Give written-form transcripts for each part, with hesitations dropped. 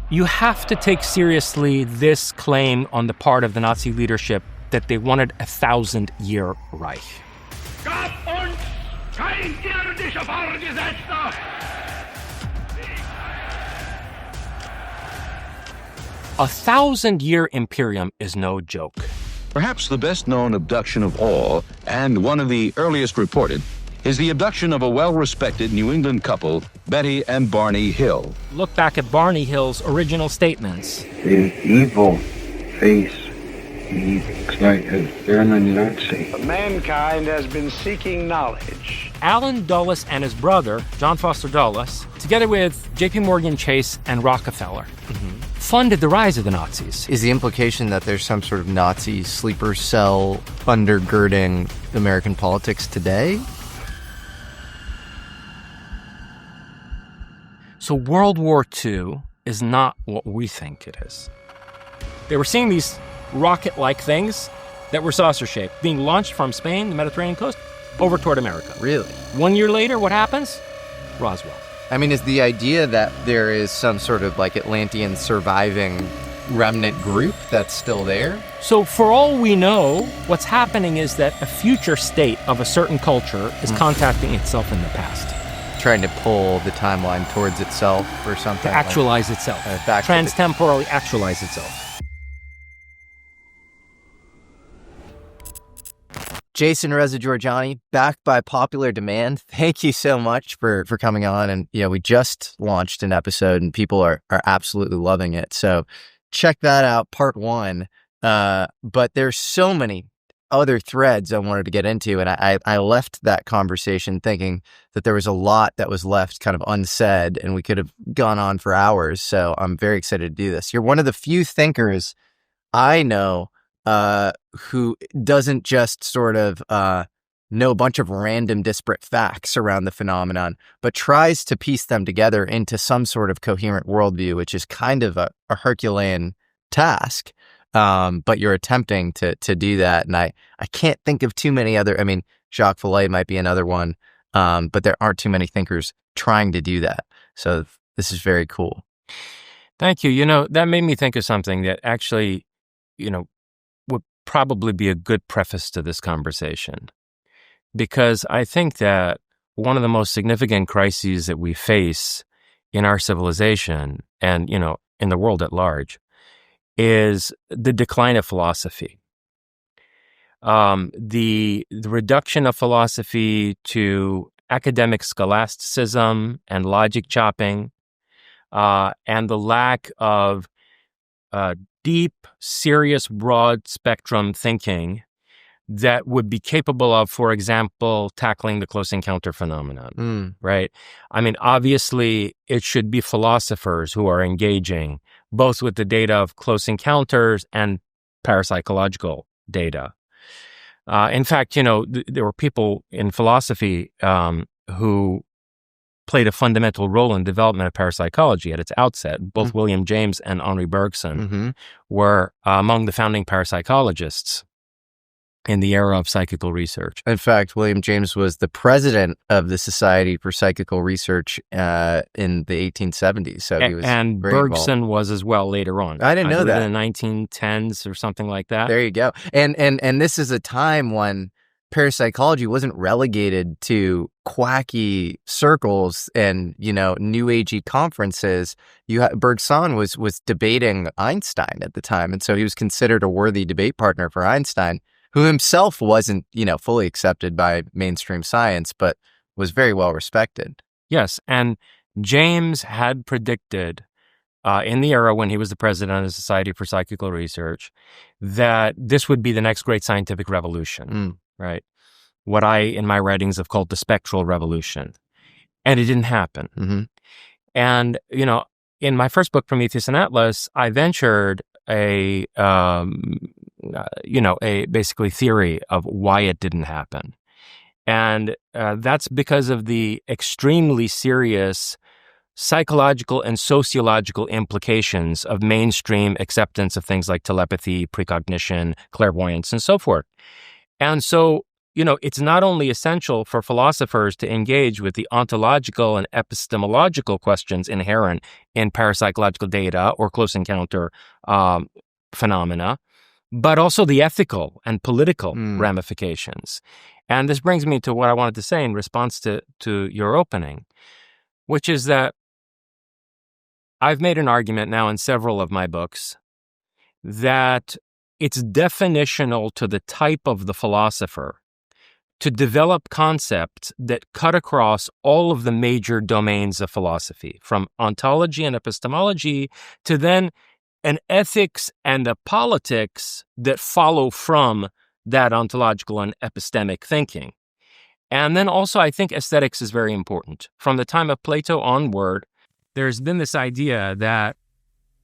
You have to take seriously this claim on the part of the Nazi leadership that they wanted a 1,000-year Reich. Gab uns kein irdischer Vorgesetzter! A 1,000-year imperium is no joke. Perhaps the best-known abduction of all, and one of the earliest reported, is the abduction of a well-respected New England couple, Betty and Barney Hill. Look back at Barney Hill's original statements. The evil face, he looks like a German Nazi. Mankind has been seeking knowledge. Allen Dulles and his brother, John Foster Dulles, together with J.P. Morgan Chase and Rockefeller, funded the rise of the Nazis. Is the implication that there's some sort of Nazi sleeper cell undergirding American politics today? So World War II is not what we think it is. They were seeing these rocket-like things that were saucer-shaped being launched from Spain, the Mediterranean coast, over toward America. Really? 1 year later, what happens? Roswell. I mean, is the idea that there is some sort of like Atlantean surviving remnant group that's still there? So for all we know, what's happening is that a future state of a certain culture is contacting itself in the past. Trying to pull the timeline towards itself or something? To actualize itself. Transtemporally actualize itself. Jason Reza Jorjani, back by popular demand. Thank you so much for coming on. And we just launched an episode and people are absolutely loving it. So check that out, part 1. But there's so many other threads I wanted to get into. And I left that conversation thinking that there was a lot that was left kind of unsaid and we could have gone on for hours. So I'm very excited to do this. You're one of the few thinkers I know who doesn't just sort of know a bunch of random disparate facts around the phenomenon, but tries to piece them together into some sort of coherent worldview, which is kind of a Herculean task. But you're attempting to do that. And I can't think of too many other, I mean, Jacques Vallée might be another one, but there aren't too many thinkers trying to do that. So this is very cool. Thank you. That made me think of something that actually, would probably be a good preface to this conversation. Because I think that one of the most significant crises that we face in our civilization and, in the world at large is the decline of philosophy. The reduction of philosophy to academic scholasticism and logic chopping, and the lack of deep, serious, broad spectrum thinking that would be capable of, for example, tackling the close encounter phenomenon, right? I mean, obviously, it should be philosophers who are engaging both with the data of close encounters and parapsychological data. In fact, there were people in philosophy who played a fundamental role in development of parapsychology at its outset. Both William James and Henri Bergson were among the founding parapsychologists in the era of psychical research. In fact, William James was the president of the Society for Psychical Research in the 1870s. So he was and very Bergson involved. Was as well later on. I didn't know that. In the 1910s or something like that. There you go. And this is a time when parapsychology wasn't relegated to quacky circles and, new agey conferences. Bergson was debating Einstein at the time. And so he was considered a worthy debate partner for Einstein, who himself wasn't, fully accepted by mainstream science, but was very well respected. Yes, and James had predicted in the era when he was the president of the Society for Psychical Research that this would be the next great scientific revolution, right? What I, in my writings, have called the spectral revolution. And it didn't happen. And, in my first book, Prometheus and Atlas, I ventured a basically theory of why it didn't happen. And that's because of the extremely serious psychological and sociological implications of mainstream acceptance of things like telepathy, precognition, clairvoyance, and so forth. And so, it's not only essential for philosophers to engage with the ontological and epistemological questions inherent in parapsychological data or close encounter phenomena, but also the ethical and political ramifications. And this brings me to what I wanted to say in response to your opening, which is that I've made an argument now in several of my books that it's definitional to the type of the philosopher to develop concepts that cut across all of the major domains of philosophy, from ontology and epistemology to then an ethics and a politics that follow from that ontological and epistemic thinking. And then also, I think aesthetics is very important. From the time of Plato onward, there's been this idea that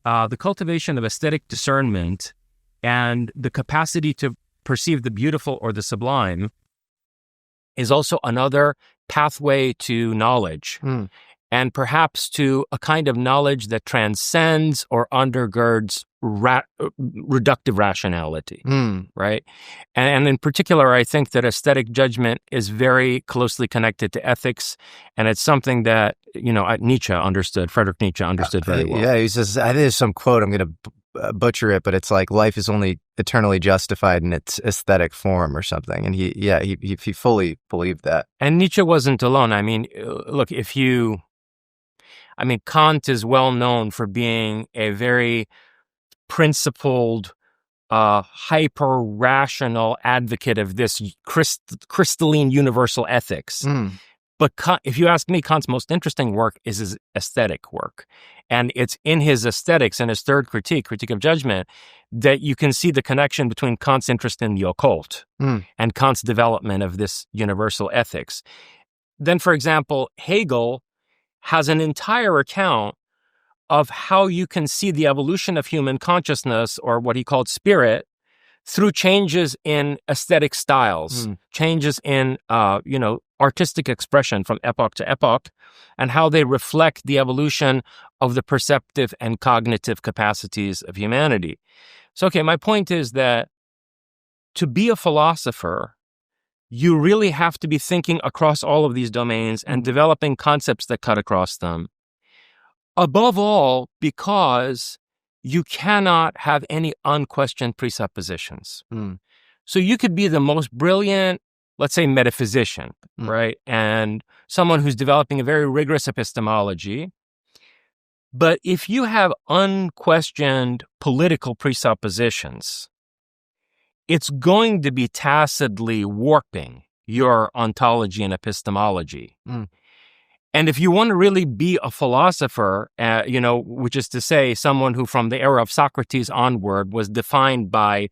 the cultivation of aesthetic discernment and the capacity to perceive the beautiful or the sublime is also another pathway to knowledge, and perhaps to a kind of knowledge that transcends or undergirds reductive rationality, right? And in particular, I think that aesthetic judgment is very closely connected to ethics, and it's something that, Nietzsche understood, Friedrich Nietzsche understood very well. Yeah, he says, I think there's some quote, I'm going to butcher it, but it's like life is only eternally justified in its aesthetic form or something. And he fully believed that. And Nietzsche wasn't alone. I mean, look, Kant is well known for being a very principled, hyper-rational advocate of this crystalline universal ethics. But if you ask me, Kant's most interesting work is his aesthetic work. And it's in his aesthetics and his third critique of judgment, that you can see the connection between Kant's interest in the occult and Kant's development of this universal ethics. Then, for example, Hegel has an entire account of how you can see the evolution of human consciousness, or what he called spirit, through changes in aesthetic styles, changes in, artistic expression from epoch to epoch, and how they reflect the evolution of the perceptive and cognitive capacities of humanity. So, my point is that to be a philosopher, you really have to be thinking across all of these domains and developing concepts that cut across them. Above all, because you cannot have any unquestioned presuppositions. So you could be the most brilliant, let's say, metaphysician, right? And someone who's developing a very rigorous epistemology. But if you have unquestioned political presuppositions, it's going to be tacitly warping your ontology and epistemology. And if you want to really be a philosopher, which is to say someone who from the era of Socrates onward was defined by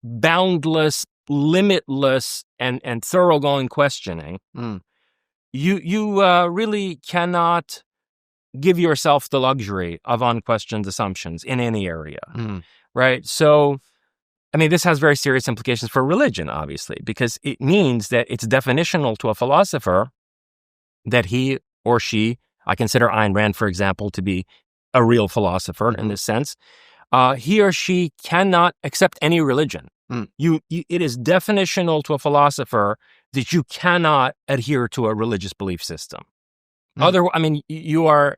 boundless, limitless, and thoroughgoing questioning, you really cannot give yourself the luxury of unquestioned assumptions in any area, right? So, this has very serious implications for religion, obviously, because it means that it's definitional to a philosopher that he or she, I consider R.A.N.D, for example, to be a real philosopher in this sense, he or she cannot accept any religion. It is definitional to a philosopher that you cannot adhere to a religious belief system. You are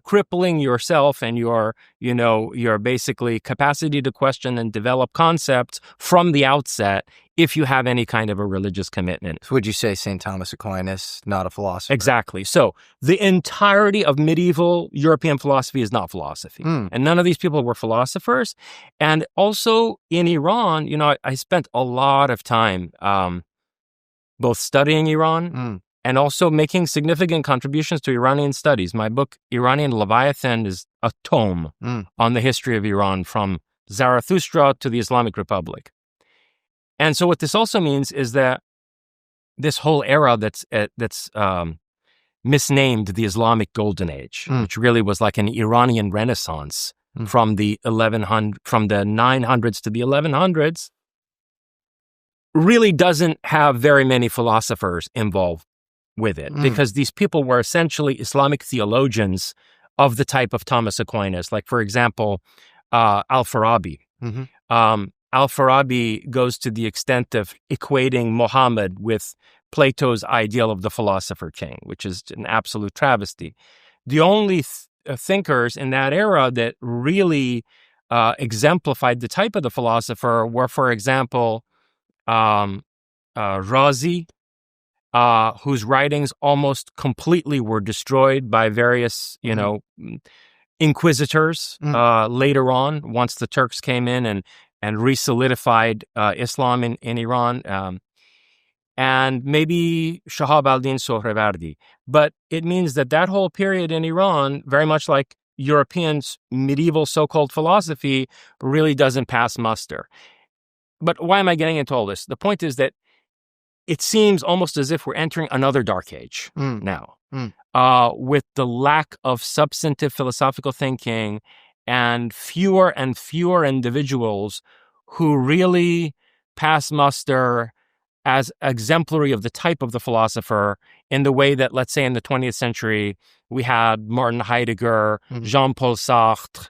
crippling yourself and your basically capacity to question and develop concepts from the outset if you have any kind of a religious commitment. Would you say St. Thomas Aquinas, not a philosopher? Exactly. So the entirety of medieval European philosophy is not philosophy. And none of these people were philosophers. And also in Iran, I spent a lot of time both studying Iran and also making significant contributions to Iranian studies. My book, Iranian Leviathan, is a tome on the history of Iran from Zarathustra to the Islamic Republic. And so what this also means is that this whole era that's misnamed the Islamic Golden Age, which really was like an Iranian Renaissance from the 900s to the 1100s, really doesn't have very many philosophers involved with it, because these people were essentially Islamic theologians of the type of Thomas Aquinas. Like, for example, Al-Farabi. Al-Farabi goes to the extent of equating Muhammad with Plato's ideal of the philosopher king, which is an absolute travesty. The only thinkers in that era that really exemplified the type of the philosopher were, for example, Razi, whose writings almost completely were destroyed by various, inquisitors later on, once the Turks came in and re-solidified Islam in Iran, and maybe Shahab al-Din Sohrawardi. But it means that whole period in Iran, very much like Europeans' medieval so-called philosophy, really doesn't pass muster. But why am I getting into all this? The point is that it seems almost as if we're entering another dark age now, with the lack of substantive philosophical thinking and fewer individuals who really pass muster as exemplary of the type of the philosopher in the way that, let's say, in the 20th century, we had Martin Heidegger, Jean-Paul Sartre,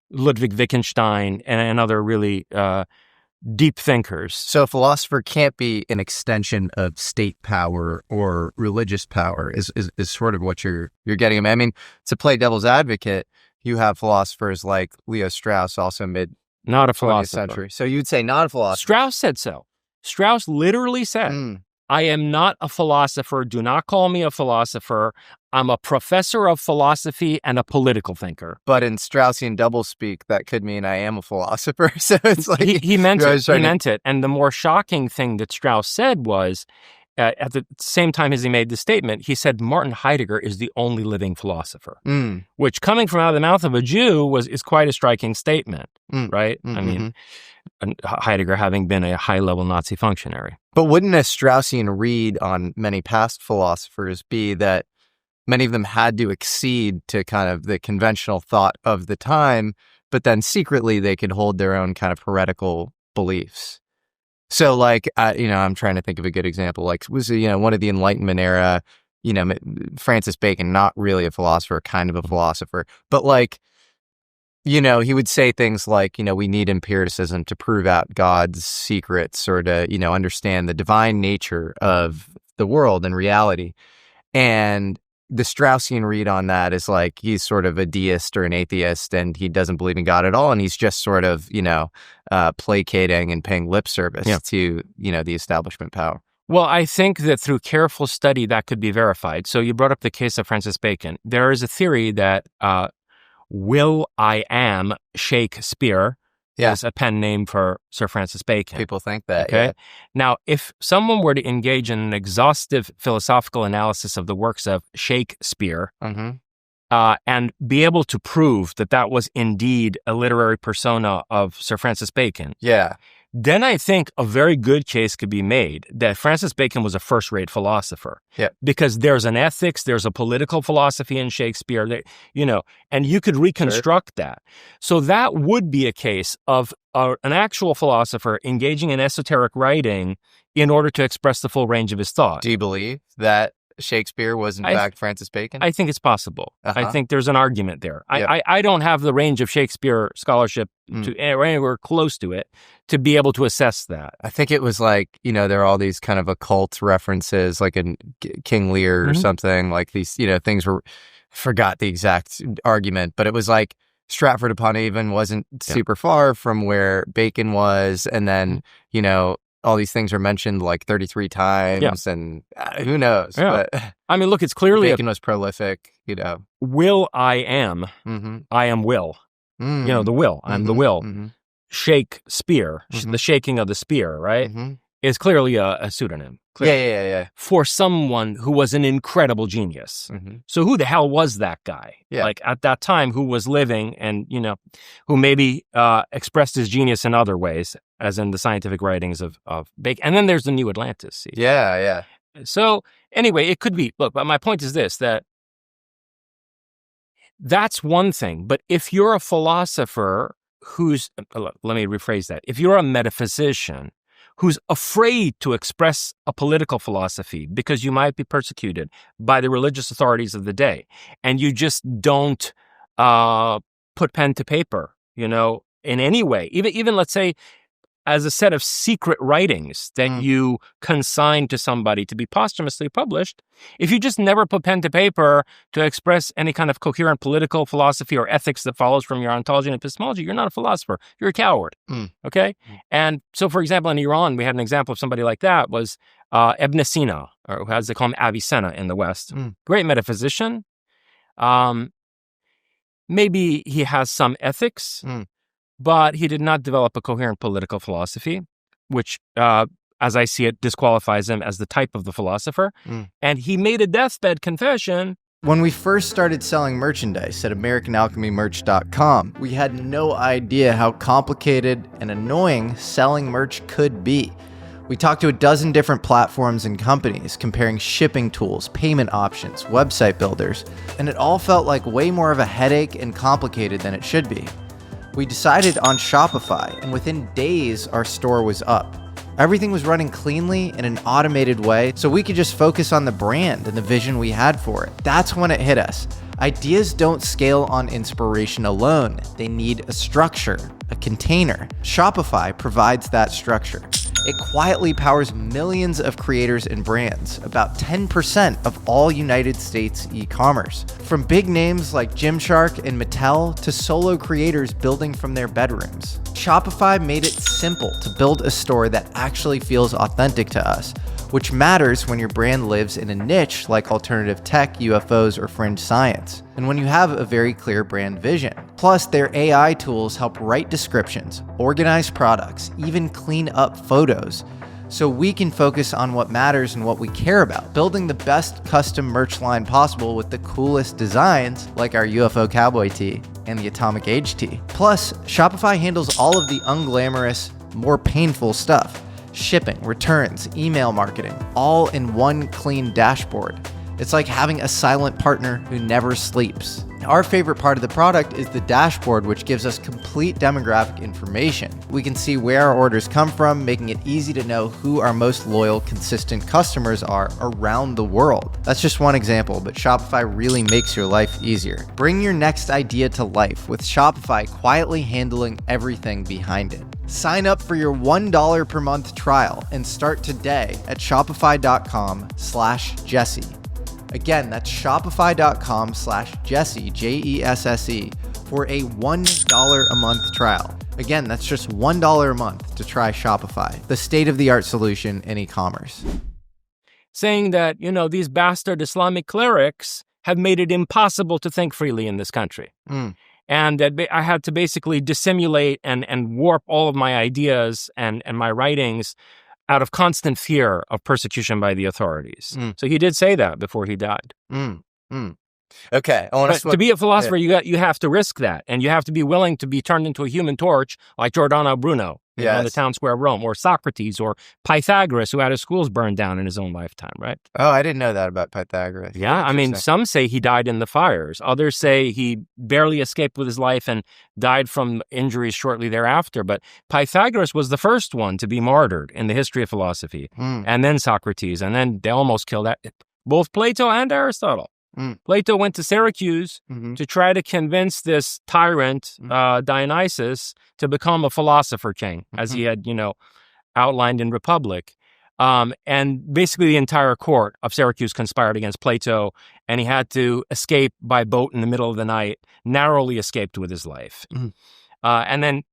Ludwig Wittgenstein, and other really deep thinkers. So a philosopher can't be an extension of state power or religious power is sort of what you're getting. I mean, to play devil's advocate, you have philosophers like Leo Strauss, also not a 20th philosopher. century. So you'd say not a philosopher. Strauss said so. Strauss literally said, I am not a philosopher. Do not call me a philosopher. I'm a professor of philosophy and a political thinker. But in Straussian doublespeak, that could mean I am a philosopher. So it's like he meant it. He meant it. And the more shocking thing that Strauss said was, at the same time as he made the statement, he said Martin Heidegger is the only living philosopher, which, coming from out of the mouth of a Jew, is quite a striking statement, right? I mean, Heidegger having been a high-level Nazi functionary. But wouldn't a Straussian read on many past philosophers be that many of them had to accede to kind of the conventional thought of the time, but then secretly they could hold their own kind of heretical beliefs? So, like, I'm trying to think of a good example. Like, was one of the Enlightenment era, Francis Bacon, not really a philosopher, kind of a philosopher, but like, he would say things like, we need empiricism to prove out God's secrets or to, understand the divine nature of the world and reality. And the Straussian read on that is like he's sort of a deist or an atheist and he doesn't believe in God at all. And he's just sort of, placating and paying lip service to, the establishment power. Well, I think that through careful study that could be verified. So you brought up the case of Francis Bacon. There is a theory that Will I Am Shakespeare is a pen name for Sir Francis Bacon. People think that. Okay. Yeah. Now, if someone were to engage in an exhaustive philosophical analysis of the works of Shakespeare and be able to prove that was indeed a literary persona of Sir Francis Bacon, then I think a very good case could be made that Francis Bacon was a first-rate philosopher. Yeah. Because there's an ethics, there's a political philosophy in Shakespeare, and you could reconstruct that. So that would be a case of an actual philosopher engaging in esoteric writing in order to express the full range of his thought. Do you believe that Shakespeare was in fact Francis Bacon? I think it's possible. I think there's an argument there. I don't have the range of Shakespeare scholarship to anywhere close to it to be able to assess that. I think it was like, there are all these kind of occult references, like in King Lear or something, like these, things were, forgot the exact argument, but it was like Stratford-upon-Avon wasn't super far from where Bacon was. And then, all these things are mentioned like 33 times and who knows? Yeah. But I mean, look, it's clearly Bacon was prolific, Will I am. I am will. The will. I'm the will. Shakespeare, the shaking of the spear, right? Is clearly a pseudonym. Yeah. For someone who was an incredible genius. So who the hell was that guy? Yeah. Like at that time, who was living and, who maybe expressed his genius in other ways, as in the scientific writings of Bacon. And then there's the New Atlantis. See? Yeah. So anyway, it could be, look, but my point is this, that's one thing. But if you're a philosopher let me rephrase that. If you're a metaphysician who's afraid to express a political philosophy because you might be persecuted by the religious authorities of the day, and you just don't put pen to paper, in any way, even let's say as a set of secret writings that you consign to somebody to be posthumously published, if you just never put pen to paper to express any kind of coherent political philosophy or ethics that follows from your ontology and epistemology, you're not a philosopher. You're a coward. Okay? And so, for example, in Iran, we had an example of somebody like that was Ibn Sina, or as they call him, AVICENNA in the West. Great metaphysician. Maybe he has some ethics, but he did not develop a coherent political philosophy, which, as I see it, disqualifies him as the type of the philosopher. And he made a deathbed confession. When we first started selling merchandise at AmericanAlchemyMerch.com, we had no idea how complicated and annoying selling merch could be. We talked to a dozen different platforms and companies, comparing shipping tools, payment options, website builders, and it all felt like way more of a headache and complicated than it should be. We decided on Shopify, and within days, our store was up. Everything was running cleanly in an automated way, so we could just focus on the brand and the vision we had for it. That's when it hit us. Ideas don't scale on inspiration alone. They need a structure, a container. Shopify provides that structure. It quietly powers millions of creators and brands, about 10% of all United States e-commerce. From big names like Gymshark and Mattel to solo creators building from their bedrooms. Shopify made it simple to build a store that actually feels authentic to us, which matters when your brand lives in a niche like alternative tech, UFOs, or fringe science, and when you have a very clear brand vision. Plus, their AI tools help write descriptions, organize products, even clean up photos, so we can focus on what matters and what we care about, building the best custom merch line possible with the coolest designs like our UFO cowboy tee and the Atomic Age tee. Plus, Shopify handles all of the unglamorous, more painful stuff. Shipping, returns, email marketing, all in one clean dashboard. It's like having a silent partner who never sleeps. Our favorite part of the product is the dashboard, which gives us complete demographic information. We can see where our orders come from, making it easy to know who our most loyal, consistent customers are around the world. That's just one example, but Shopify really makes your life easier. Bring your next idea to life with Shopify quietly handling everything behind it. Sign up for your $1 per month trial and start today at shopify.com/Jesse. Again, that's shopify.com/Jesse, Jesse, for a $1 a month trial. Again, that's just $1 a month to try Shopify, the state-of-the-art solution in e-commerce. Saying that, these bastard Islamic clerics have made it impossible to think freely in this country. And that I had to basically dissimulate and warp all of my ideas and my writings out of constant fear of persecution by the authorities. So he did say that before he died. Okay. To be a philosopher, you have to risk that, and you have to be willing to be turned into a human torch like Giordano Bruno on the town square of Rome, or Socrates, or Pythagoras, who had his schools burned down in his own lifetime, right? Oh, I didn't know that about Pythagoras. Yeah, I mean, some say he died in the fires. Others say he barely escaped with his life and died from injuries shortly thereafter. But Pythagoras was the first one to be martyred in the history of philosophy. And then Socrates, and then they almost killed both Plato and Aristotle. Plato went to Syracuse to try to convince this tyrant, Dionysus, to become a philosopher king, as he had, outlined in Republic. And basically the entire court of Syracuse conspired against Plato, and he had to escape by boat in the middle of the night, narrowly escaped with his life. And then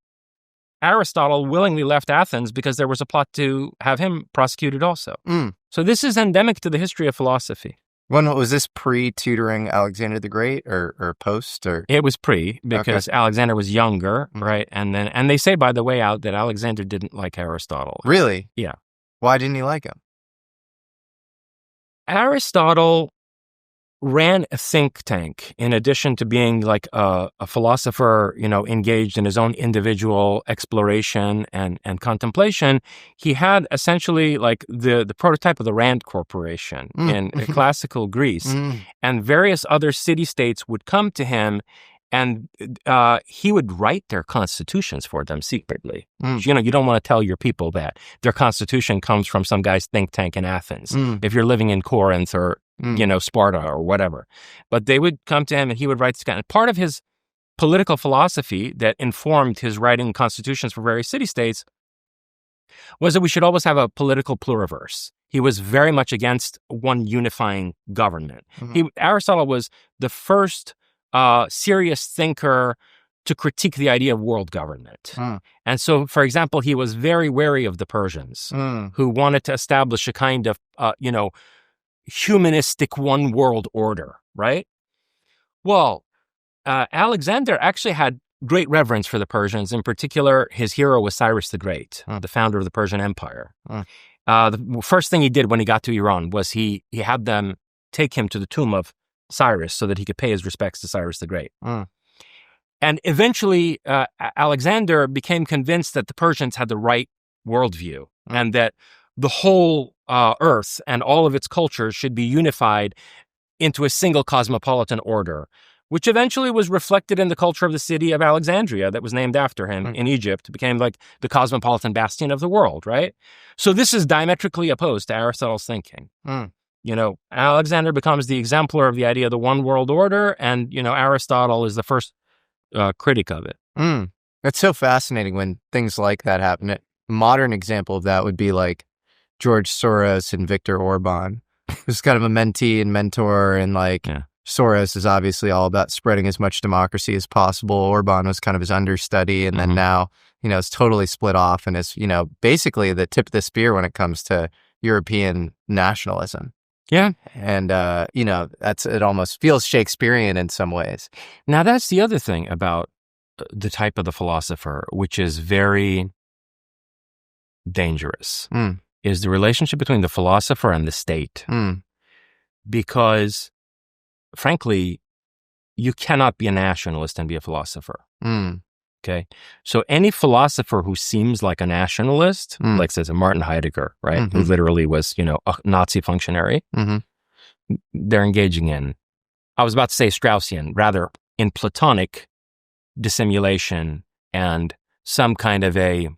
Aristotle willingly left Athens because there was a plot to have him prosecuted also. So this is endemic to the history of philosophy. When was this pre-tutoring Alexander the Great or post? Or it was pre, because Alexander was younger, right? And they say, by the way, out that Alexander didn't like Aristotle. Really? Yeah. Why didn't he like him? Aristotle ran a think tank in addition to being like a philosopher, engaged in his own individual exploration and contemplation. He had essentially like the prototype of the R.A.N.D. Corporation in classical Greece, and various other city-states would come to him, and he would write their constitutions for them secretly. You don't want to tell your people that their constitution comes from some guy's think tank in Athens. If you're living in Corinth or Sparta or whatever. But they would come to him and he would write this kind. And part of his political philosophy that informed his writing constitutions for various city-states was that we should always have a political pluriverse. He was very much against one unifying government. Aristotle was the first serious thinker to critique the idea of world government. And so, for example, he was very wary of the Persians, who wanted to establish a kind of, humanistic one world order, right? Well, Alexander actually had great reverence for the Persians. In particular, his hero was Cyrus the Great, the founder of the Persian Empire. The first thing he did when he got to Iran was he had them take him to the tomb of Cyrus so that he could pay his respects to Cyrus the Great. And eventually, Alexander became convinced that the Persians had the right worldview and that the whole earth and all of its cultures should be unified into a single cosmopolitan order, which eventually was reflected in the culture of the city of Alexandria that was named after him in Egypt. It became like the cosmopolitan bastion of the world, right? So this is diametrically opposed to Aristotle's thinking. Alexander becomes the exemplar of the idea of the one world order, and, Aristotle is the first critic of it. That's so fascinating when things like that happen. A modern example of that would be like George Soros and Viktor Orban, who's kind of a mentee and mentor, and Soros is obviously all about spreading as much democracy as possible. Orban was kind of his understudy, and then now, it's totally split off and is, basically the tip of the spear when it comes to European nationalism. Yeah. And, it almost feels Shakespearean in some ways. Now, that's the other thing about the type of the philosopher, which is very dangerous, is the relationship between the philosopher and the state. Because, frankly, you cannot be a nationalist and be a philosopher. Okay? So any philosopher who seems like a nationalist, like says Martin Heidegger, right, who literally was, a Nazi functionary, they're engaging in, I was about to say Straussian, rather in Platonic dissimulation and some kind of a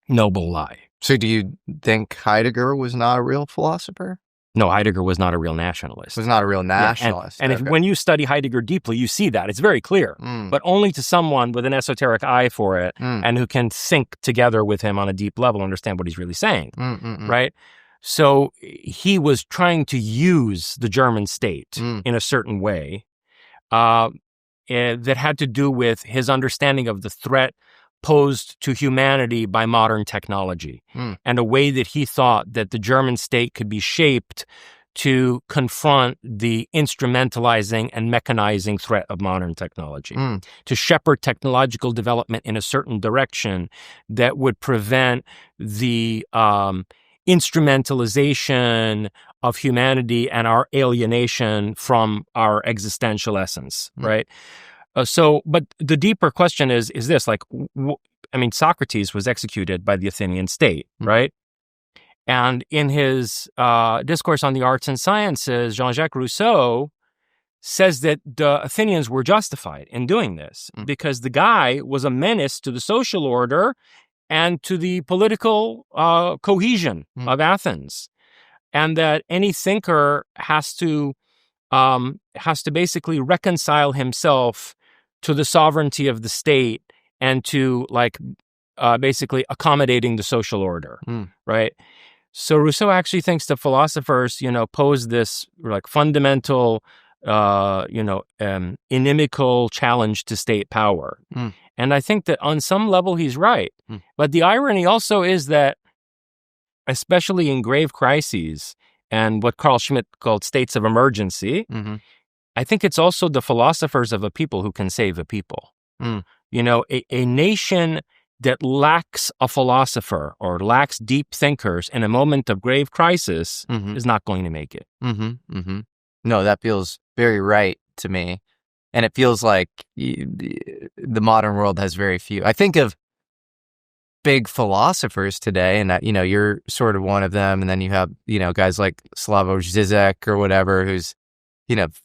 noble lie. So do you think Heidegger was not a real philosopher? No, Heidegger was not a real nationalist. Was not a real nationalist. And when you study Heidegger deeply, you see that. It's very clear. But only to someone with an esoteric eye for it and who can think together with him on a deep level, understand what he's really saying, right? So he was trying to use the German state in a certain way that had to do with his understanding of the threat posed to humanity by modern technology, and a way that he thought that the German state could be shaped to confront the instrumentalizing and mechanizing threat of modern technology, to shepherd technological development in a certain direction that would prevent the instrumentalization of humanity and our alienation from our existential essence, right? But the deeper question is this, Socrates was executed by the Athenian state, right? And in his Discourse on the Arts and Sciences, Jean-Jacques Rousseau says that the Athenians were justified in doing this because the guy was a menace to the social order and to the political cohesion of Athens. And that any thinker has to basically reconcile himself to the sovereignty of the state and to basically accommodating the social order, right? So Rousseau actually thinks the philosophers, pose this fundamental, inimical challenge to state power. And I think that on some level he's right. But the irony also is that, especially in grave crises and what Carl Schmitt called states of emergency, I think it's also the philosophers of a people who can save a people. A nation that lacks a philosopher or lacks deep thinkers in a moment of grave crisis is not going to make it. No, that feels very right to me. And it feels like the modern world has very few. I think of big philosophers today, and that, you're sort of one of them. And then you have, guys like Slavoj Žižek or whatever, who's,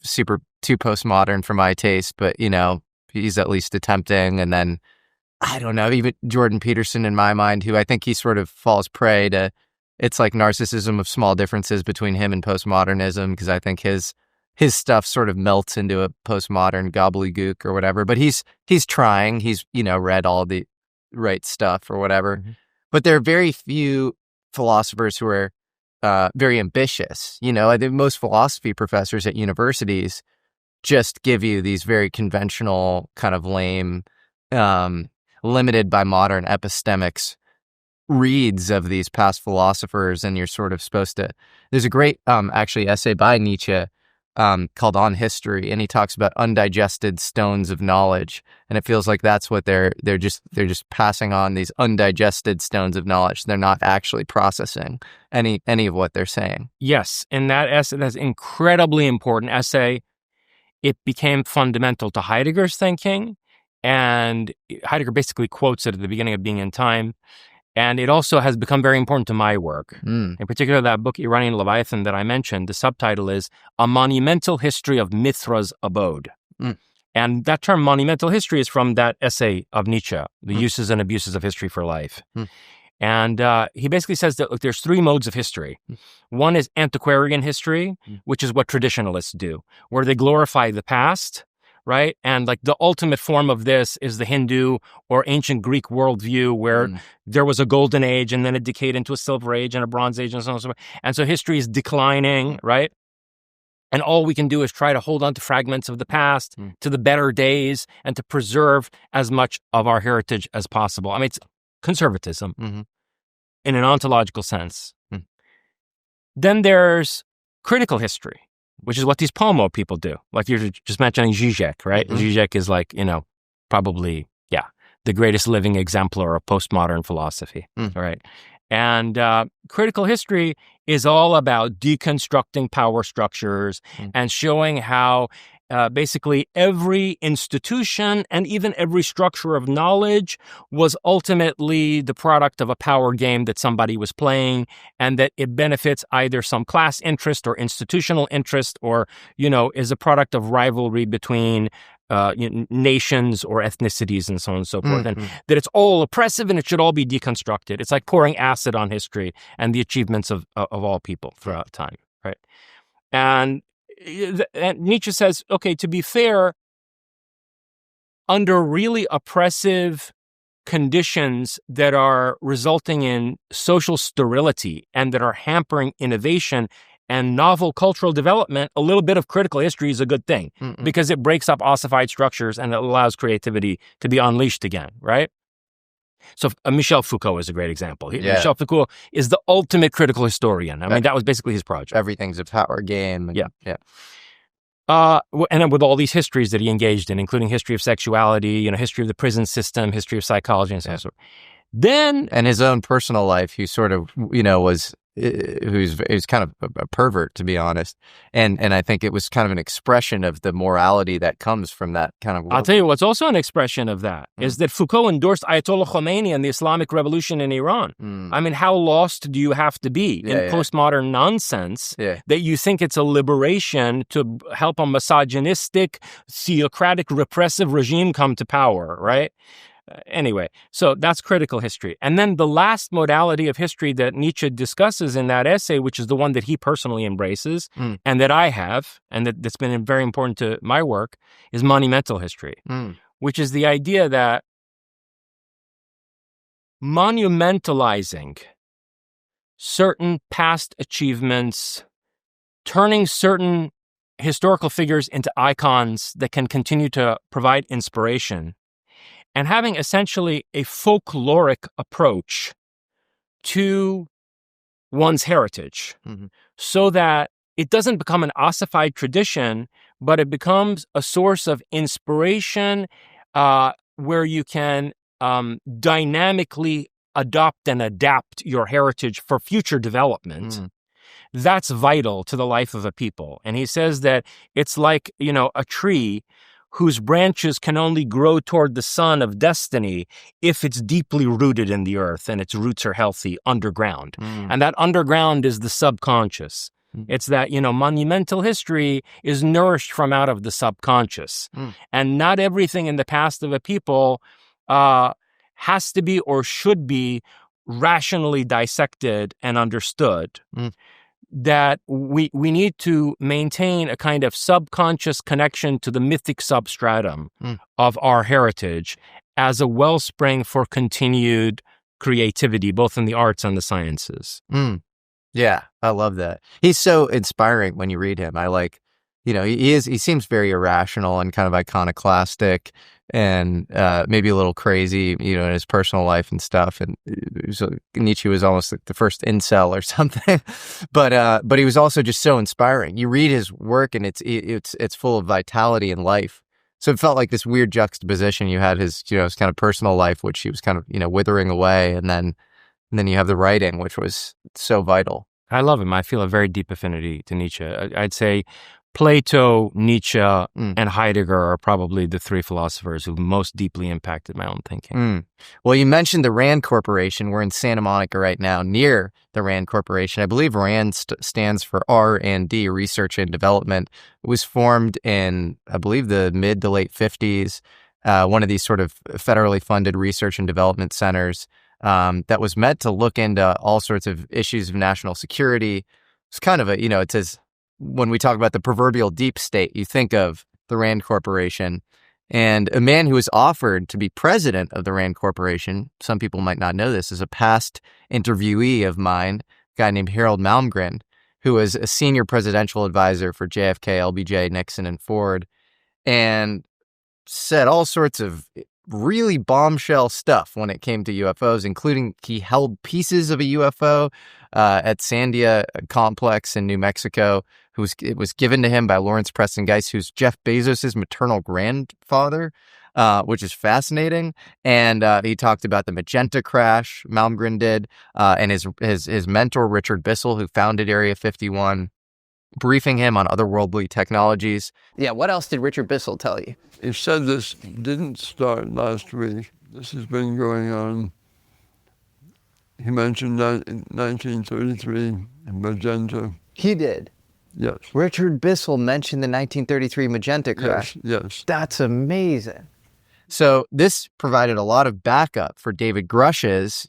super too postmodern for my taste, but, he's at least attempting. And then, I don't know, even Jordan Peterson in my mind, who I think he sort of falls prey to, it's like narcissism of small differences between him and postmodernism, because I think his his stuff sort of melts into a postmodern gobbledygook or whatever. But he's trying. He's, read all the right stuff or whatever. Mm-hmm. But there are very few philosophers who are very ambitious. I think most philosophy professors at universities just give you these very conventional, kind of lame, limited by modern epistemics reads of these past philosophers, and you're sort of supposed to. There's a great actually essay by Nietzsche called On History, and he talks about undigested stones of knowledge, and it feels like that's what they're just passing on, these undigested stones of knowledge. They're not actually processing any of what they're saying. Yes, in that essay, that's incredibly important essay. It became fundamental to Heidegger's thinking, and Heidegger basically quotes it at the beginning of Being in Time. And it also has become very important to my work. In particular, that book, Iranian Leviathan, that I mentioned, the subtitle is A Monumental History of Mithra's Abode. And that term monumental history is from that essay of Nietzsche, The Uses and Abuses of History for Life. And he basically says that, look, there's three modes of history. One is antiquarian history, which is what traditionalists do, where they glorify the past, right? And like the ultimate form of this is the Hindu or ancient Greek worldview, where there was a golden age and then it decayed into a silver age and a bronze age and so on and so forth. And so history is declining, right? And all we can do is try to hold on to fragments of the past, to the better days, and to preserve as much of our heritage as possible. I mean, it's conservatism in an ontological sense. Then there's critical history, which is what these Pomo people do. Like you're just mentioning Zizek, right? Zizek is like, probably, the greatest living exemplar of postmodern philosophy, right? And critical history is all about deconstructing power structures and showing how basically every institution and even every structure of knowledge was ultimately the product of a power game that somebody was playing, and that it benefits either some class interest or institutional interest, or, is a product of rivalry between nations or ethnicities and so on and so forth, and that it's all oppressive and it should all be deconstructed. It's like pouring acid on history and the achievements of all people throughout time, right? And Nietzsche says, okay, to be fair, under really oppressive conditions that are resulting in social sterility and that are hampering innovation and novel cultural development, a little bit of critical history is a good thing because it breaks up ossified structures and it allows creativity to be unleashed again, right? So Michel Foucault is a great example. Michel Foucault is the ultimate critical historian. I mean, that was basically his project. Everything's a power game. And then with all these histories that he engaged in, including history of sexuality, history of the prison system, history of psychology, and so on. Then, and his own personal life, he sort of, who's kind of a pervert, to be honest. And I think it was kind of an expression of the morality that comes from that kind of world. I'll tell you what's also an expression of that is that Foucault endorsed Ayatollah Khomeini and the Islamic Revolution in Iran. I mean, how lost do you have to be in postmodern nonsense that you think it's a liberation to help a misogynistic, theocratic, repressive regime come to power, right? Anyway, so that's critical history. And then the last modality of history that Nietzsche discusses in that essay, which is the one that he personally embraces and that I have, and that's been very important to my work, is monumental history, which is the idea that monumentalizing certain past achievements, turning certain historical figures into icons that can continue to provide inspiration, and having essentially a folkloric approach to one's heritage so that it doesn't become an ossified tradition, but it becomes a source of inspiration where you can dynamically adopt and adapt your heritage for future development. That's vital to the life of a people. And he says that it's like, a tree whose branches can only grow toward the sun of destiny if it's deeply rooted in the earth and its roots are healthy underground. And that underground is the subconscious. It's that, monumental history is nourished from out of the subconscious. And not everything in the past of a people has to be or should be rationally dissected and understood. that we need to maintain a kind of subconscious connection to the mythic substratum of our heritage as a wellspring for continued creativity, both in the arts and the sciences. Yeah, I love that. He's so inspiring when you read him. I like, he seems very irrational and kind of iconoclastic and maybe a little crazy, in his personal life and stuff. And Nietzsche was almost like the first incel or something, but he was also just so inspiring. You read his work and it's full of vitality and life. So it felt like this weird juxtaposition. You had his, his kind of personal life, which he was kind of, withering away, and then you have the writing, which was so vital. I love him. I feel a very deep affinity to Nietzsche. I'd say Plato, Nietzsche, and Heidegger are probably the three philosophers who most deeply impacted my own thinking. Well, you mentioned the R.A.N.D Corporation. We're in Santa Monica right now, near the R.A.N D Corporation. I believe R.A.N.D stands for R&D, Research and Development. It was formed in, I believe, the mid to late 50s, one of these sort of federally funded research and development centers that was meant to look into all sorts of issues of national security. It's kind of it says, when we talk about the proverbial deep state, you think of the R.A.N D Corporation. And a man who was offered to be president of the R.A.N D Corporation, some people might not know this, is a past interviewee of mine, a guy named Harold Malmgren, who was a senior presidential advisor for JFK, LBJ, Nixon, and Ford, and said all sorts of really bombshell stuff when it came to UFOs, including he held pieces of a UFO at Sandia Complex in New Mexico. It was given to him by Lawrence Preston Geist, who's Jeff Bezos' maternal grandfather, which is fascinating. And he talked about the Magenta crash, Malmgren did, and his mentor, Richard Bissell, who founded Area 51, briefing him on otherworldly technologies. Yeah, what else did Richard Bissell tell you? He said this didn't start last week. This has been going on. He mentioned that in 1933, Magenta. He did? Yes. Richard Bissell mentioned the 1933 Magenta crash. Yes. That's amazing. So this provided a lot of backup for David Grush's,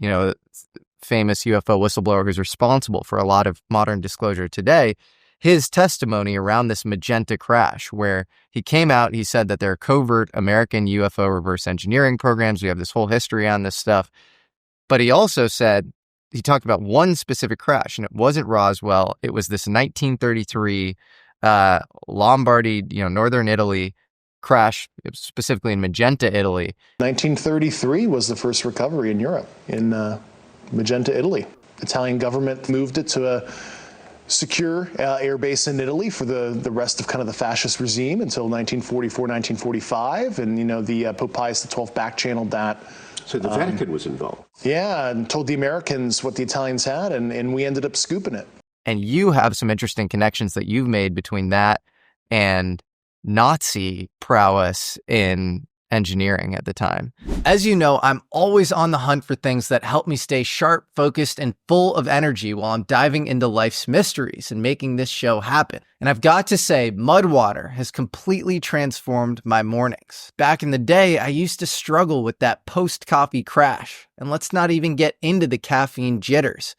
famous UFO whistleblower who's responsible for a lot of modern disclosure today, his testimony around this Magenta crash, where he came out, he said that there are covert American UFO reverse engineering programs. We have this whole history on this stuff. But he also said, he talked about one specific crash, and it wasn't Roswell. It was this 1933 Lombardy, northern Italy crash, specifically in Magenta, Italy. 1933 was the first recovery in Europe, in Magenta, Italy. The Italian government moved it to a secure air base in Italy for the rest of kind of the fascist regime until 1944, 1945, and the Pope Pius XII back-channeled that. So the Vatican was involved. Yeah, and told the Americans what the Italians had, and we ended up scooping it. And you have some interesting connections that you've made between that and Nazi prowess in engineering at the time. As you know, I'm always on the hunt for things that help me stay sharp, focused, and full of energy while I'm diving into life's mysteries and making this show happen. And I've got to say, Mudwater has completely transformed my mornings. Back in the day, I used to struggle with that post-coffee crash. And let's not even get into the caffeine jitters.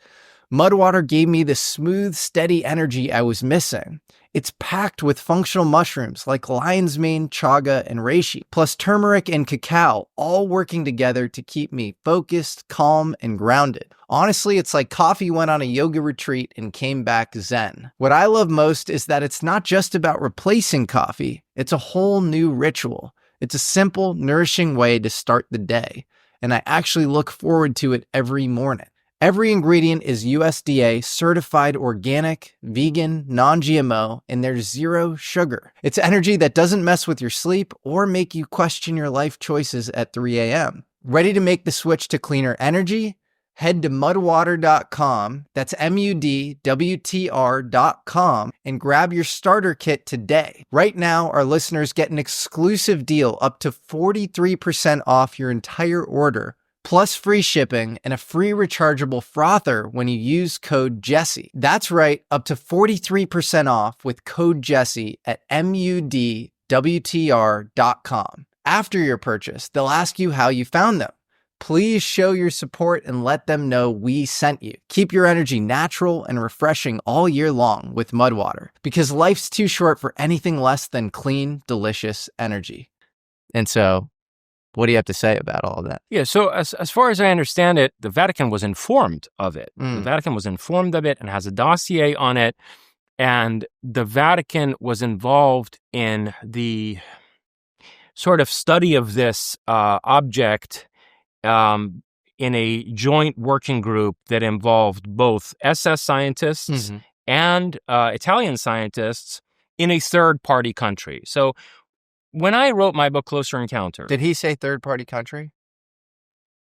Mudwater gave me the smooth, steady energy I was missing. It's packed with functional mushrooms like lion's mane, chaga, and reishi, plus turmeric and cacao, all working together to keep me focused, calm, and grounded. Honestly, it's like coffee went on a yoga retreat and came back zen. What I love most is that it's not just about replacing coffee, it's a whole new ritual. It's a simple, nourishing way to start the day, and I actually look forward to it every morning. Every ingredient is USDA certified organic, vegan, non-GMO, and there's zero sugar. It's energy that doesn't mess with your sleep or make you question your life choices at 3 a.m. Ready to make the switch to cleaner energy? Head to mudwater.com, that's MUDWTR.com, and grab your starter kit today. Right now, our listeners get an exclusive deal up to 43% off your entire order, plus free shipping and a free rechargeable frother when you use code Jesse. That's right, up to 43% off with code Jesse at MUDWTR.com. After your purchase, they'll ask you how you found them. Please show your support and let them know we sent you. Keep your energy natural and refreshing all year long with mud water, because life's too short for anything less than clean, delicious energy. And so, what do you have to say about all of that? Yeah, so as far as I understand it, the Vatican was informed of it. The Vatican was informed of it and has a dossier on it. And the Vatican was involved in the sort of study of this object in a joint working group that involved both SS scientists and Italian scientists in a third-party country. So when I wrote my book, Closer Encounter... Did he say third-party country?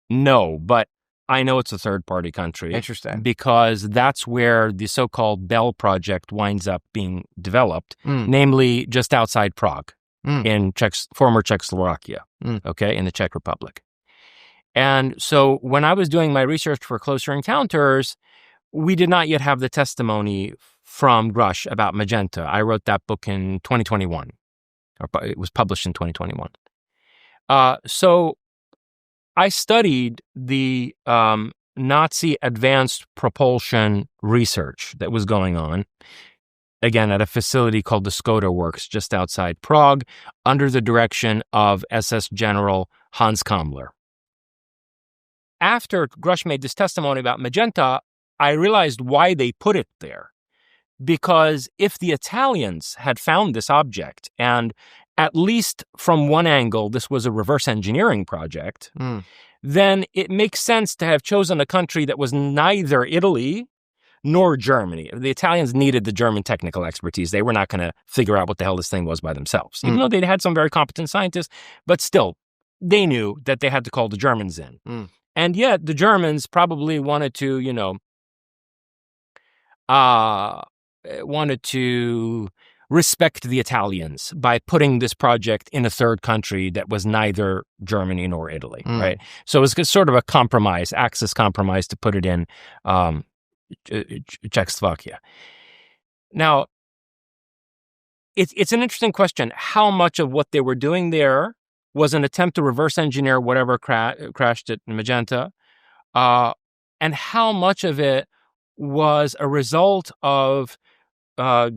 No, but I know it's a third-party country. Interesting. Because that's where the so-called Bell Project winds up being developed, namely just outside Prague in former Czechoslovakia, okay, in the Czech Republic. And so when I was doing my research for Closer Encounters, we did not yet have the testimony from Grush about Magenta. I wrote that book in 2021, or it was published in 2021. So I studied the Nazi advanced propulsion research that was going on, again, at a facility called the Skoda Works just outside Prague, under the direction of SS General Hans Kammler. After Grush made this testimony about Magenta, I realized why they put it there. Because if the Italians had found this object, and at least from one angle, this was a reverse engineering project, then it makes sense to have chosen a country that was neither Italy nor Germany. The Italians needed the German technical expertise. They were not going to figure out what the hell this thing was by themselves, even though they'd had some very competent scientists, but still, they knew that they had to call the Germans in. And yet, the Germans probably wanted to, respect the Italians by putting this project in a third country that was neither Germany nor Italy, right? So it was sort of a compromise, Axis compromise, to put it in Czechoslovakia. Now, it's an interesting question. How much of what they were doing there was an attempt to reverse engineer whatever crashed at Magenta, and how much of it was a result of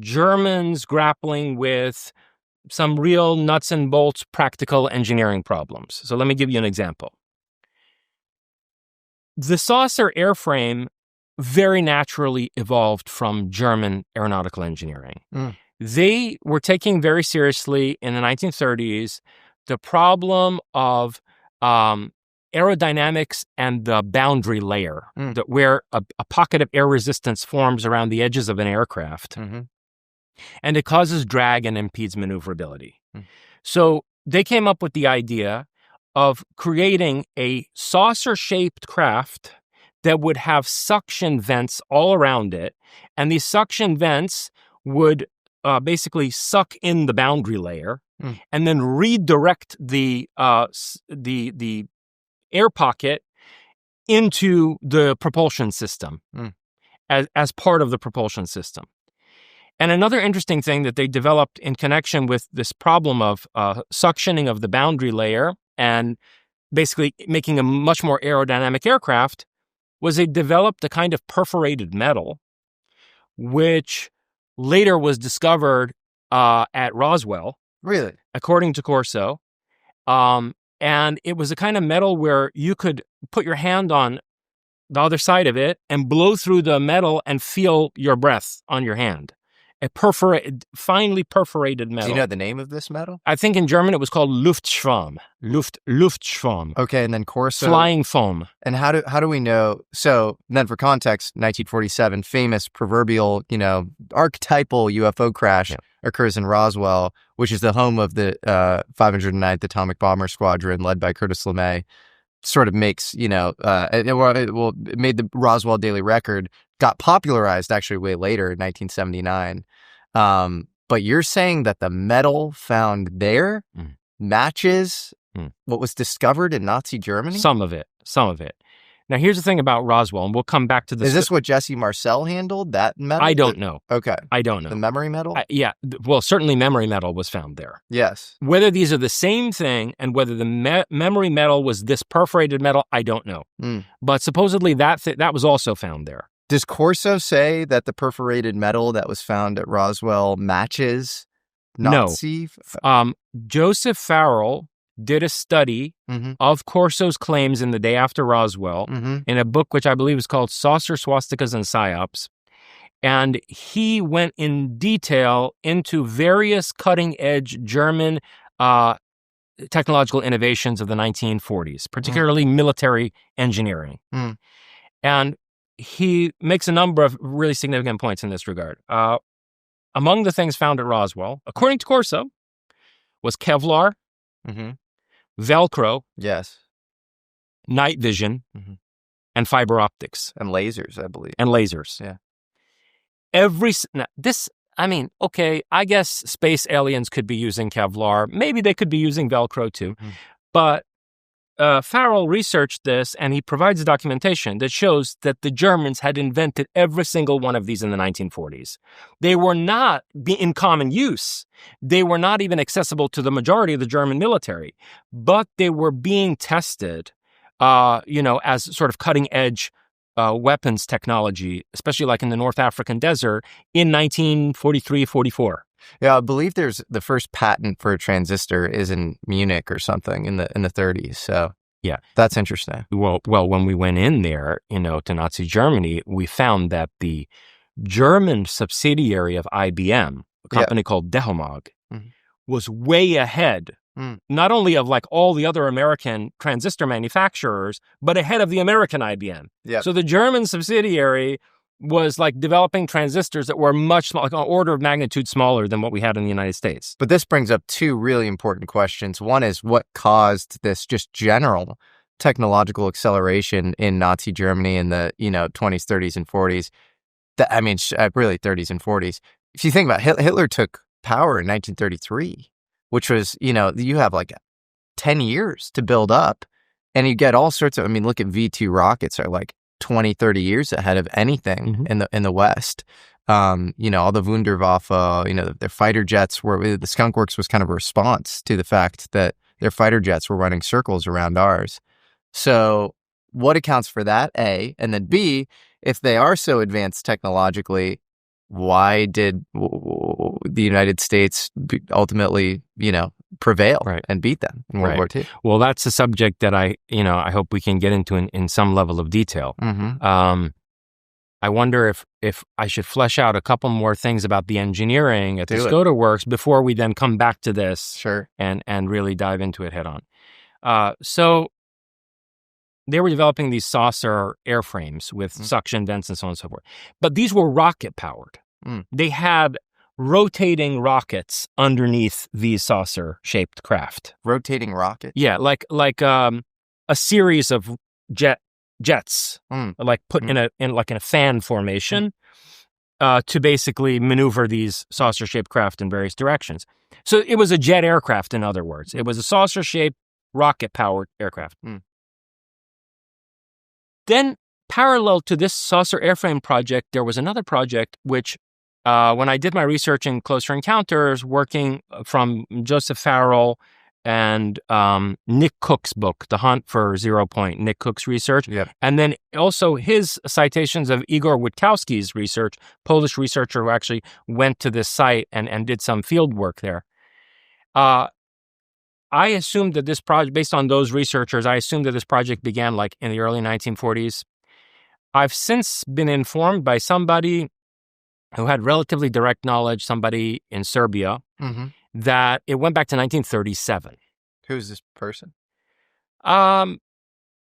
Germans grappling with some real nuts and bolts practical engineering problems. So let me give you an example. The saucer airframe very naturally evolved from German aeronautical engineering. They were taking very seriously in the 1930s the problem of aerodynamics and the boundary layer, where a pocket of air resistance forms around the edges of an aircraft, and it causes drag and impedes maneuverability. So they came up with the idea of creating a saucer-shaped craft that would have suction vents all around it, and these suction vents would basically suck in the boundary layer and then redirect the air pocket into the propulsion system as part of the propulsion system. And another interesting thing that they developed in connection with this problem of suctioning of the boundary layer and basically making a much more aerodynamic aircraft was they developed a kind of perforated metal, which later was discovered at Roswell. Really? According to Corso. And it was a kind of metal where you could put your hand on the other side of it and blow through the metal and feel your breath on your hand. A finely perforated metal. Do you know the name of this metal? I think in German it was called Luftschwamm. Luftschwamm. Okay, and then Corso. Flying foam. And how do we know? So then, for context, 1947, famous proverbial, archetypal UFO crash occurs in Roswell, which is the home of the 509th Atomic Bomber Squadron, led by Curtis LeMay. Sort of makes, it made the Roswell Daily Record, got popularized actually way later in 1979. But you're saying that the metal found there matches what was discovered in Nazi Germany? Some of it. Now, here's the thing about Roswell, and we'll come back to this. Is this what Jesse Marcel handled, that metal? I don't know. Okay. I don't know. The memory metal? Yeah. Well, certainly memory metal was found there. Yes. Whether these are the same thing and whether the memory metal was this perforated metal, I don't know. But supposedly that was also found there. Does Corso say that the perforated metal that was found at Roswell matches Nazi? No. Joseph Farrell did a study of Corso's claims in the day after Roswell in a book which I believe is called Saucer, Swastikas, and Psyops. And he went in detail into various cutting-edge German technological innovations of the 1940s, particularly military engineering. And he makes a number of really significant points in this regard. Among the things found at Roswell, according to Corso, was Kevlar, Velcro, yes, night vision, and fiber optics. And lasers, I believe. And lasers. Yeah. Okay, I guess space aliens could be using Kevlar. Maybe they could be using Velcro too. But Farrell researched this, and he provides documentation that shows that the Germans had invented every single one of these in the 1940s. They were not in common use. They were not even accessible to the majority of the German military, but they were being tested, as sort of cutting-edge weapons technology, especially like in the North African desert in 1943, 44. Yeah, I believe there's the first patent for a transistor is in Munich or something in the 30s. So yeah, that's interesting. Well, when we went in there, to Nazi Germany, we found that the German subsidiary of IBM, a company called Dehomag, was way ahead, not only of like all the other American transistor manufacturers, but ahead of the American IBM. Yeah. So the German subsidiary was like developing transistors that were much like an order of magnitude smaller than what we had in the United States. But this brings up two really important questions. One is what caused this just general technological acceleration in Nazi Germany in the 20s, 30s, and 40s. Really 30s and 40s. If you think about it, Hitler took power in 1933, which was, you have like 10 years to build up, and you get all sorts of, look at V2 rockets are like 20, 30 years ahead of anything in the West. All the Wunderwaffe, their fighter jets the Skunk Works was kind of a response to the fact that their fighter jets were running circles around ours. So what accounts for that, A? And then B, if they are so advanced technologically, why did the United States ultimately, prevail and beat them in World War II? Well, that's a subject that I hope we can get into in some level of detail. I wonder if I should flesh out a couple more things about the engineering at the Skoda Works before we then come back to this and really dive into it head on. So they were developing these saucer airframes with suction vents and so on and so forth. But these were rocket powered. They had rotating rockets underneath these saucer-shaped craft. Rotating rockets? Yeah, like a series of jets, like put in a fan formation to basically maneuver these saucer-shaped craft in various directions. So it was a jet aircraft, in other words. It was a saucer-shaped, rocket-powered aircraft. Then, parallel to this saucer airframe project, there was another project which, when I did my research in Closer Encounters, working from Joseph Farrell and Nick Cook's book, The Hunt for 0 Point, Nick Cook's research, and then also his citations of Igor Witkowski's research, Polish researcher who actually went to this site and did some field work there. I assumed that this project, based on those researchers, I assumed that this project began like in the early 1940s. I've since been informed by somebody who had relatively direct knowledge, somebody in Serbia, that it went back to 1937. Who's this person? I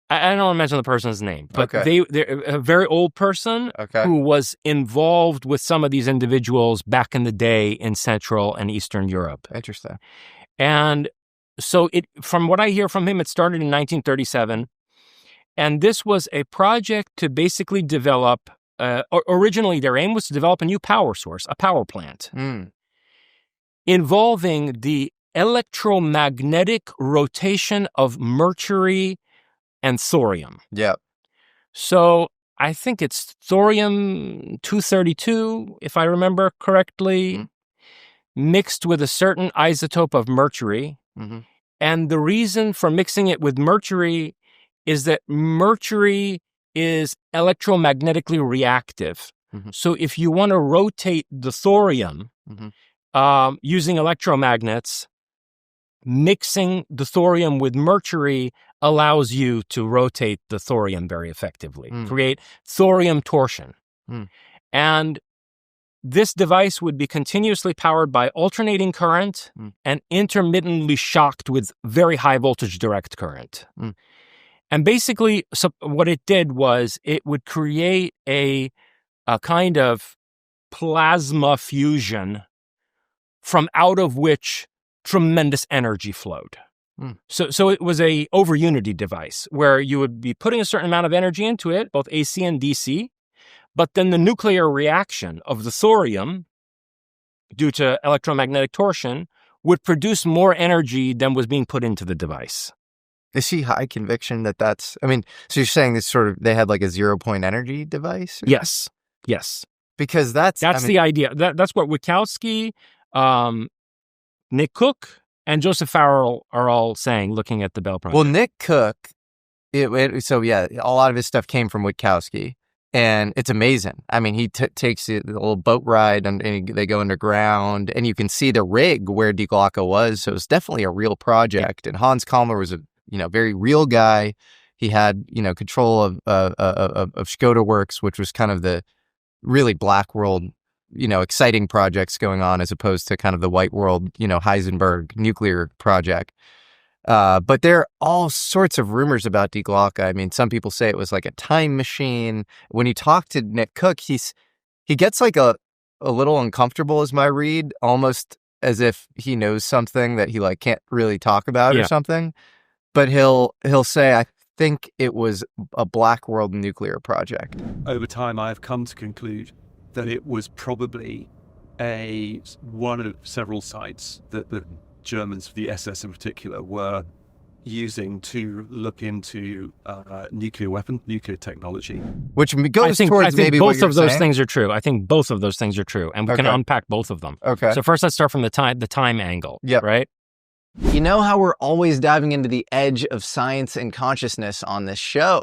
don't want to mention the person's name, but they're a very old person who was involved with some of these individuals back in the day in Central and Eastern Europe. Interesting. And so from what I hear from him, it started in 1937. And this was a project to basically develop, originally their aim was to develop a new power source, a power plant, involving the electromagnetic rotation of mercury and thorium. Yeah. So I think it's thorium-232, if I remember correctly, mixed with a certain isotope of mercury. Mm-hmm. And the reason for mixing it with mercury is that mercury is electromagnetically reactive. Mm-hmm. So if you want to rotate the thorium using electromagnets, mixing the thorium with mercury allows you to rotate the thorium very effectively, create thorium torsion. And this device would be continuously powered by alternating current and intermittently shocked with very high voltage direct current. And basically, so what it did was it would create a kind of plasma fusion from out of which tremendous energy flowed. So it was a over unity device where you would be putting a certain amount of energy into it, both AC and DC, but then the nuclear reaction of the thorium, due to electromagnetic torsion, would produce more energy than was being put into the device. Is he high conviction that that's, I mean, so you're saying this sort of, they had like a 0-point energy device? Yes. Because that's the idea. That's what Wachowski, Nick Cook, and Joseph Farrell are all saying, looking at the Bell Project. Well, Nick Cook, so yeah, a lot of his stuff came from Wachowski, and it's amazing. I mean, he takes a little boat ride, and they go underground, and you can see the rig where DEGLOCKE was, so it's definitely a real project. And Hans Kalmer was a very real guy. He had control of Skoda Works, which was kind of the really black world, exciting projects going on, as opposed to kind of the white world, Heisenberg nuclear project. But there are all sorts of rumors about DEGLOCKE. I mean, some people say it was like a time machine. When you talk to Nick Cook, he gets like a little uncomfortable, is my read, almost as if he knows something that he like can't really talk about or something. But he'll say, I think it was a black world nuclear project. Over time, I have come to conclude that it was probably one of several sites that the Germans, the SS in particular, were using to look into nuclear technology. Which goes towards maybe both of those things are true. I think both of those things are true, and we can unpack both of them. Okay. So first, let's start from the time angle. Yep. Right. You know how we're always diving into the edge of science and consciousness on this show.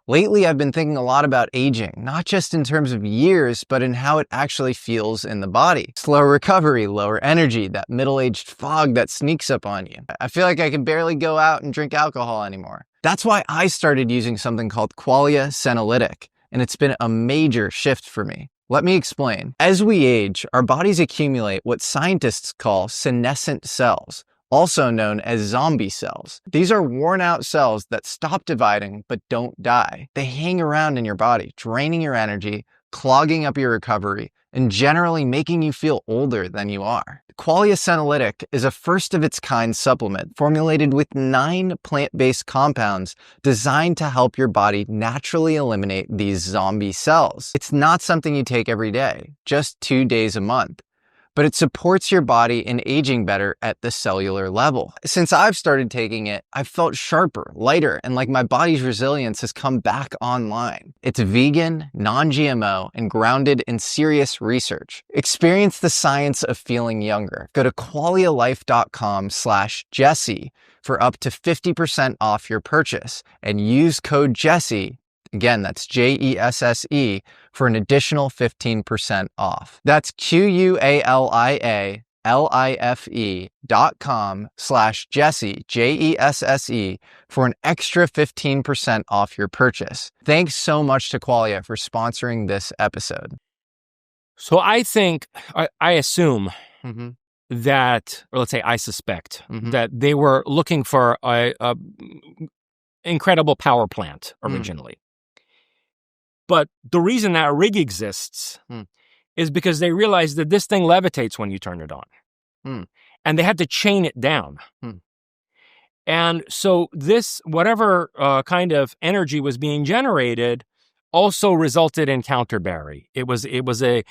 Lately, I've been thinking a lot about aging, not just in terms of years, but in how it actually feels in the body. Slow recovery, lower energy, that middle-aged fog that sneaks up on you. I feel like I can barely go out and drink alcohol anymore. That's why I started using something called Qualia Senolytic, and it's been a major shift for me. Let me explain. As we age, our bodies accumulate what scientists call senescent cells, also known as zombie cells. These are worn-out cells that stop dividing but don't die. They hang around in your body, draining your energy, clogging up your recovery, and generally making you feel older than you are. Qualia Senolytic is a first-of-its-kind supplement formulated with 9 plant-based compounds designed to help your body naturally eliminate these zombie cells. It's not something you take every day, just 2 days a month, but it supports your body in aging better at the cellular level. Since I've started taking it, I've felt sharper, lighter, and like my body's resilience has come back online. It's vegan, non-GMO, and grounded in serious research. Experience the science of feeling younger. Go to qualialife.com/Jesse for up to 50% off your purchase and use code Jesse. Again, that's JESSE for an additional 15% off. That's QUALIALIFE.com/Jesse, JESSE, for an extra 15% off your purchase. Thanks so much to Qualia for sponsoring this episode. So I think, I assume that, or let's say I suspect, that they were looking for a incredible power plant originally. But the reason that rig exists is because they realized that this thing levitates when you turn it on. And they had to chain it down. And so this, whatever kind of energy was being generated, also resulted in counterbarry. It was an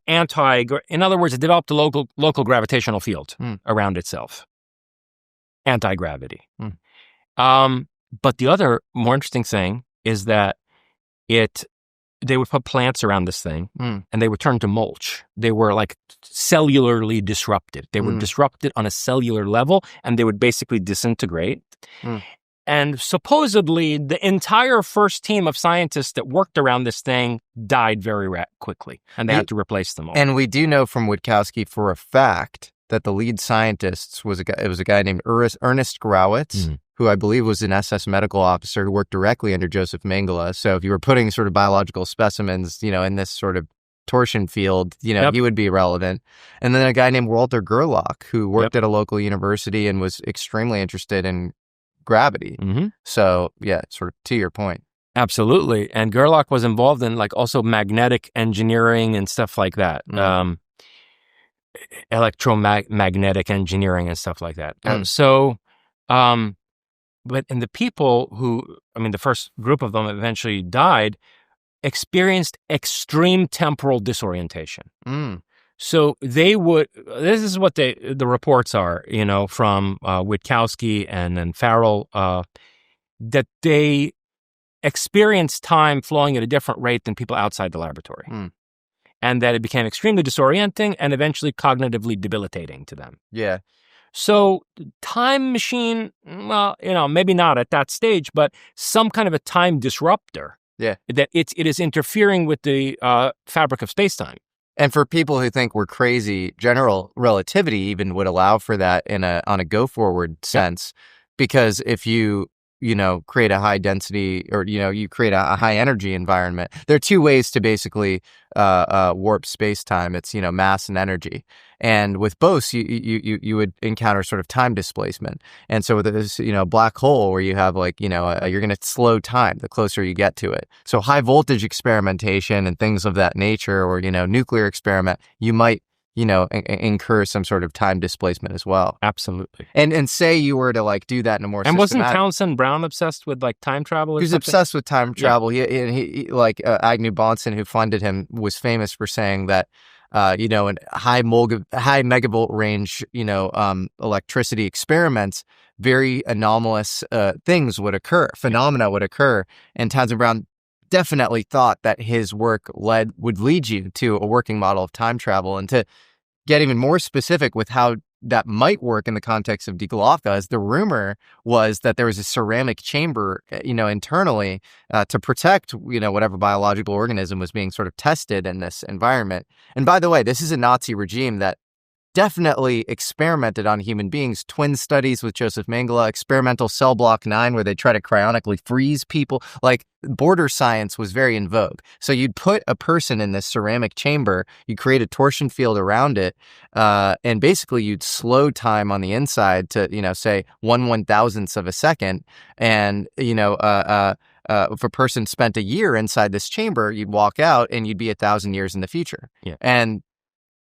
anti, in other words, it developed a local gravitational field around itself. Anti-gravity. But the other more interesting thing is that they would put plants around this thing and they would turn to mulch. They were like cellularly disrupted. They were disrupted on a cellular level and they would basically disintegrate. And supposedly the entire first team of scientists that worked around this thing died very quickly and they had to replace them all. And we do know from Witkowski for a fact that the lead scientist was a guy named Ernest Grawitz, who I believe was an SS medical officer who worked directly under Joseph Mengele. So if you were putting sort of biological specimens, in this sort of torsion field, he would be relevant. And then a guy named Walter Gerlach, who worked at a local university and was extremely interested in gravity. So yeah, sort of to your point. Absolutely. And Gerlach was involved in like also magnetic engineering and stuff like that. Electromagnetic engineering and stuff like that. But in the people who, the first group of them eventually died, experienced extreme temporal disorientation. So they would, this is what the reports are, from Witkowski and then Farrell, that they experienced time flowing at a different rate than people outside the laboratory. And that it became extremely disorienting and eventually cognitively debilitating to them. Yeah. So time machine, well, maybe not at that stage, but some kind of a time disruptor. Yeah. That it is interfering with the fabric of space-time. And for people who think we're crazy, general relativity even would allow for that on a go-forward sense, because if you create a high density or, you create a high energy environment, there are two ways to basically warp space-time. It's, mass and energy. And with both, you would encounter sort of time displacement. And so with this, black hole where you have like, you're going to slow time the closer you get to it. So high voltage experimentation and things of that nature, or, nuclear experiment, you might, incur some sort of time displacement as well. Absolutely. And say you were to like do that in a more and wasn't Townsend Brown obsessed with like time travel? He was obsessed with time travel. He like Agnew Bonson, who funded him, was famous for saying that in high megavolt range, electricity experiments, very anomalous things would occur, phenomena would occur, and Townsend Brown definitely thought that his work would lead you to a working model of time travel. And to get even more specific with how that might work in the context of DEGLOCKE, as the rumor was that there was a ceramic chamber, internally to protect, whatever biological organism was being sort of tested in this environment. And by the way, this is a Nazi regime that definitely experimented on human beings. Twin studies with Joseph Mengele, experimental cell block 9, where they try to cryonically freeze people. Like, border science was very in vogue. So you'd put a person in this ceramic chamber, you create a torsion field around it, and basically you'd slow time on the inside to, say 1/1000th of a second. And, if a person spent a year inside this chamber, you'd walk out and you'd be 1,000 years in the future. Yeah. And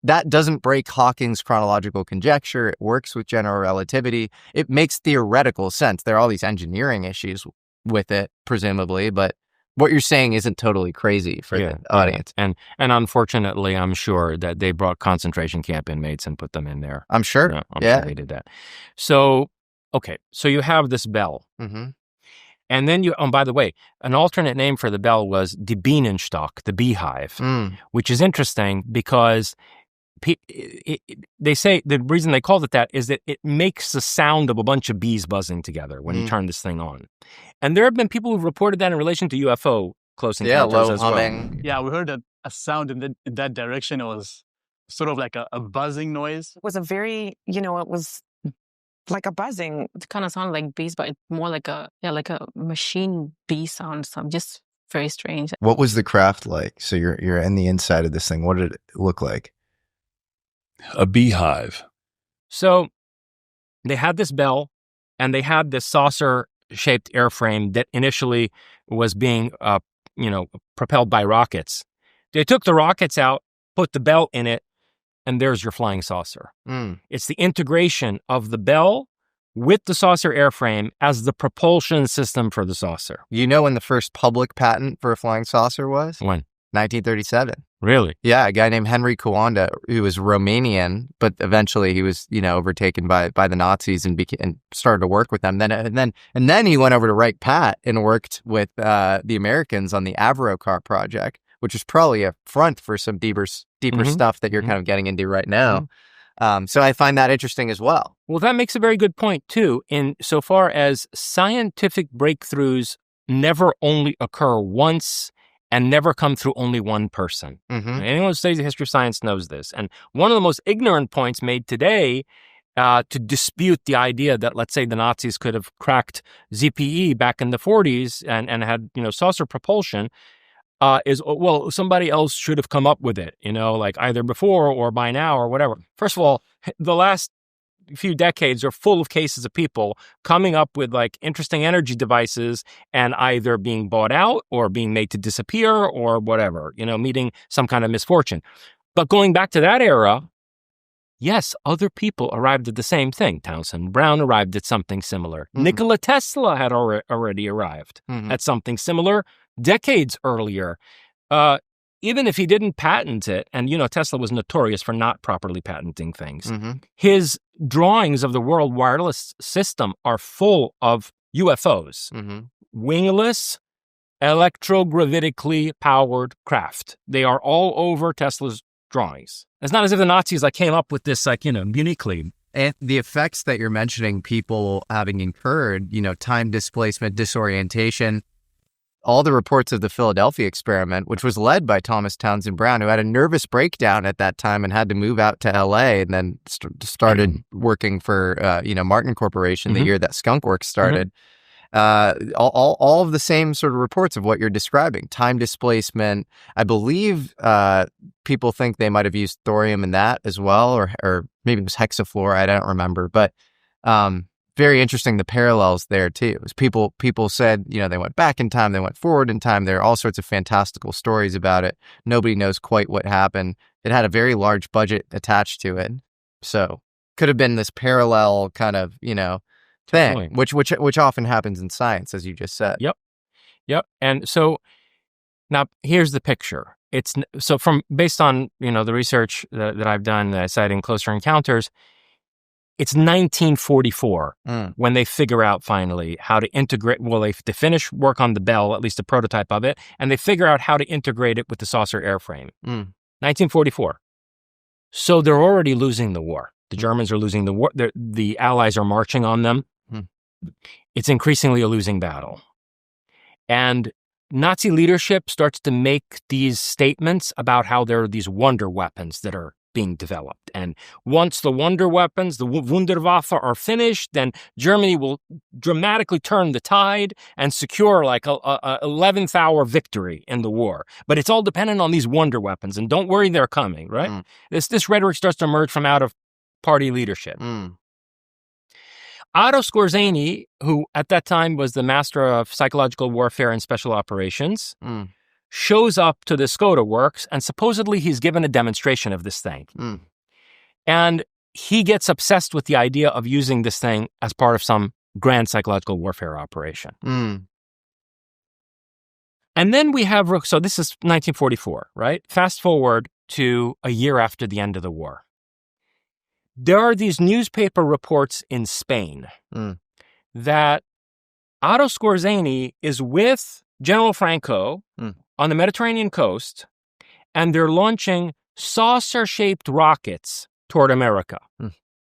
that doesn't break Hawking's chronological conjecture. It works with general relativity. It makes theoretical sense. There are all these engineering issues with it, presumably, but what you're saying isn't totally crazy for the audience. And unfortunately, I'm sure that they brought concentration camp inmates and put them in there. I'm sure. I'm sure they did that. So, okay. So you have this bell. And then by the way, an alternate name for the bell was the Bienenstock, the beehive, which is interesting because they say the reason they called it that is that it makes the sound of a bunch of bees buzzing together when you turn this thing on. And there have been people who've reported that in relation to UFO close encounters low as humming. well. Yeah, we heard a sound in that direction. It was sort of like a buzzing noise. It was a very, it was like a buzzing. It kind of sounded like bees, but it's more like a machine bee sound. So just very strange. What was the craft like? So you're in the inside of this thing. What did it look like? A beehive. So they had this bell and they had this saucer-shaped airframe that initially was being, propelled by rockets. They took the rockets out, put the bell in it, and there's your flying saucer. It's the integration of the bell with the saucer airframe as the propulsion system for the saucer. You know when the first public patent for a flying saucer was? When? 1937. Really? Yeah, a guy named Henry Kowanda, who was Romanian, but eventually he was, overtaken by the Nazis and started to work with them. Then he went over to Wright Pat and worked with the Americans on the Avro car project, which is probably a front for some deeper stuff that you're kind of getting into right now. So I find that interesting as well. Well, that makes a very good point, too, in so far as scientific breakthroughs never only occur once and never come through only one person. Anyone who studies the history of science knows this. And one of the most ignorant points made today to dispute the idea that, let's say, the Nazis could have cracked ZPE back in the 40s and had, saucer propulsion is, well, somebody else should have come up with it, like either before or by now or whatever. First of all, the last few decades are full of cases of people coming up with like interesting energy devices and either being bought out or being made to disappear or whatever, meeting some kind of misfortune. But going back to that era, yes, other people arrived at the same thing. Townsend Brown arrived at something similar. Nikola Tesla had already arrived at something similar decades earlier. Even if he didn't patent it, and, Tesla was notorious for not properly patenting things, his drawings of the world wireless system are full of UFOs, wingless, electrogravitically powered craft. They are all over Tesla's drawings. It's not as if the Nazis came up with this uniquely. And the effects that you're mentioning, people having incurred, time displacement, disorientation, all the reports of the Philadelphia experiment, which was led by Thomas Townsend Brown, who had a nervous breakdown at that time and had to move out to L.A. and then started working for, Martin Corporation the year that Skunk Works started. All of the same sort of reports of what you're describing. Time displacement. I believe people think they might have used thorium in that as well, or maybe it was hexafluoride. I don't remember. But very interesting, the parallels there too. People said, they went back in time, they went forward in time. There are all sorts of fantastical stories about it. Nobody knows quite what happened. It had a very large budget attached to it. So could have been this parallel kind of, thing, which often happens in science, as you just said. Yep. And so now here's the picture. It's so based on, the research that I've done that I cited in Closer Encounters, it's 1944 when they figure out finally how to integrate. Well, they finish work on the Bell, at least a prototype of it, and they figure out how to integrate it with the saucer airframe. 1944. So they're already losing the war. The Germans are losing the war. The Allies are marching on them. It's increasingly a losing battle. And Nazi leadership starts to make these statements about how there are these wonder weapons that are being developed. And once the wonder weapons, the Wunderwaffe, are finished, then Germany will dramatically turn the tide and secure like a 11th hour victory in the war. But it's all dependent on these wonder weapons. And don't worry, they're coming, right? This rhetoric starts to emerge from out of party leadership. Otto Skorzeny, who at that time was the master of psychological warfare and special operations, shows up to the Skoda Works, and supposedly he's given a demonstration of this thing. And he gets obsessed with the idea of using this thing as part of some grand psychological warfare operation. And then we have, so this is 1944, right? Fast forward to a year after the end of the war. There are these newspaper reports in Spain that Otto Skorzeny is with General Franco on the Mediterranean coast, and they're launching saucer-shaped rockets toward America.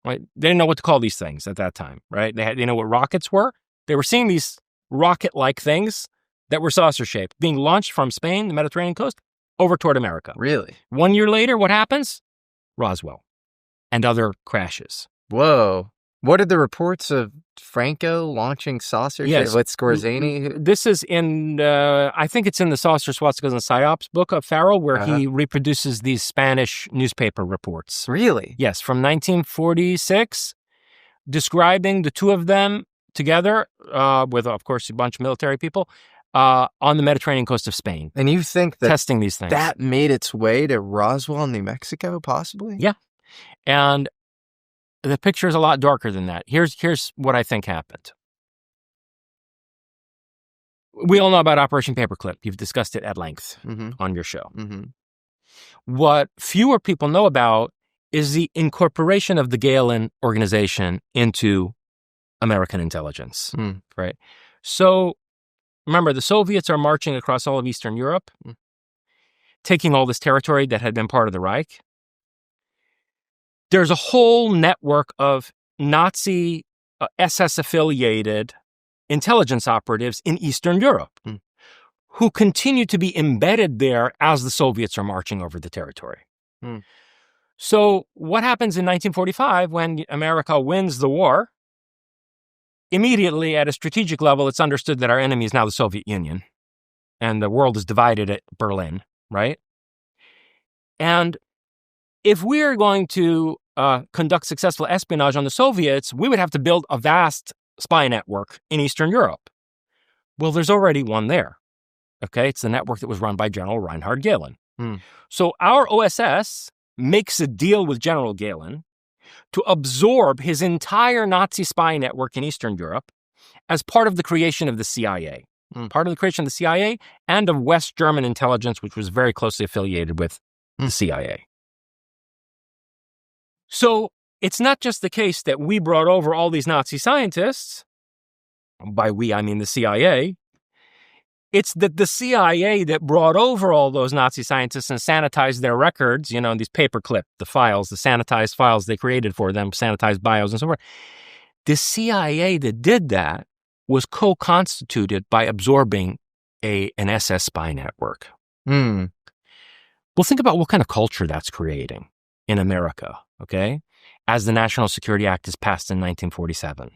Right? They didn't know what to call these things at that time, right? They know what rockets were. They were seeing these rocket-like things that were saucer-shaped being launched from Spain, the Mediterranean coast, over toward America. Really? 1 year later, what happens? Roswell and other crashes. Whoa. What are the reports of Franco launching saucer shit with Skorzeny? This is in, I think it's in the Saucer, Swastikas, and Psyops book of Farrell, where he reproduces these Spanish newspaper reports. Really? Yes, from 1946, describing the two of them together with, of course, a bunch of military people on the Mediterranean coast of Spain. And you think that testing these things. That made its way to Roswell, New Mexico, possibly? Yeah. And the picture is a lot darker than that. Here's what I think happened. We all know about Operation Paperclip. You've discussed it at length on your show. What fewer people know about is the incorporation of the Gehlen organization into American intelligence, right? So remember, the Soviets are marching across all of Eastern Europe, taking all this territory that had been part of the Reich. There's a whole network of Nazi SS-affiliated intelligence operatives in Eastern Europe who continue to be embedded there as the Soviets are marching over the territory. So what happens in 1945 when America wins the war? Immediately at a strategic level, it's understood that our enemy is now the Soviet Union and the world is divided at Berlin, right? And if we're going to conduct successful espionage on the Soviets, we would have to build a vast spy network in Eastern Europe. Well, there's already one there. Okay, it's the network that was run by General Reinhard Gehlen. So our OSS makes a deal with General Gehlen to absorb his entire Nazi spy network in Eastern Europe as part of the creation of the CIA. Part of the creation of the CIA and of West German intelligence, which was very closely affiliated with the CIA. So it's not just the case that we brought over all these Nazi scientists. By we, I mean the CIA. It's that the CIA that brought over all those Nazi scientists and sanitized their records, these paperclip, the files, the sanitized files they created for them, sanitized bios and so forth. The CIA that did that was co-constituted by absorbing an SS spy network. Well, think about what kind of culture that's creating in America, okay, as the National Security Act is passed in 1947.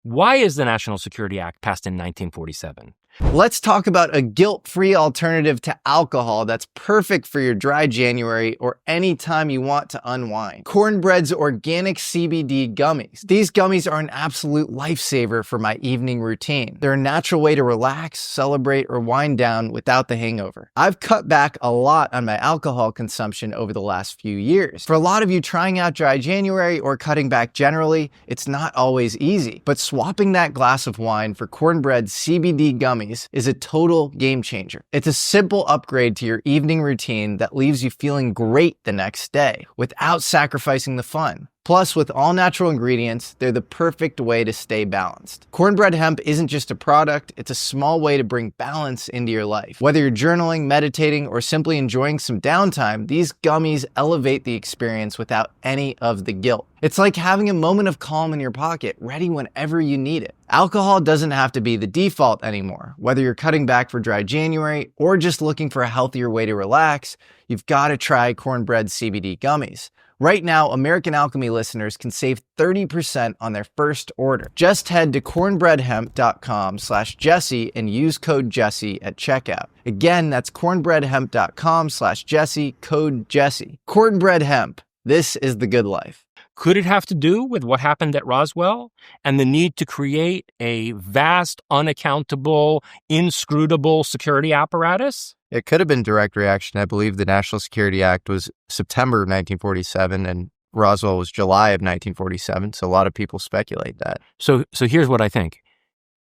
Why is the National Security Act passed in 1947? Let's talk about a guilt-free alternative to alcohol that's perfect for your dry January or any time you want to unwind. Cornbread's organic CBD gummies. These gummies are an absolute lifesaver for my evening routine. They're a natural way to relax, celebrate, or wind down without the hangover. I've cut back a lot on my alcohol consumption over the last few years. For a lot of you trying out dry January or cutting back generally, it's not always easy, but swapping that glass of wine for Cornbread's CBD gummies is a total game changer. It's a simple upgrade to your evening routine that leaves you feeling great the next day without sacrificing the fun. Plus, with all natural ingredients, they're the perfect way to stay balanced. Cornbread hemp isn't just a product, it's a small way to bring balance into your life. Whether you're journaling, meditating, or simply enjoying some downtime, these gummies elevate the experience without any of the guilt. It's like having a moment of calm in your pocket, ready whenever you need it. Alcohol doesn't have to be the default anymore. Whether you're cutting back for dry January or just looking for a healthier way to relax, you've got to try Cornbread CBD gummies. Right now, American Alchemy listeners can save 30% on their first order. Just head to cornbreadhemp.com/Jesse and use code Jesse at checkout. Again, that's cornbreadhemp.com/Jesse, code Jesse. Cornbread Hemp. This is the good life. Could it have to do with what happened at Roswell and the need to create a vast, unaccountable, inscrutable security apparatus? It could have been direct reaction. I believe the National Security Act was September 1947 and Roswell was July of 1947. So a lot of people speculate that. So here's what I think.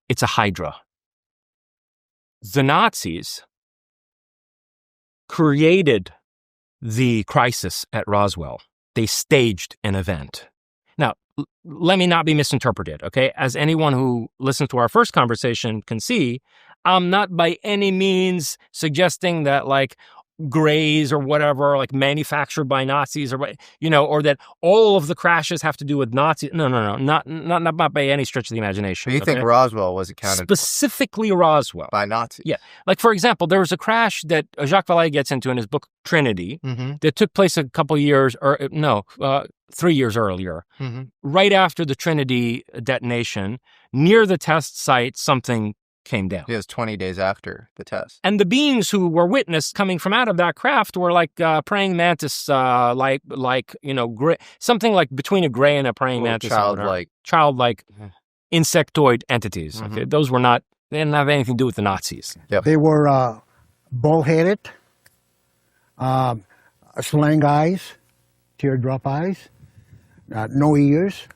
It's a hydra. The Nazis created the crisis at Roswell. They staged an event. Now, let me not be misinterpreted, okay? As anyone who listened to our first conversation can see, I'm not by any means suggesting that grays or whatever, manufactured by Nazis or that all of the crashes have to do with Nazis. No, not by any stretch of the imagination. But you think Roswell was accounted specifically Roswell by Nazis? Yeah. For example, there was a crash that Jacques Vallée gets into in his book Trinity that took place a couple years, 3 years earlier, right after the Trinity detonation. Near the test site, something came down. It was 20 days after the test. And the beings who were witnessed coming from out of that craft were like praying mantis, something like between a gray and a praying mantis. Childlike insectoid entities. Okay? Those were not, they didn't have anything to do with the Nazis. Yep. They were bull-headed, slang eyes, teardrop eyes, no ears,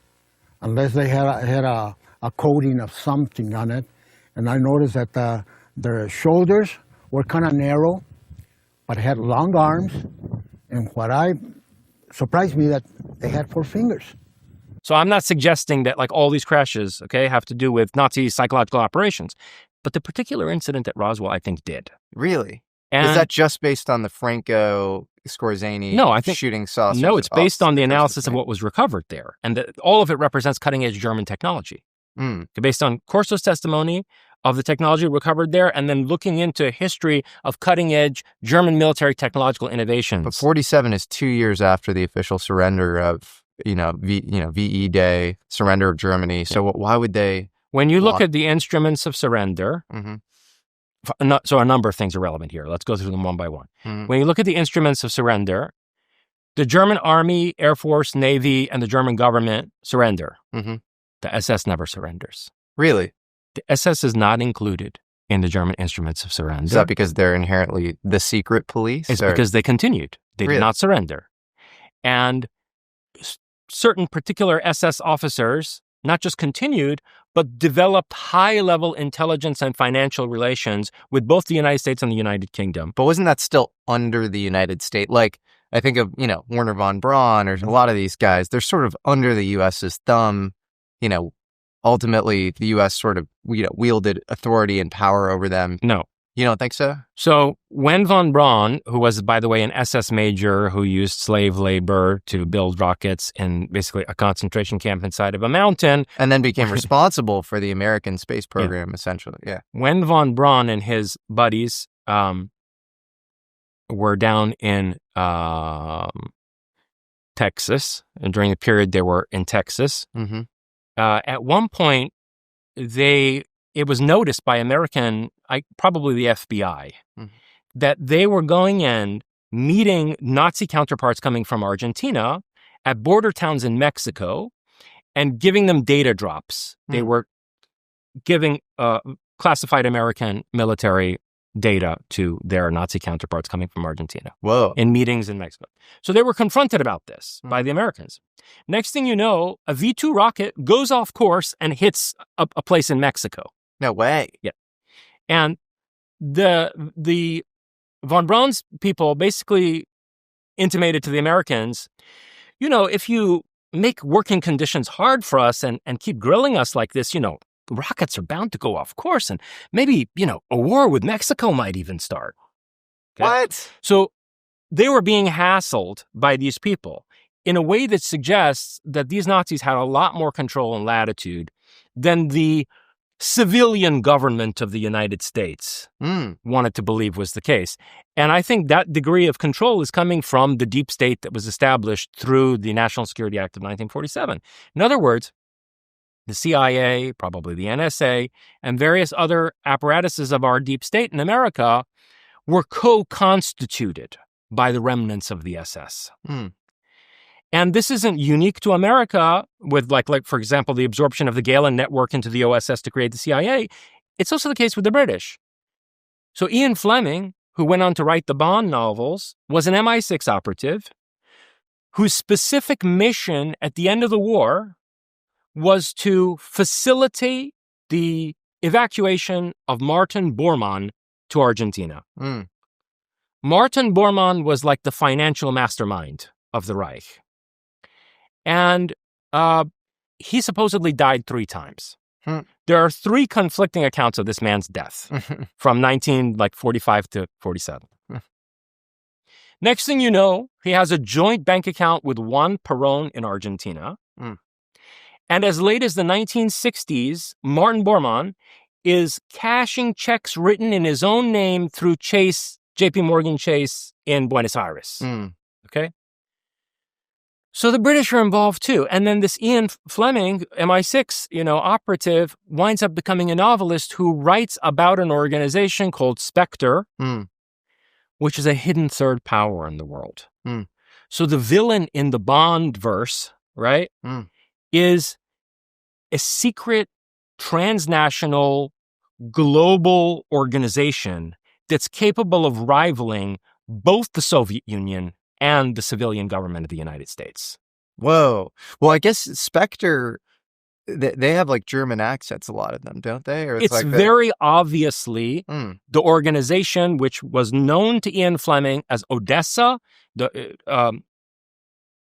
unless they had a coating of something on it. And I noticed that their shoulders were kind of narrow, but had long arms. And surprised me that they had 4 fingers. So I'm not suggesting that like all these crashes, okay, have to do with Nazi psychological operations. But the particular incident at Roswell, I think, did. Really? And is that just based on the Franco Scorzani shooting saucers? No, it's based on the analysis of what was recovered there. And all of it represents cutting-edge German technology. Based on Corso's testimony of the technology recovered there, and then looking into a history of cutting-edge German military technological innovations. But 47 is 2 years after the official surrender of, VE Day, surrender of Germany. So why would they... When you look at the instruments of surrender, so a number of things are relevant here. Let's go through them one by one. When you look at the instruments of surrender, the German Army, Air Force, Navy, and the German government surrender. The SS never surrenders. Really? The SS is not included in the German instruments of surrender. Is that because they're inherently the secret police? It's because they continued. They did not surrender. And certain particular SS officers not just continued, but developed high-level intelligence and financial relations with both the United States and the United Kingdom. But wasn't that still under the United States? Like, I think of, Werner von Braun or a lot of these guys, they're sort of under the U.S.'s thumb. Ultimately, the U.S. sort of, wielded authority and power over them. No. You don't think so? So when von Braun, who was, by the way, an SS major who used slave labor to build rockets in basically a concentration camp inside of a mountain. And then became responsible for the American space program, essentially. Yeah. When von Braun and his buddies were down in Texas, and during the period they were in Texas, at one point, it was noticed by probably the FBI, that they were going in, meeting Nazi counterparts coming from Argentina at border towns in Mexico and giving them data drops. They were giving classified American military data to their Nazi counterparts coming from Argentina. Whoa. In meetings in Mexico. So they were confronted about this by the Americans. Next thing you know, a V-2 rocket goes off course and hits a place in Mexico. No way. Yeah. And the von Braun's people basically intimated to the Americans, if you make working conditions hard for us and keep grilling us like this, rockets are bound to go off course, and maybe, a war with Mexico might even start. Okay? What? So they were being hassled by these people in a way that suggests that these Nazis had a lot more control and latitude than the civilian government of the United States wanted to believe was the case. And I think that degree of control is coming from the deep state that was established through the National Security Act of 1947. In other words, the CIA, probably the NSA, and various other apparatuses of our deep state in America were co-constituted by the remnants of the SS. And this isn't unique to America with, like for example, the absorption of the Galen network into the OSS to create the CIA. It's also the case with the British. So Ian Fleming, who went on to write the Bond novels, was an MI6 operative whose specific mission at the end of the war was to facilitate the evacuation of Martin Bormann to Argentina. Martin Bormann was like the financial mastermind of the Reich. And he supposedly died 3 times. There are 3 conflicting accounts of this man's death from 1945 to 47. Next thing you know, he has a joint bank account with Juan Perón in Argentina. And as late as the 1960s, Martin Bormann is cashing checks written in his own name through JP Morgan Chase in Buenos Aires. Okay? So the British are involved too. And then this Ian Fleming, MI6, operative, winds up becoming a novelist who writes about an organization called Spectre, which is a hidden third power in the world. So the villain in the Bond verse, right, is a secret, transnational, global organization that's capable of rivaling both the Soviet Union and the civilian government of the United States. Whoa. Well, I guess Spectre they have like German accents, a lot of them, don't they? Or It's like very obviously the organization which was known to Ian Fleming as Odessa, the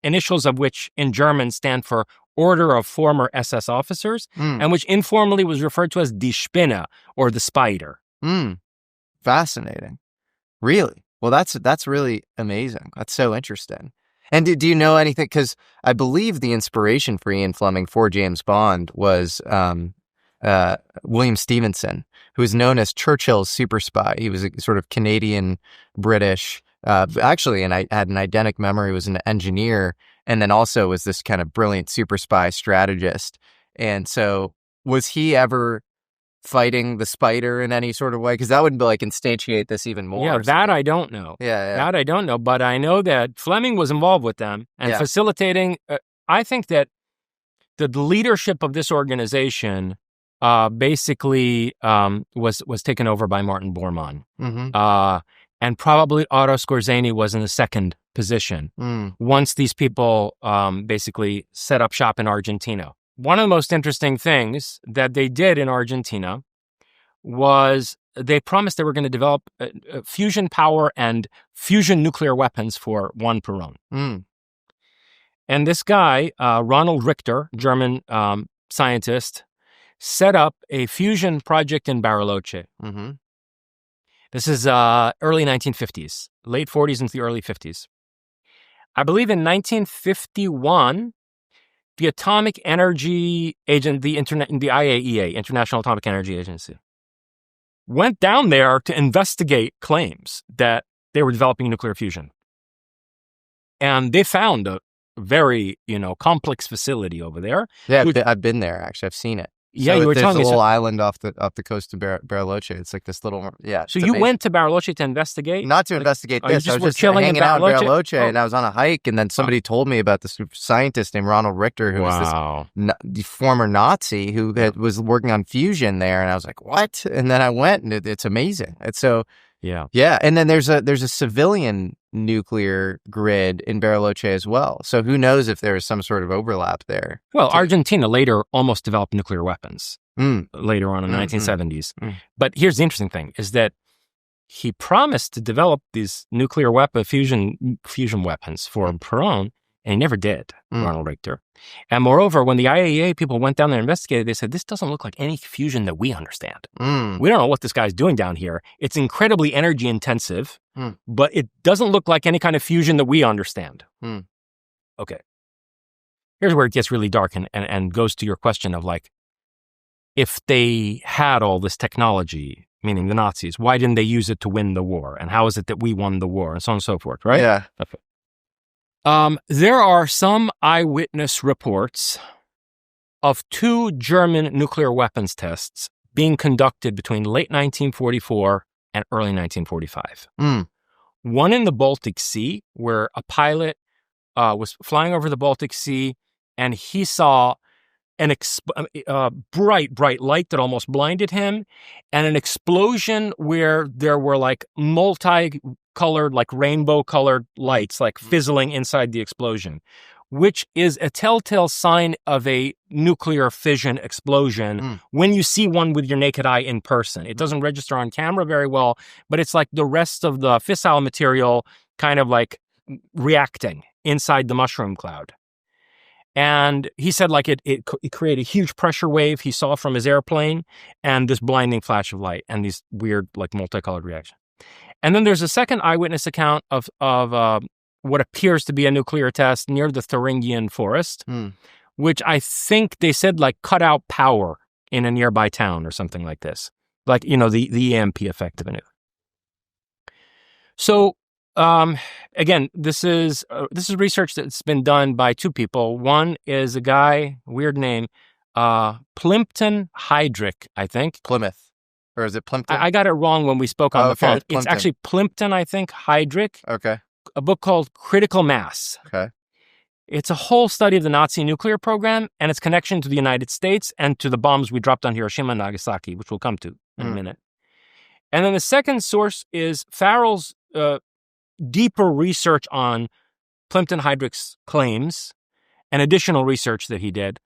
initials of which in German stand for Order of Former SS Officers, and which informally was referred to as Die Spinne, or the Spider. Fascinating. Really? Well, that's really amazing. That's so interesting. And do you know anything? Because I believe the inspiration for Ian Fleming for James Bond was William Stevenson, who is known as Churchill's super spy. He was a sort of Canadian-British, actually, and I had an eidetic memory, was an engineer, and then also was this kind of brilliant super spy strategist. And so was he ever fighting the Spider in any sort of way? Because that would like instantiate this even more. Yeah, that I don't know. Yeah. That I don't know, but I know that Fleming was involved with them and facilitating. I think that the leadership of this organization basically was taken over by Martin Bormann. And probably Otto Skorzeny was in the second position once these people basically set up shop in Argentina. One of the most interesting things that they did in Argentina was they promised they were going to develop fusion power and fusion nuclear weapons for one Peril. And this guy, Ronald Richter, German scientist, set up a fusion project in Bariloche. This is early 1950s, late 40s into the early 50s. I believe in 1951, the Atomic Energy Agent, the IAEA, International Atomic Energy Agency, went down there to investigate claims that they were developing nuclear fusion. And they found a very, complex facility over there. Yeah, I've been there, actually. I've seen it. Yeah, so you were there's telling a me. little island off the coast of Bariloche. It's like this little, So you went to Bariloche to investigate? Not to investigate this. I was just hanging out in Bariloche, and I was on a hike, and then somebody told me about this scientist named Ronald Richter, who was this former Nazi who was working on fusion there, and I was like, what? And then I went, and it's amazing. It's so... Yeah. And then there's a civilian nuclear grid in Bariloche as well. So who knows if there's some sort of overlap there. Well, Argentina later almost developed nuclear weapons later on in the 1970s. But here's the interesting thing, is that he promised to develop these nuclear fusion weapons for Peril, and he never did, Ronald Richter. And moreover, when the IAEA people went down there and investigated, they said, this doesn't look like any fusion that we understand. We don't know what this guy's doing down here. It's incredibly energy intensive, but it doesn't look like any kind of fusion that we understand. Okay. Here's where it gets really dark and goes to your question of like, if they had all this technology, meaning the Nazis, why didn't they use it to win the war? And how is it that we won the war? And so on and so forth, right? Yeah. Okay. There are some eyewitness reports of 2 German nuclear weapons tests being conducted between late 1944 and early 1945. One in the Baltic Sea, where a pilot was flying over the Baltic Sea, and he saw an bright light that almost blinded him, and an explosion where there were like multi-colored, like rainbow-colored lights, like fizzling inside the explosion, which is a telltale sign of a nuclear fission explosion when you see one with your naked eye in person. It doesn't register on camera very well, but it's like the rest of the fissile material kind of like reacting inside the mushroom cloud. And he said like it created a huge pressure wave he saw from his airplane, and this blinding flash of light and these weird like multicolored reactions. And then there's a second eyewitness account of what appears to be a nuclear test near the Thuringian forest, which I think they said like cut out power in a nearby town or something like this. Like, the EMP effect of a nuke. So, again, this is research that's been done by 2 people. One is a guy, weird name, Plimpton Heydrich, I think. Plymouth. Or is it Plimpton? I got it wrong when we spoke on the phone. Plimpton. It's actually Plimpton, I think, Heydrich. Okay. A book called Critical Mass. Okay. It's a whole study of the Nazi nuclear program and its connection to the United States and to the bombs we dropped on Hiroshima and Nagasaki, which we'll come to in a minute. And then the second source is Farrell's deeper research on Plimpton Heydrich's claims and additional research that he did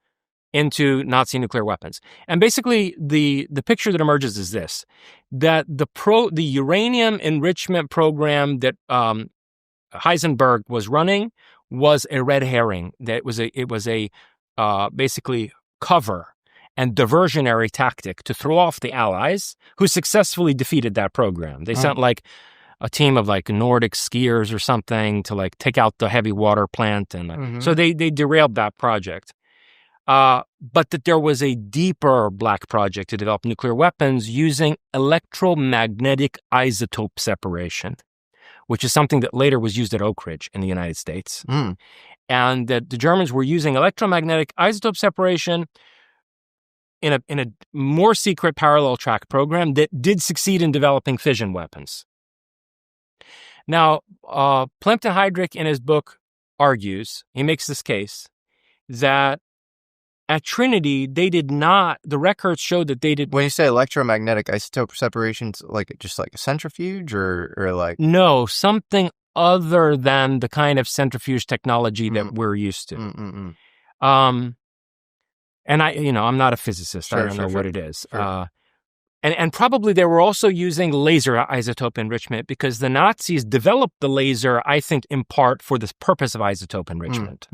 into Nazi nuclear weapons. And basically, the picture that emerges is this: that the uranium enrichment program that Heisenberg was running was a red herring. That it was a basically cover and diversionary tactic to throw off the Allies, who successfully defeated that program. They sent like a team of like Nordic skiers or something to like take out the heavy water plant, and so they derailed that project. But that there was a deeper black project to develop nuclear weapons using electromagnetic isotope separation, which is something that later was used at Oak Ridge in the United States. And that the Germans were using electromagnetic isotope separation in a more secret parallel track program that did succeed in developing fission weapons. Now, Plimpton-Heydrich in his book argues, he makes this case, that at Trinity, they did not, the records show that they did. When you say electromagnetic isotope separations, like just like a centrifuge or like? No, something other than the kind of centrifuge technology that we're used to. And I'm not a physicist. I don't know what it is. And probably they were also using laser isotope enrichment because the Nazis developed the laser, I think, in part for this purpose of isotope enrichment.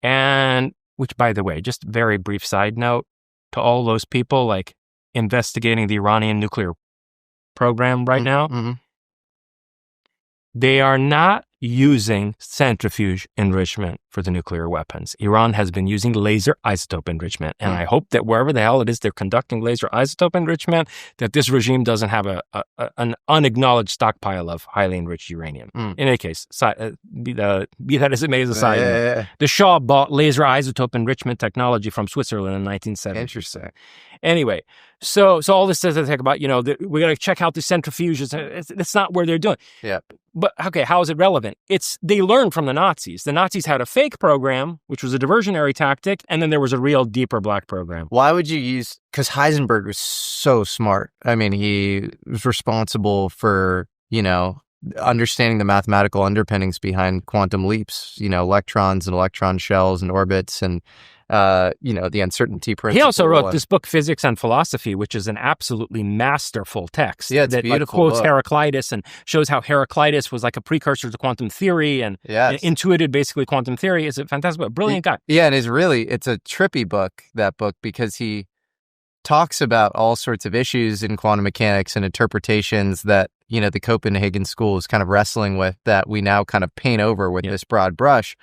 And which, by the way, just very brief side note to all those people like investigating the Iranian nuclear program right now, they are not using centrifuge enrichment for the nuclear weapons. Iran has been using laser isotope enrichment. And I hope that wherever the hell it is they're conducting laser isotope enrichment, that this regime doesn't have an unacknowledged stockpile of highly enriched uranium. In any case, be that as it may as a side note, the Shah bought laser isotope enrichment technology from Switzerland in 1970. Interesting. Anyway, so all this does is talk about, we got to check out the centrifuges. It's not where they're doing. Yeah. But, okay, how is it relevant? They learned from the Nazis. The Nazis had a fake program, which was a diversionary tactic, and then there was a real deeper black program. Why would you use, because Heisenberg was so smart. I mean, he was responsible for, understanding the mathematical underpinnings behind quantum leaps, electrons and electron shells and orbits and, the uncertainty principle. He also wrote this book, Physics and Philosophy, which is an absolutely masterful text. Yeah, it's that beautiful. Quotes Heraclitus and shows how Heraclitus was like a precursor to quantum theory and intuited basically quantum theory. It's a fantastic book. Brilliant guy. Yeah, and it's a trippy book, that book, because he talks about all sorts of issues in quantum mechanics and interpretations that, the Copenhagen school is kind of wrestling with, that we now kind of paint over with this broad brush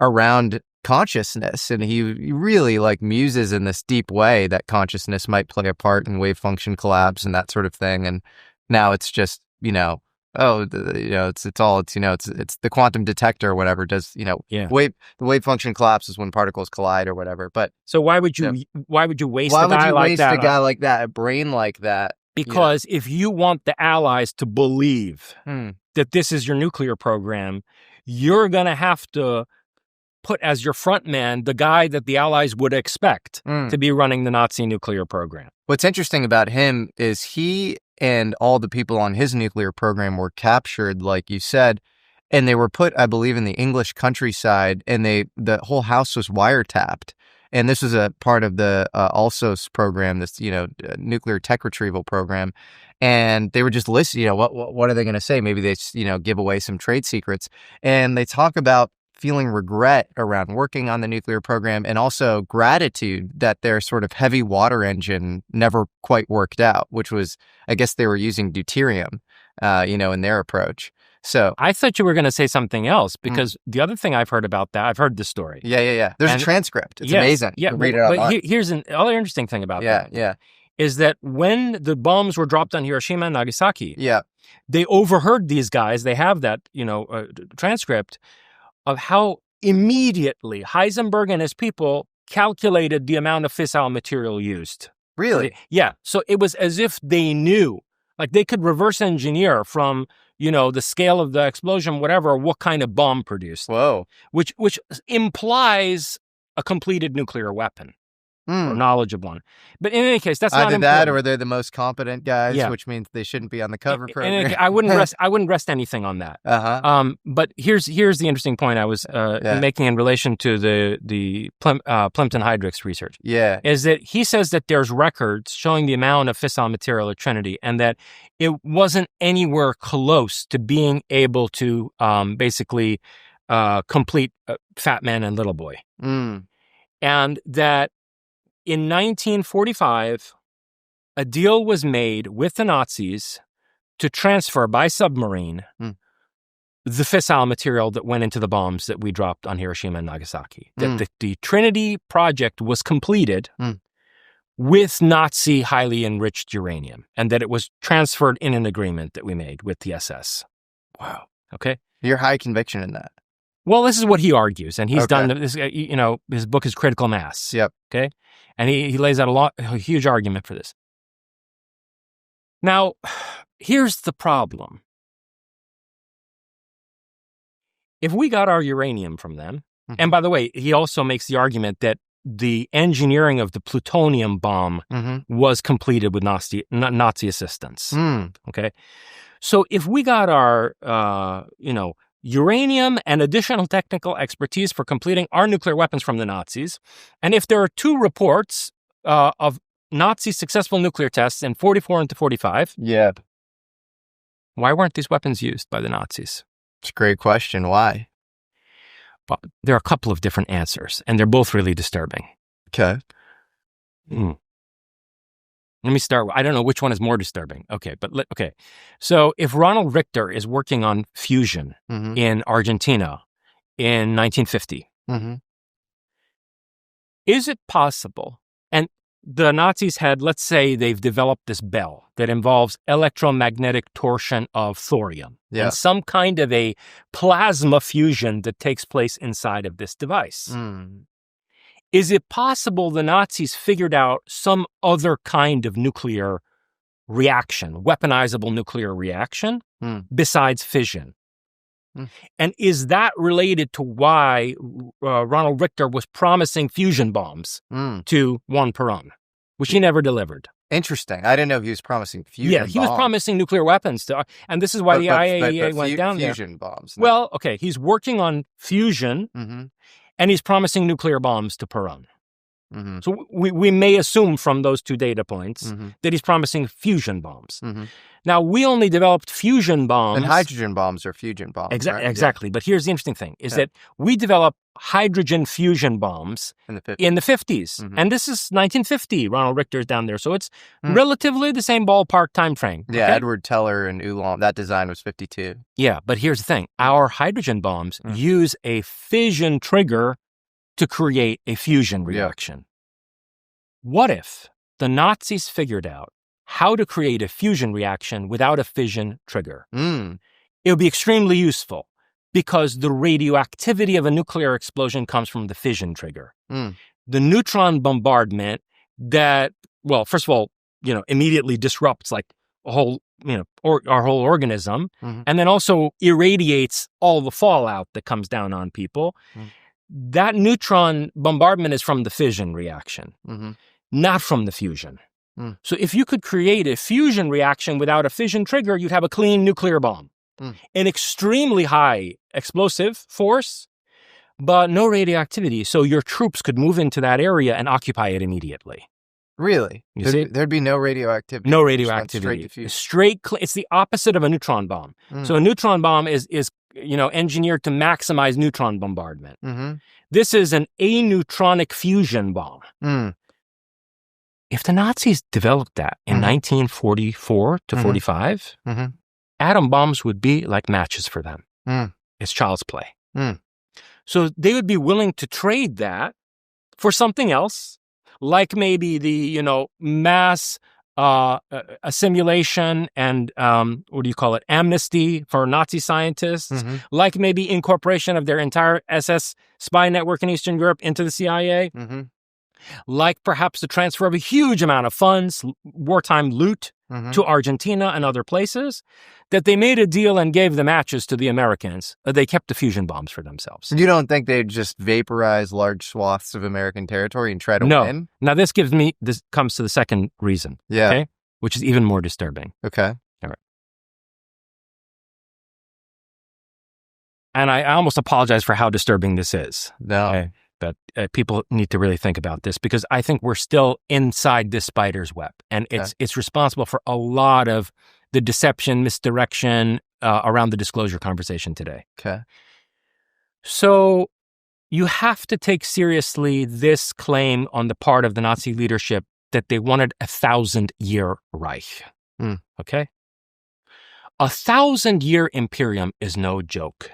around consciousness. And he really muses in this deep way that consciousness might play a part in wave function collapse and that sort of thing. And now it's just, it's the quantum detector or whatever does, the wave function collapse is when particles collide or whatever. But so why would you waste a guy like that, a brain like that? Because if you want the Allies to believe that this is your nuclear program, you're going to have to put as your front man the guy that the Allies would expect to be running the Nazi nuclear program. What's interesting about him is he and all the people on his nuclear program were captured, like you said, and they were put, I believe, in the English countryside, and the whole house was wiretapped. And this was a part of the ALSOS program, this, nuclear tech retrieval program. And they were just listening, what are they going to say? Maybe they, give away some trade secrets. And they talk about feeling regret around working on the nuclear program, and also gratitude that their sort of heavy water engine never quite worked out, which was, I guess they were using deuterium, in their approach. So I thought you were going to say something else, because the other thing I've heard about that, I've heard this story. Yeah. There's a transcript. It's amazing. Yeah, read it online. But here's another interesting thing about that. Is that when the bombs were dropped on Hiroshima and Nagasaki, they overheard these guys. They have that, transcript of how immediately Heisenberg and his people calculated the amount of fissile material used. Really? Yeah. So it was as if they knew, like they could reverse engineer from, the scale of the explosion, whatever, what kind of bomb produced. Whoa. Which implies a completed nuclear weapon. or knowledgeable on it. But in any case, that's not either important. that or they're the most competent guys, Yeah. which means they shouldn't be on the cover And program. I wouldn't rest anything on that. But here's the interesting point I was making in relation to the Plimpton-Heydrich's research. Yeah, is that he says that there's records showing the amount of fissile material at Trinity, and that it wasn't anywhere close to being able to basically complete Fat Man and Little Boy. And that in 1945, a deal was made with the Nazis to transfer by submarine the fissile material that went into the bombs that we dropped on Hiroshima and Nagasaki. That the Trinity project was completed with Nazi highly enriched uranium, and that it was transferred in an agreement that we made with the SS. Wow. Okay? You're high conviction in that. Well, this is what he argues, and he's done this. His book is Critical Mass. Yep. Okay, and he lays out a huge argument for this. Now, here's the problem: if we got our uranium from them, and by the way, he also makes the argument that the engineering of the plutonium bomb was completed with Nazi assistance. Okay, so if we got our, uranium and additional technical expertise for completing our nuclear weapons from the Nazis, and if there are two reports of Nazi successful nuclear tests in 44 and 45, why weren't these weapons used by the Nazis? It's a great question. Why? Well, there are a couple of different answers, and they're both really disturbing. Okay. Let me start. I don't know which one is more disturbing. Okay. So if Ronald Richter is working on fusion in Argentina in 1950, is it possible? And the Nazis had, let's say they've developed this bell that involves electromagnetic torsion of thorium and some kind of a plasma fusion that takes place inside of this device. Is it possible the Nazis figured out some other kind of nuclear reaction, weaponizable nuclear reaction, besides fission? And is that related to why Ronald Richter was promising fusion bombs to Juan Perón, which he never delivered? Interesting. I didn't know he was promising fusion bombs. Yeah, he was promising nuclear weapons and this is why the IAEA went down there. Fusion bombs. No. Well, okay, he's working on fusion, and he's promising nuclear bombs to Perón. So we may assume from those two data points that he's promising fusion bombs. Now, we only developed fusion bombs. And hydrogen bombs are fusion bombs. Exactly. But here's the interesting thing, is that we developed hydrogen fusion bombs in the 50s. And this is 1950. Ronald Richter's down there. So it's relatively the same ballpark time frame. Yeah, okay? Edward Teller and Ulam, that design was 52. Yeah, but here's the thing. Our hydrogen bombs use a fission trigger to create a fusion reaction. What if the Nazis figured out how to create a fusion reaction without a fission trigger? It would be extremely useful because the radioactivity of a nuclear explosion comes from the fission trigger. The neutron bombardment that, well, first of all, immediately disrupts like a whole, our whole organism, and then also irradiates all the fallout that comes down on people. That neutron bombardment is from the fission reaction, not from the fusion. So if you could create a fusion reaction without a fission trigger, you'd have a clean nuclear bomb. An extremely high explosive force, but no radioactivity. So your troops could move into that area and occupy it immediately. Really? You see? There'd be no radioactivity. No radioactivity. It's the opposite of a neutron bomb. So a neutron bomb is engineered to maximize neutron bombardment. This is an aneutronic fusion bomb. If the Nazis developed that in 1944 to 45, atom bombs would be like matches for them. It's child's play. So they would be willing to trade that for something else, like maybe the, mass assimilation and, amnesty for Nazi scientists, like maybe incorporation of their entire SS spy network in Eastern Europe into the CIA. like perhaps the transfer of a huge amount of funds, wartime loot, to Argentina and other places, that they made a deal and gave the matches to the Americans. They kept the fusion bombs for themselves. You don't think they'd just vaporize large swaths of American territory and try to win? Now, this comes to the second reason, okay? Which is even more disturbing. Okay. All right. And I almost apologize for how disturbing this is. No. Okay? But people need to really think about this, because I think we're still inside this spider's web, and it's responsible for a lot of the deception, misdirection around the disclosure conversation today. Okay. So you have to take seriously this claim on the part of the Nazi leadership that they wanted 1,000-year Reich. Okay? 1,000-year imperium is no joke.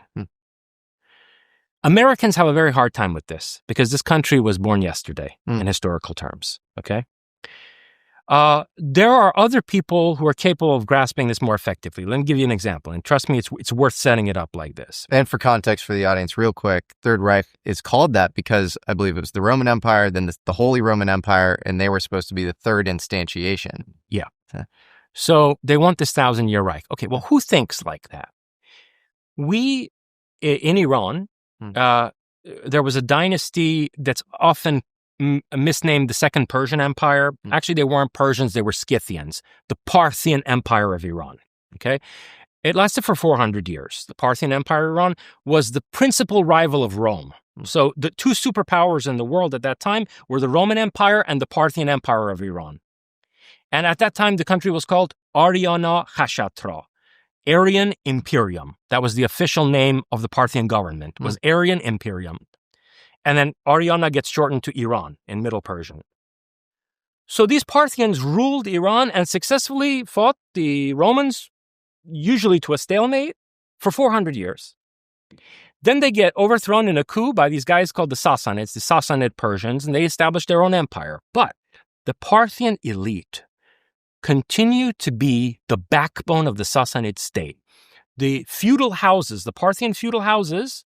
Americans have a very hard time with this, because this country was born yesterday in historical terms, okay? There are other people who are capable of grasping this more effectively. Let me give you an example, and trust me, it's worth setting it up like this. And for context for the audience, real quick, Third Reich is called that because I believe it was the Roman Empire, then the Holy Roman Empire, and they were supposed to be the third instantiation. Yeah. So they want this 1,000-year Reich. Okay, well, who thinks like that? In Iran, there was a dynasty that's often misnamed the Second Persian Empire. Actually, they weren't Persians, they were Scythians, the Parthian Empire of Iran. Okay? It lasted for 400 years. The Parthian Empire of Iran was the principal rival of Rome. So the two superpowers in the world at that time were the Roman Empire and the Parthian Empire of Iran. And at that time, the country was called Ariana Khashatra, Aryan Imperium. That was the official name of the Parthian government, was Aryan Imperium. And then Ariana gets shortened to Iran in Middle Persian. So these Parthians ruled Iran and successfully fought the Romans, usually to a stalemate, for 400 years. Then they get overthrown in a coup by these guys called the Sassanids, the Sassanid Persians, and they established their own empire. But the Parthian elite continue to be the backbone of the Sassanid state. The feudal houses, the Parthian feudal houses,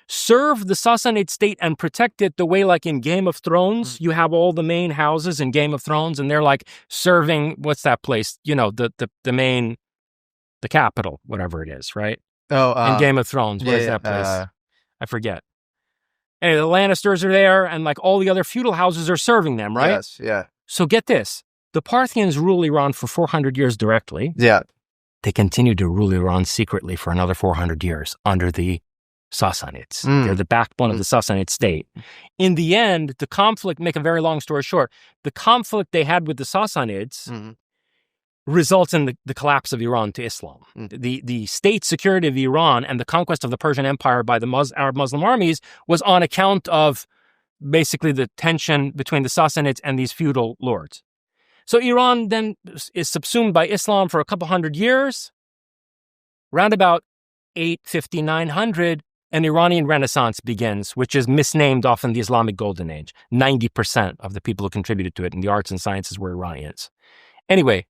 serve the Sassanid state and protect it the way, like in Game of Thrones, you have all the main houses in Game of Thrones, and they're like serving, what's that place? You know, the capital, whatever it is, right? In Game of Thrones, where's that place? I forget. Anyway, the Lannisters are there, and like all the other feudal houses are serving them, right? Yes, yeah. So get this. The Parthians rule Iran for 400 years directly. Yeah. They continue to rule Iran secretly for another 400 years under the Sassanids. They're the backbone of the Sassanid state. In the end, the conflict, make a very long story short, the conflict they had with the Sassanids results in the collapse of Iran to Islam. The state security of Iran and the conquest of the Persian Empire by the Arab Muslim armies was on account of basically the tension between the Sassanids and these feudal lords. So Iran then is subsumed by Islam for a couple hundred years. Round about 850, 900, an Iranian Renaissance begins, which is misnamed often the Islamic Golden Age. 90% of the people who contributed to it in the arts and sciences were Iranians. Anyway,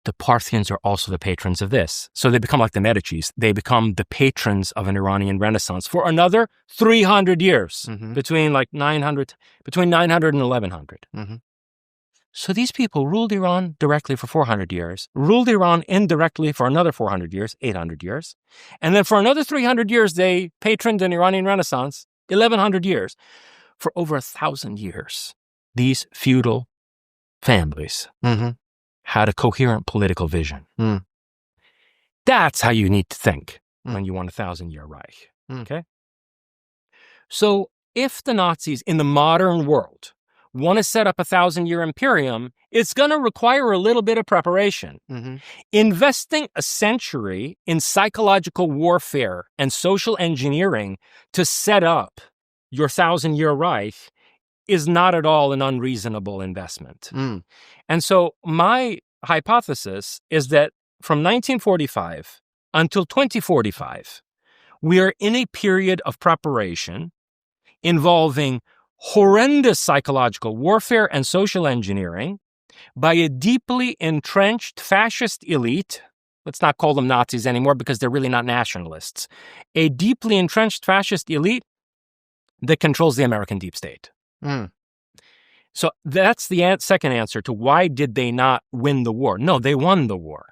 the Parthians are also the patrons of this. So they become like the Medicis. They become the patrons of an Iranian Renaissance for another 300 years, between 900 and 1100. So these people ruled Iran directly for 400 years, ruled Iran indirectly for another 400 years, 800 years, and then for another 300 years, they patroned an Iranian Renaissance, 1100 years. For over 1,000 years, these feudal families had a coherent political vision. That's how you need to think when you want 1,000-year Reich, okay? So if the Nazis in the modern world want to set up 1,000-year imperium, it's going to require a little bit of preparation. Investing a century in psychological warfare and social engineering to set up your 1,000-year Reich is not at all an unreasonable investment. And so my hypothesis is that from 1945 until 2045, we are in a period of preparation involving horrendous psychological warfare and social engineering by a deeply entrenched fascist elite. Let's not call them Nazis anymore because they're really not nationalists. A deeply entrenched fascist elite that controls the American deep state. So that's the second answer to why did they not win the war? No, they won the war.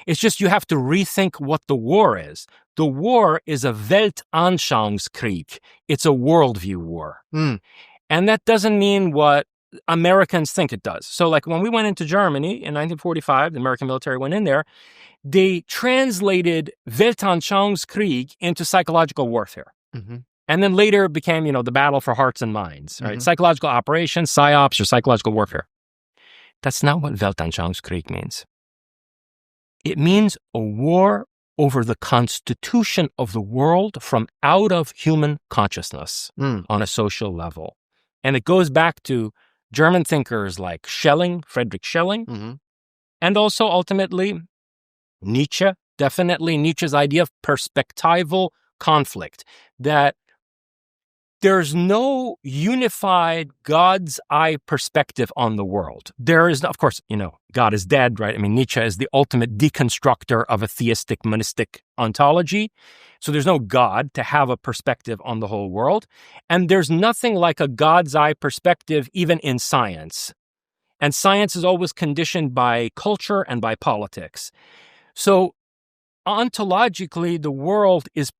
It's just you have to rethink what the war is. The war is a Weltanschauungskrieg. It's a worldview war. And that doesn't mean what Americans think it does. So like when we went into Germany in 1945, the American military went in there, they translated Weltanschauungskrieg into psychological warfare. And then later it became, the battle for hearts and minds, right? Psychological operations, psyops, or psychological warfare. That's not what Weltanschauungskrieg means. It means a war over the constitution of the world from out of human consciousness on a social level. And it goes back to German thinkers like Schelling, Friedrich Schelling, and also ultimately Nietzsche, definitely Nietzsche's idea of perspectival conflict, that there's no unified God's eye perspective on the world. There is, of course, God is dead, right? I mean, Nietzsche is the ultimate deconstructor of a theistic, monistic ontology. So there's no God to have a perspective on the whole world. And there's nothing like a God's eye perspective even in science. And science is always conditioned by culture and by politics. So ontologically, the world is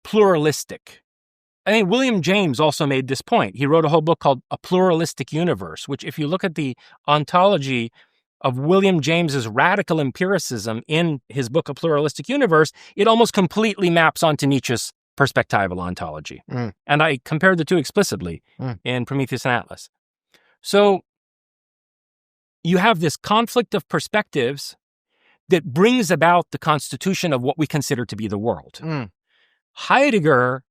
pluralistic. I mean, William James also made this point. He wrote a whole book called A Pluralistic Universe, which if you look at the ontology of William James's radical empiricism in his book, A Pluralistic Universe, it almost completely maps onto Nietzsche's perspectival ontology. And I compared the two explicitly in Prometheus and Atlas. So you have this conflict of perspectives that brings about the constitution of what we consider to be the world. Heidegger,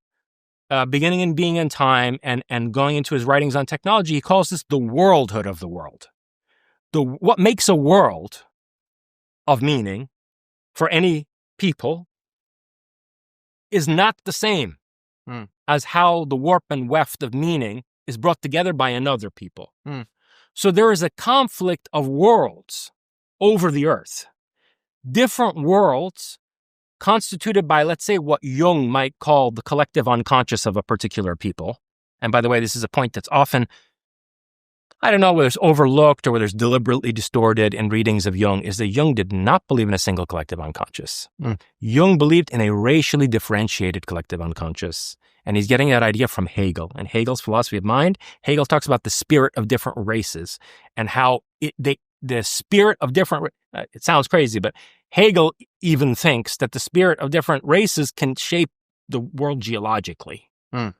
beginning in Being and Time and going into his writings on technology, he calls this the worldhood of the world. What makes a world of meaning for any people is not the same as how the warp and weft of meaning is brought together by another people. So there is a conflict of worlds over the earth. Different worlds constituted by, let's say, what Jung might call the collective unconscious of a particular people. And by the way, this is a point that's often, I don't know whether it's overlooked or whether it's deliberately distorted in readings of Jung, is that Jung did not believe in a single collective unconscious. Jung believed in a racially differentiated collective unconscious. And he's getting that idea from Hegel. And Hegel's philosophy of mind, Hegel talks about the spirit of different races and how the spirit of different, it sounds crazy, but Hegel even thinks that the spirit of different races can shape the world geologically. In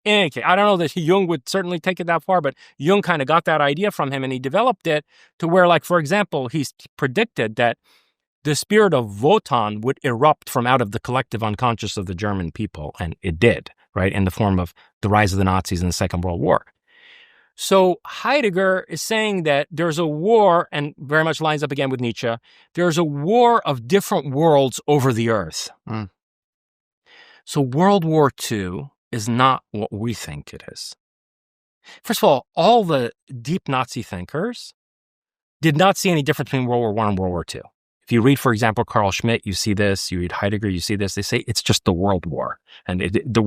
any case, I don't know that Jung would certainly take it that far, but Jung kind of got that idea from him and he developed it to where, like, for example, he's predicted that the spirit of Wotan would erupt from out of the collective unconscious of the German people. And it did, right, in the form of the rise of the Nazis in the Second World War. So Heidegger is saying that there's a war, and very much lines up again with Nietzsche, there's a war of different worlds over the earth. So World War II is not what we think it is. First of all the deep Nazi thinkers did not see any difference between World War I and World War II. If you read, for example, Carl Schmitt, you see this. You read Heidegger, you see this. They say it's just the World War. And the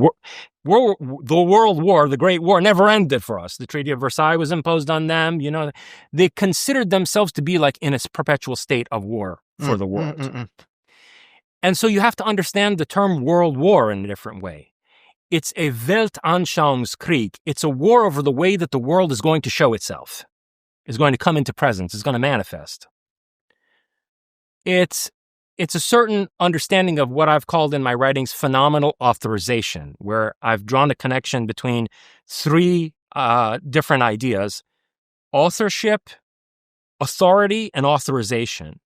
World War, the Great War, never ended for us. The Treaty of Versailles was imposed on them. They considered themselves to be like in a perpetual state of war for the world. And so you have to understand the term World War in a different way. It's a Weltanschauungskrieg. It's a war over the way that the world is going to show itself, is going to come into presence, is going to manifest. It's a certain understanding of what I've called in my writings phenomenal authorization, where I've drawn a connection between three different ideas: authorship, authority, and authorization,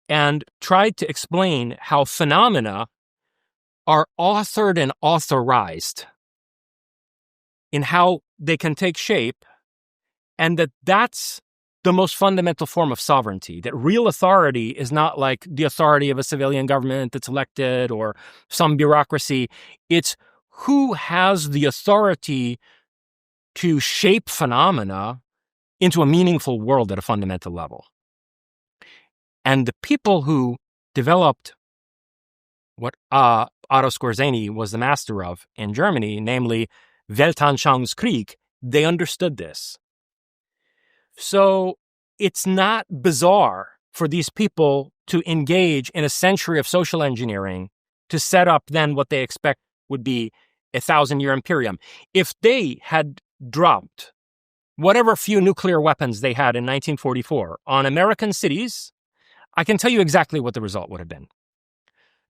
and tried to explain how phenomena are authored and authorized in how they can take shape, and that's the most fundamental form of sovereignty, that real authority is not like the authority of a civilian government that's elected or some bureaucracy. It's who has the authority to shape phenomena into a meaningful world at a fundamental level. And the people who developed what Otto Skorzeny was the master of in Germany, namely Weltanschauungskrieg, They understood this. So it's not bizarre for these people to engage in a century of social engineering to set up then what they expect would be a 1,000-year imperium. If they had dropped whatever few nuclear weapons they had in 1944 on American cities, I can tell you exactly what the result would have been.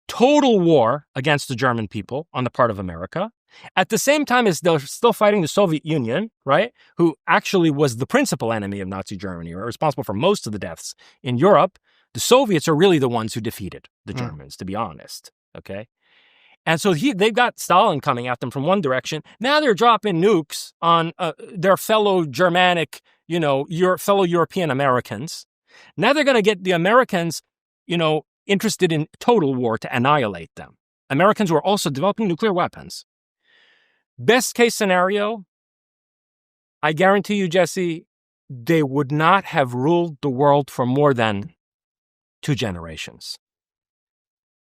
Total war against the German people on the part of America. At the same time as they're still fighting the Soviet Union, right, who actually was the principal enemy of Nazi Germany, or responsible for most of the deaths in Europe. The Soviets are really the ones who defeated the Germans, to be honest, okay? And so they've got Stalin coming at them from one direction. Now they're dropping nukes on their fellow Germanic, fellow European Americans. Now they're going to get the Americans, interested in total war to annihilate them. Americans were also developing nuclear weapons. Best case scenario, I guarantee you, Jesse, they would not have ruled the world for more than 2 generations.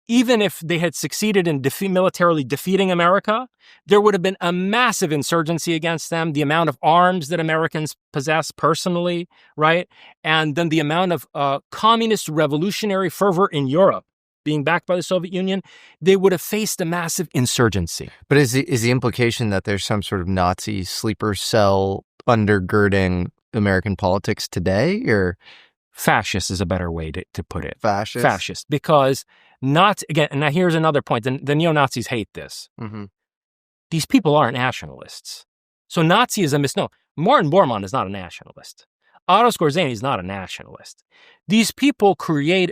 Even if they had succeeded in militarily defeating America, there would have been a massive insurgency against them, the amount of arms that Americans possess personally, right? And then the amount of communist revolutionary fervor in Europe being backed by the Soviet Union, they would have faced a massive insurgency. But is the implication that there's some sort of Nazi sleeper cell undergirding American politics today, or? Fascist is a better way to put it. Fascist? Fascist, because again, and now here's another point, the neo-Nazis hate this. Mm-hmm. These people aren't nationalists. So Nazi is a misnomer. Martin Bormann is not a nationalist. Otto Skorzeny is not a nationalist. These people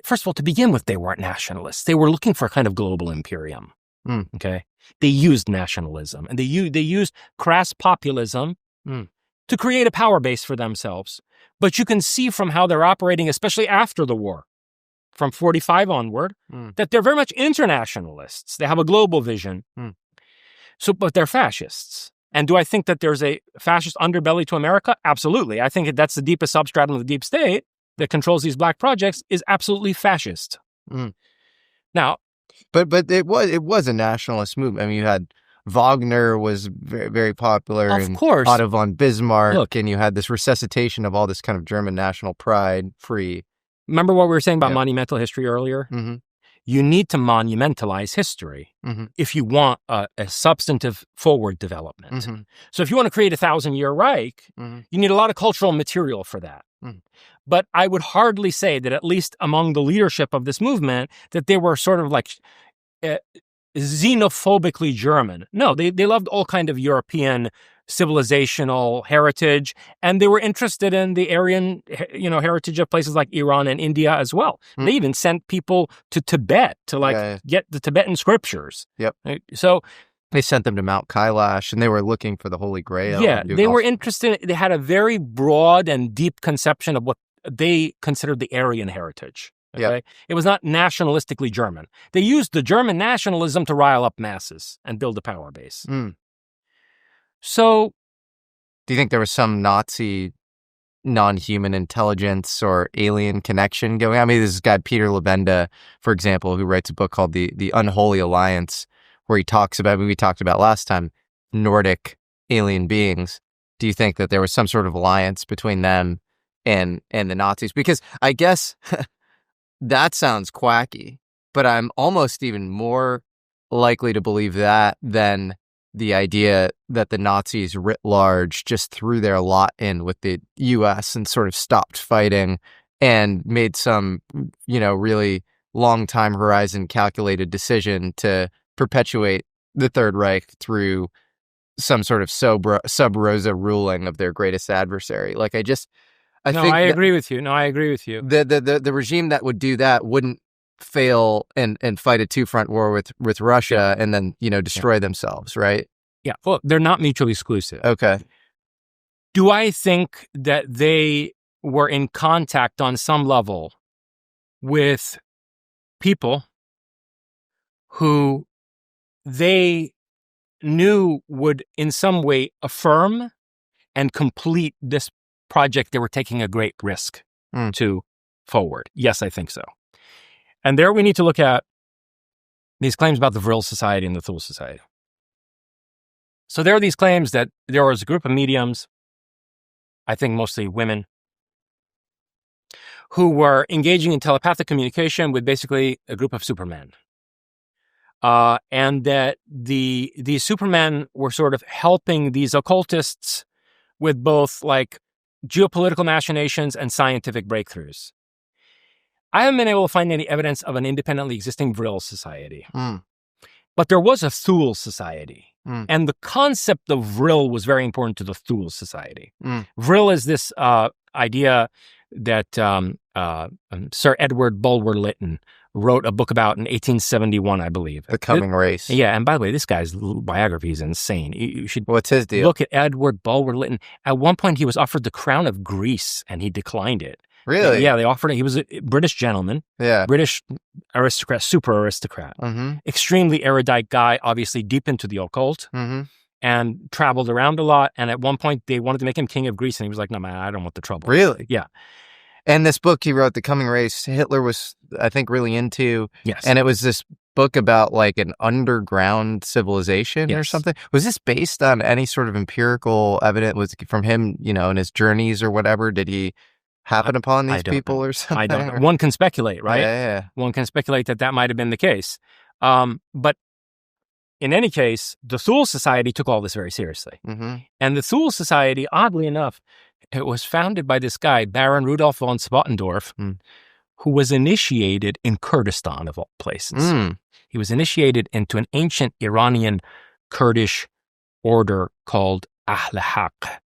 first of all, to begin with, they weren't nationalists. They were looking for a kind of global imperium. Okay? They used nationalism, and they used crass populism to create a power base for themselves. But you can see from how they're operating, especially after the war, from 45 onward, that they're very much internationalists. They have a global vision. But they're fascists. And do I think that there's a fascist underbelly to America? Absolutely. I think that's the deepest substratum of the deep state that controls these black projects is absolutely fascist. Now, but it was a nationalist movement. I mean, you had Wagner was very, very popular, of course, Otto von Bismarck, and you had this resuscitation of all this kind of German national pride. Remember what we were saying about monumental history earlier? Mm-hmm. You need to monumentalize history if you want a substantive forward development. So if you want to create a 1,000-year Reich, you need a lot of cultural material for that. But I would hardly say that, at least among the leadership of this movement, that they were sort of like xenophobically German. No, they loved all kind of European civilizational heritage, and they were interested in the Aryan, heritage of places like Iran and India as well. They even sent people to Tibet to get the Tibetan scriptures. Yep. So they sent them to Mount Kailash, and they were looking for the Holy Grail. Yeah, they were interested. They had a very broad and deep conception of what they considered the Aryan heritage. Okay? Yep. It was not nationalistically German. They used the German nationalism to rile up masses and build a power base. So, do you think there was some Nazi non-human intelligence or alien connection going on? I mean, this guy Peter Levenda, for example, who writes a book called The Unholy Alliance, where he talks about, we talked about last time, Nordic alien beings. Do you think that there was some sort of alliance between them and the Nazis? Because I guess that sounds quacky, but I'm almost even more likely to believe that than the idea that the Nazis writ large just threw their lot in with the U.S. and sort of stopped fighting and made some, really long time horizon calculated decision to perpetuate the Third Reich through some sort of sub rosa ruling of their greatest adversary. Like, I agree with you. No, I agree with you. The regime that would do that wouldn't fail and fight a two-front war with Russia and then, destroy themselves, right? Yeah. Well, they're not mutually exclusive. Okay. Do I think that they were in contact on some level with people who they knew would in some way affirm and complete this project they were taking a great risk to forward? Yes, I think so. And there we need to look at these claims about the Vril Society and the Thule Society. So there are these claims that there was a group of mediums, I think mostly women, who were engaging in telepathic communication with basically a group of supermen. And that these supermen were sort of helping these occultists with both like geopolitical machinations and scientific breakthroughs. I haven't been able to find any evidence of an independently existing Vril society. But there was a Thule society. And the concept of Vril was very important to the Thule society. Vril is this idea that Sir Edward Bulwer-Lytton wrote a book about in 1871, I believe. The Coming Race. Yeah, and by the way, this guy's biography is insane. You should What's his deal? look at Edward Bulwer-Lytton. At one point, he was offered the crown of Greece, and he declined it. Really? Yeah, they offered it. He was a British gentleman. Yeah. British aristocrat, super aristocrat. Extremely erudite guy, obviously deep into the occult, and traveled around a lot. And at one point, they wanted to make him king of Greece, and he was like, no, man, I don't want the trouble. Really? Yeah. And this book he wrote, The Coming Race, Hitler was, I think, really into. Yes. And it was this book about like an underground civilization or something. Was this based on any sort of empirical evidence? Was it from him, you know, in his journeys or whatever? Did he happen upon these people or something? I don't know. One can speculate, right? Yeah. One can speculate that might have been the case. But in any case, the Thule Society took all this very seriously. And the Thule Society, oddly enough, it was founded by this guy, Baron Rudolf von Spottendorf, who was initiated in Kurdistan, of all places. He was initiated into an ancient Iranian Kurdish order called Ahl Haq,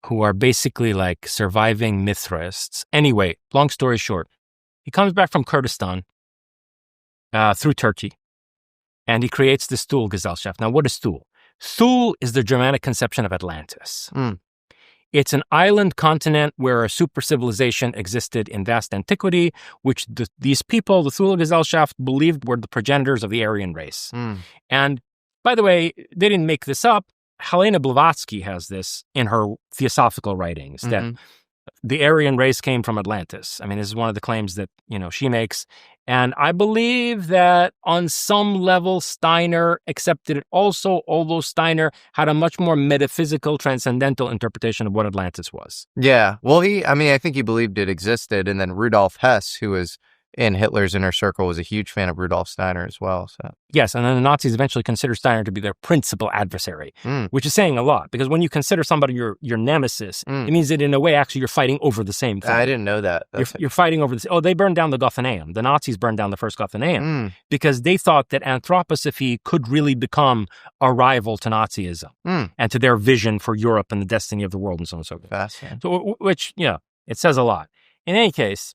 who are basically like surviving Mithraists. Anyway, long story short, he comes back from Kurdistan through Turkey, and he creates this Thule Gesellschaft. Now, what is Thule? Thule is the Germanic conception of Atlantis. It's an island continent where a super civilization existed in vast antiquity, which these people, the Thule Gesellschaft, believed were the progenitors of the Aryan race. And by the way, they didn't make this up. Helena Blavatsky has this in her theosophical writings, that the Aryan race came from Atlantis. I mean, this is one of the claims that, you know, she makes. And I believe that on some level, Steiner accepted it also, although Steiner had a much more metaphysical, transcendental interpretation of what Atlantis was. Yeah. Well, I think he believed it existed. And then Rudolf Hess, who was in Hitler's inner circle, was a huge fan of Rudolf Steiner as well. So yes, and then the Nazis eventually considered Steiner to be their principal adversary, which is saying a lot, because when you consider somebody your nemesis, it means that in a way, actually, you're fighting over the same thing. I didn't know that. You're fighting over this. Oh, they burned down the Gothenaeum. The Nazis burned down the first Gothenaeum because they thought that anthroposophy could really become a rival to Nazism and to their vision for Europe and the destiny of the world and so on and so forth. Fascinating. So, which, you know, it says a lot. In any case,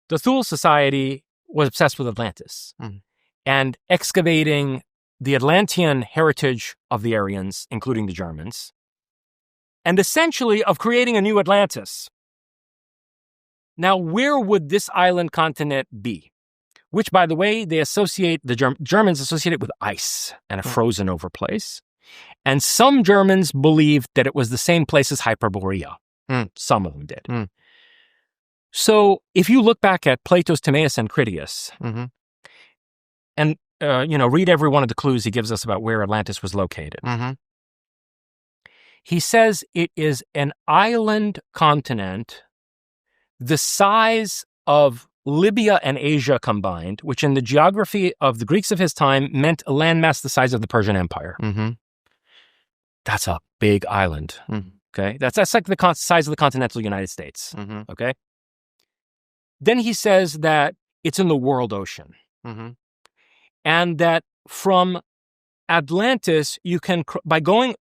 the Thule Society was obsessed with Atlantis and excavating the Atlantean heritage of the Aryans, including the Germans, and essentially of creating a new Atlantis. Now, where would this island continent be? Which, by the way, they associate, the Germans associate it with ice and a frozen over place. And some Germans believed that it was the same place as Hyperborea. Some of them did. So if you look back at Plato's Timaeus and Critias, and read every one of the clues he gives us about where Atlantis was located, he says it is an island continent the size of Libya and Asia combined, which in the geography of the Greeks of his time meant a landmass the size of the Persian Empire. That's a big island. Okay, that's like the size of the continental United States. Okay. Then he says that it's in the world ocean. And that from Atlantis, by going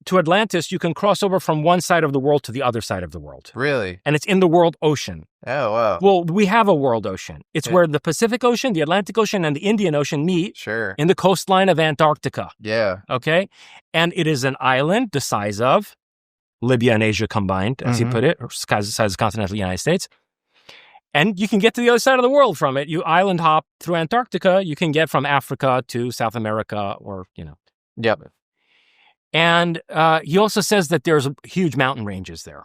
to Atlantis, you can cross over from one side of the world to the other side of the world. Really? And it's in the world ocean. Oh, wow. Well, we have a world ocean. It's where the Pacific Ocean, the Atlantic Ocean, and the Indian Ocean meet. Sure. In the coastline of Antarctica. Yeah. Okay? And it is an island the size of Libya and Asia combined, as he put it, or the size of the continental United States. And you can get to the other side of the world from it. You island hop through Antarctica. You can get from Africa to South America or, Yep. And he also says that there's huge mountain ranges there.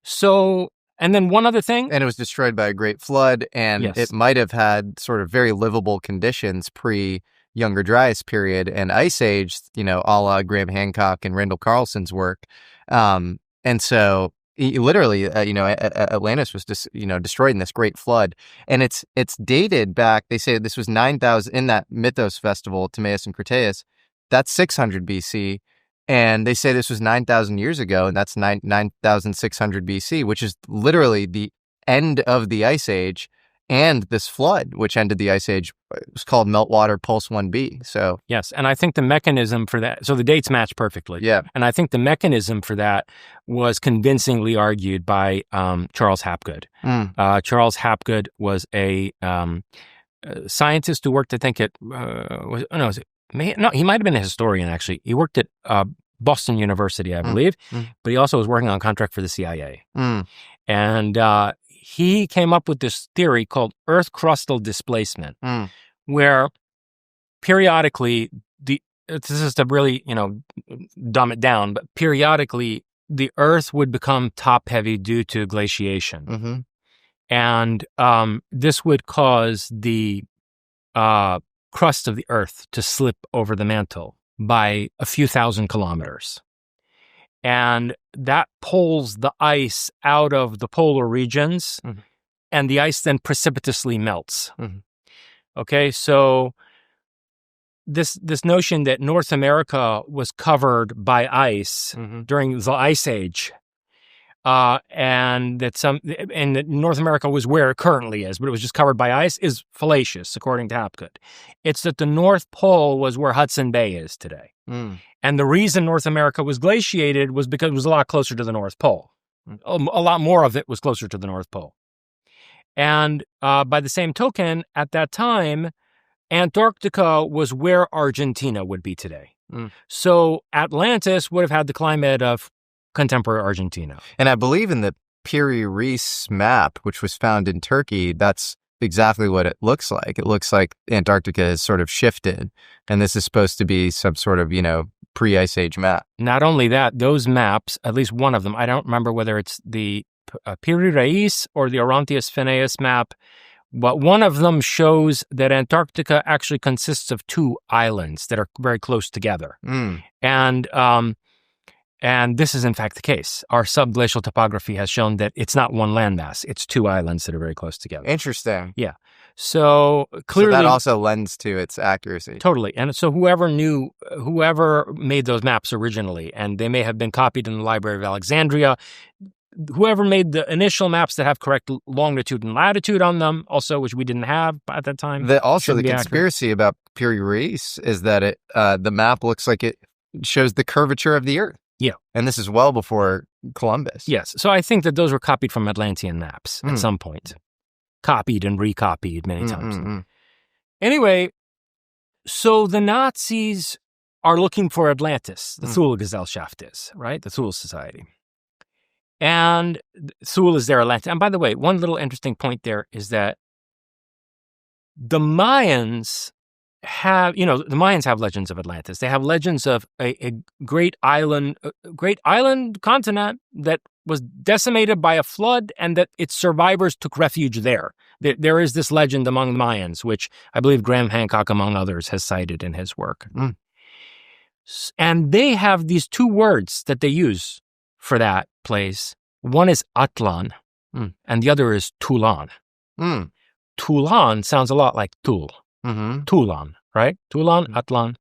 So, and then one other thing. And it was destroyed by a great flood, and it might have had sort of very livable conditions pre Younger Dryas period and Ice Age, a la Graham Hancock and Randall Carlson's work. And so literally, Atlantis was just, destroyed in this great flood. And it's dated back, they say this was 9,000, in that Mythos festival, Timaeus and Critias, that's 600 BC. And they say this was 9,000 years ago, and that's 9,600 BC, which is literally the end of the Ice Age. And this flood, which ended the Ice Age, was called Meltwater Pulse 1b. So yes, and I think the mechanism for that, so the dates match perfectly. Yeah. And I think the mechanism for that was convincingly argued by Charles Hapgood. Charles Hapgood was a scientist who worked, I think, at, he might have been a historian, actually. He worked at Boston University, I believe, but he also was working on contract for the CIA. And he came up with this theory called Earth crustal displacement, where periodically, this is to really, dumb it down, but periodically the Earth would become top-heavy due to glaciation. And this would cause the crust of the Earth to slip over the mantle by a few thousand kilometers. And that pulls the ice out of the polar regions, and the ice then precipitously melts. Okay, so this notion that North America was covered by ice during the Ice Age, and that North America was where it currently is, but it was just covered by ice, is fallacious, according to Hapgood. It's that the North Pole was where Hudson Bay is today. And the reason North America was glaciated was because it was a lot closer to the North Pole. A lot more of it was closer to the North Pole. And by the same token, at that time, Antarctica was where Argentina would be today. So Atlantis would have had the climate of contemporary Argentina. And I believe in the PERIL map, which was found in Turkey, that's exactly what it looks like. It looks like Antarctica has sort of shifted, and this is supposed to be some sort of, pre-Ice Age map. Not only that, those maps, at least one of them, I don't remember whether it's the PERIL or the Orontius Phineus map, but one of them shows that Antarctica actually consists of two islands that are very close together. And this is in fact the case. Our subglacial topography has shown that it's not one landmass. It's two islands that are very close together. Interesting. Yeah. So clearly... So that also lends to its accuracy. Totally. And so whoever made those maps originally, and they may have been copied in the Library of Alexandria, whoever made the initial maps that have correct longitude and latitude on them, also, which we didn't have at that time. The conspiracy about PERIL is that the map looks like it shows the curvature of the Earth. Yeah. And this is well before Columbus. Yes. So I think that those were copied from Atlantean maps at some point. Copied and recopied many times. Anyway, so the Nazis are looking for Atlantis. The Thule-Gesellschaft is, right? The Thule Society. And Thule is their Atlantis. And by the way, one little interesting point there is that the Mayans have legends of Atlantis. They have legends of a great island continent that was decimated by a flood and that its survivors took refuge there. There is this legend among the Mayans, which I believe Graham Hancock, among others, has cited in his work. And they have these two words that they use for that place. One is Atlan, and the other is Tulan. Tulan sounds a lot like Toul. Tulan, right? Tulan, Atlan.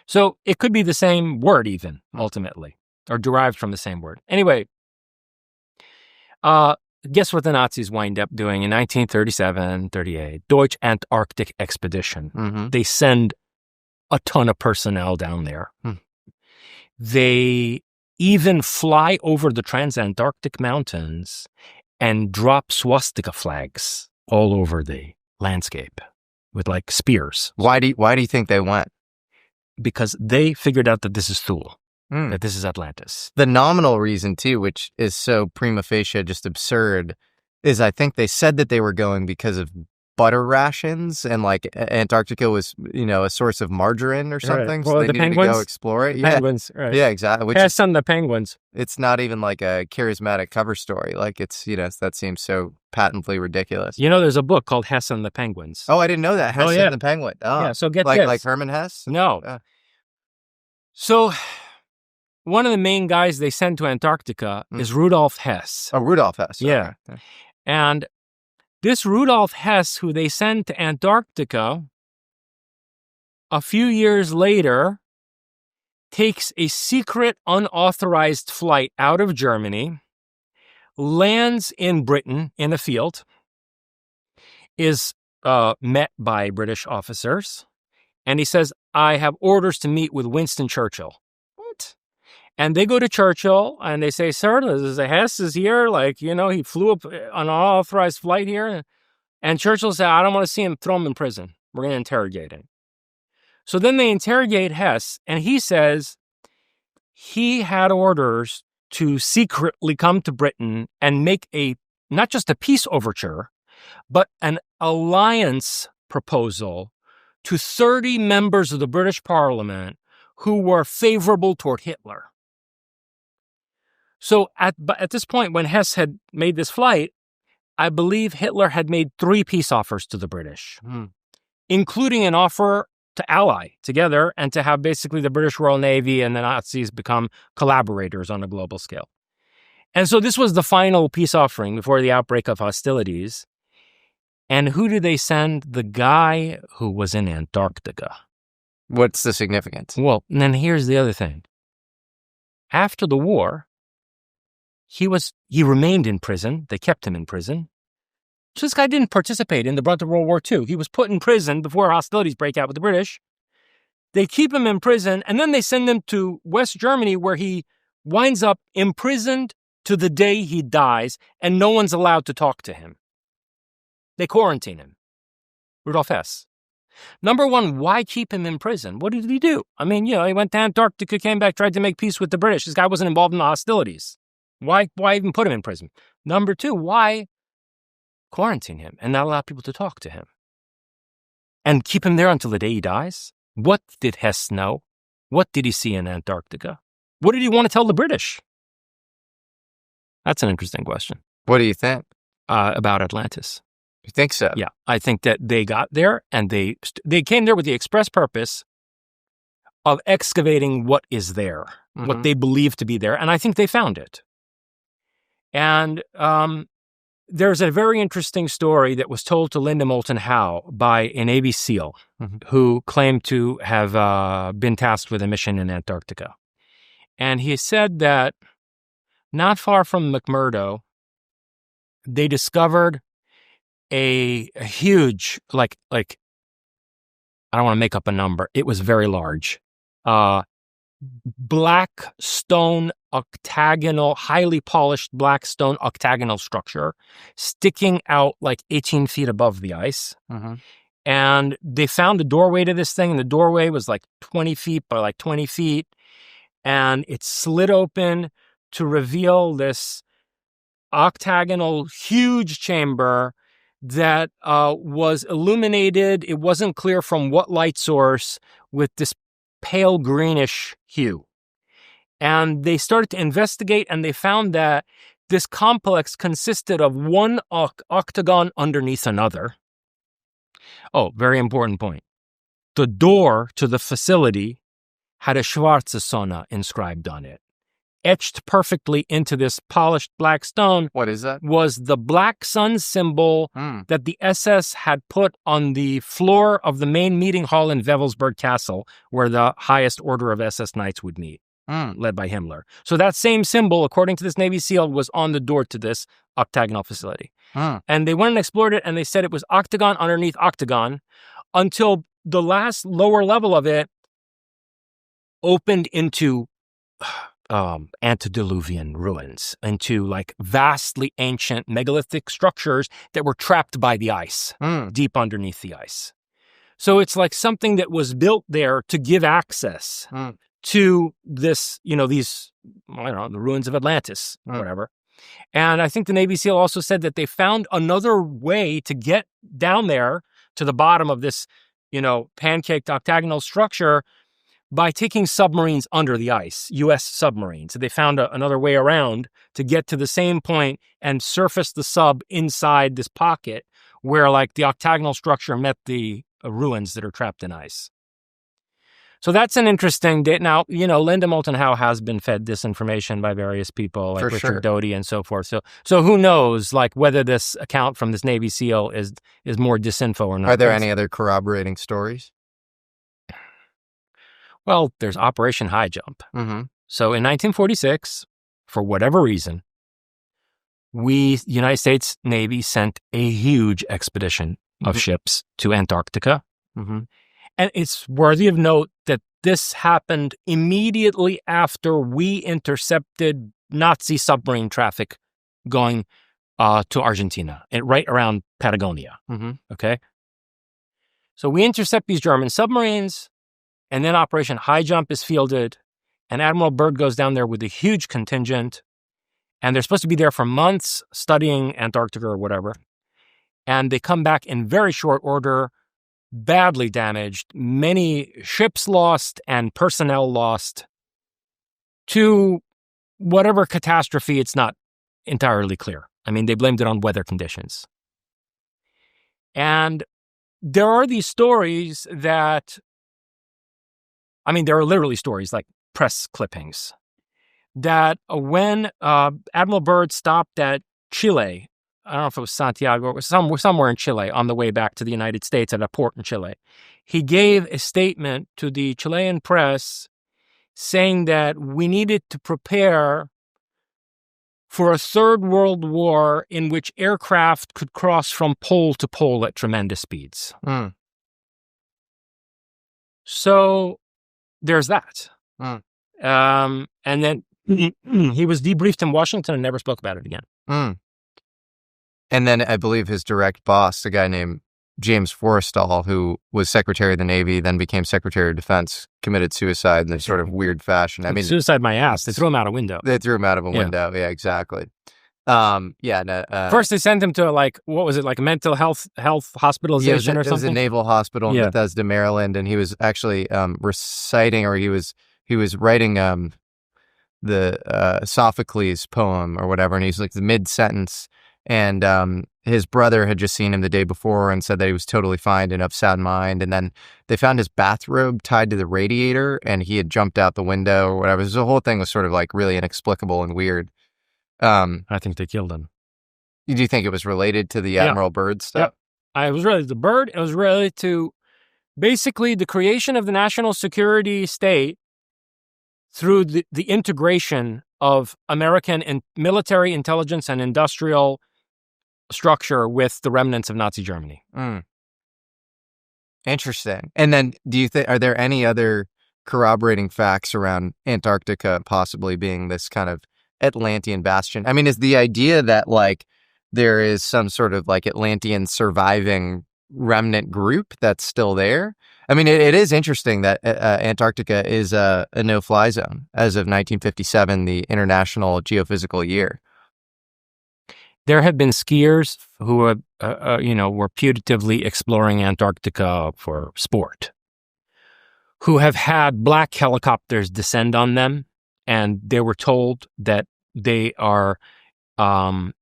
So it could be the same word even, ultimately, or derived from the same word. Anyway, guess what the Nazis wind up doing in 1937-38? Deutsche Antarctic Expedition. They send a ton of personnel down there. They even fly over the Transantarctic Mountains and drop swastika flags all over the landscape with like spears. Why do you think they went? Because they figured out that this is Thule, that this is Atlantis. The nominal reason too, which is so prima facie just absurd, is I think they said that they were going because of butter rations, and like Antarctica was, a source of margarine or something. Right. So Well, they the needed penguins? to go explore it. The Yeah, penguins, right. yeah, exactly. Which Hess and the Penguins. it's not even like a charismatic cover story. Like it's, that seems so patently ridiculous. There's a book called Hess and the Penguins. Oh, I didn't know that. Hess yeah. and the Penguin. Oh, Yeah, so get like this. like Herman Hess. No. So one of the main guys they send to Antarctica is Rudolf Hess. Oh, Rudolf Hess. Yeah. Okay. And this Rudolf Hess, who they send to Antarctica, a few years later, takes a secret, unauthorized flight out of Germany, lands in Britain in a field, is met by British officers, and he says, I have orders to meet with Winston Churchill. What? And they go to Churchill, and they say, sir, Hess is here, he flew up on an unauthorized flight here. And Churchill said, I don't want to see him, throw him in prison. We're going to interrogate him. So then they interrogate Hess, and he says he had orders to secretly come to Britain and make not just a peace overture, but an alliance proposal to 30 members of the British Parliament who were favorable toward Hitler. So at this point, when Hess had made this flight, I believe Hitler had made 3 peace offers to the British, including an offer to ally together and to have basically the British Royal Navy and the Nazis become collaborators on a global scale. And so this was the final peace offering before the outbreak of hostilities. And who did they send? The guy who was in Antarctica. What's the significance? Well, and then here's the other thing. After the war, he remained in prison. They kept him in prison. So this guy didn't participate in the brunt of World War II. He was put in prison before hostilities break out with the British. They keep him in prison, and then they send him to West Germany, where he winds up imprisoned to the day he dies, and no one's allowed to talk to him. They quarantine him. Rudolf Hess. Number one, why keep him in prison? What did he do? I mean, he went to Antarctica, came back, tried to make peace with the British. This guy wasn't involved in the hostilities. Why even put him in prison? Number two, why quarantine him and not allow people to talk to him? And keep him there until the day he dies? What did Hess know? What did he see in Antarctica? What did he want to tell the British? That's an interesting question. What do you think? About Atlantis. You think so? Yeah, I think that they got there and they came there with the express purpose of excavating what is there, what they believe to be there, and I think they found it. And there's a very interesting story that was told to Linda Moulton Howe by a Navy SEAL who claimed to have been tasked with a mission in Antarctica. And he said that not far from McMurdo, they discovered a huge, like I don't want to make up a number. It was very large. Black stone octagonal, highly polished black stone octagonal structure sticking out like 18 feet above the ice. And they found the doorway to this thing, and the doorway was like 20 feet by like 20 feet. And it slid open to reveal this octagonal, huge chamber that was illuminated. It wasn't clear from what light source, with this pale greenish hue. And they started to investigate, and they found that this complex consisted of one octagon underneath another. Oh, very important point. The door to the facility had a Schwarze Sonne inscribed on it. Etched perfectly into this polished black stone. What is that? Was the black sun symbol that the SS had put on the floor of the main meeting hall in Wewelsburg Castle, where the highest order of SS Knights would meet, led by Himmler. So that same symbol, according to this Navy SEAL, was on the door to this octagonal facility. And they went and explored it, and they said it was octagon underneath octagon until the last lower level of it opened into antediluvian ruins, into like vastly ancient megalithic structures that were trapped by the ice, deep underneath the ice. So it's like something that was built there to give access to this, these, I don't know, the ruins of Atlantis, whatever. And I think the Navy SEAL also said that they found another way to get down there to the bottom of this, pancaked octagonal structure by taking submarines under the ice, U.S. submarines. So they found another way around to get to the same point and surface the sub inside this pocket where, like, the octagonal structure met the ruins that are trapped in ice. So that's an interesting date. Now, Linda Moulton Howe has been fed disinformation by various people, like Richard Doty and so forth. So who knows, like, whether this account from this Navy SEAL is more disinfo or not. Are there any other corroborating stories? Well, there's Operation High Jump. Mm-hmm. So in 1946, for whatever reason, United States Navy sent a huge expedition of ships to Antarctica. Mm-hmm. And it's worthy of note that this happened immediately after we intercepted Nazi submarine traffic going to Argentina, right around Patagonia. Mm-hmm. Okay? So we intercept these German submarines, and then Operation High Jump is fielded, and Admiral Byrd goes down there with a huge contingent, and they're supposed to be there for months studying Antarctica or whatever. And they come back in very short order, badly damaged, many ships lost and personnel lost to whatever catastrophe. It's not entirely clear. I mean, they blamed it on weather conditions. And there are these stories that, there are literally stories like press clippings that when Admiral Byrd stopped at Chile, I don't know if it was Santiago or somewhere in Chile on the way back to the United States at a port in Chile, he gave a statement to the Chilean press saying that we needed to prepare for a third world war in which aircraft could cross from pole to pole at tremendous speeds. Mm. So there's that. Mm. And then he was debriefed in Washington and never spoke about it again. Mm. And then I believe his direct boss, a guy named James Forrestal, who was Secretary of the Navy, then became Secretary of Defense, committed suicide in a sort of weird fashion. Suicide my ass. They threw him out a window. They threw him out of a window. Yeah, exactly. First, they sent him to a mental health hospitalization or something? It was a naval hospital in Bethesda, Maryland, and he was actually reciting, or he was writing the Sophocles poem or whatever, and he's like the mid-sentence. And his brother had just seen him the day before and said that he was totally fine and of sound mind. And then they found his bathrobe tied to the radiator, and he had jumped out the window or whatever. So the whole thing was sort of like really inexplicable and weird. I think they killed him. Do you think it was related to the Admiral Byrd stuff? It was related to Byrd. It was related to basically the creation of the national security state through the integration of American military intelligence and industrial structure with the remnants of Nazi Germany. Mm. Interesting. And then are there any other corroborating facts around Antarctica possibly being this kind of Atlantean bastion? Is the idea that like there is some sort of like Atlantean surviving remnant group that's still there? It is interesting that Antarctica is a no-fly zone as of 1957, the International Geophysical Year. There have been skiers who were putatively exploring Antarctica for sport, who have had black helicopters descend on them, and they were told that they are in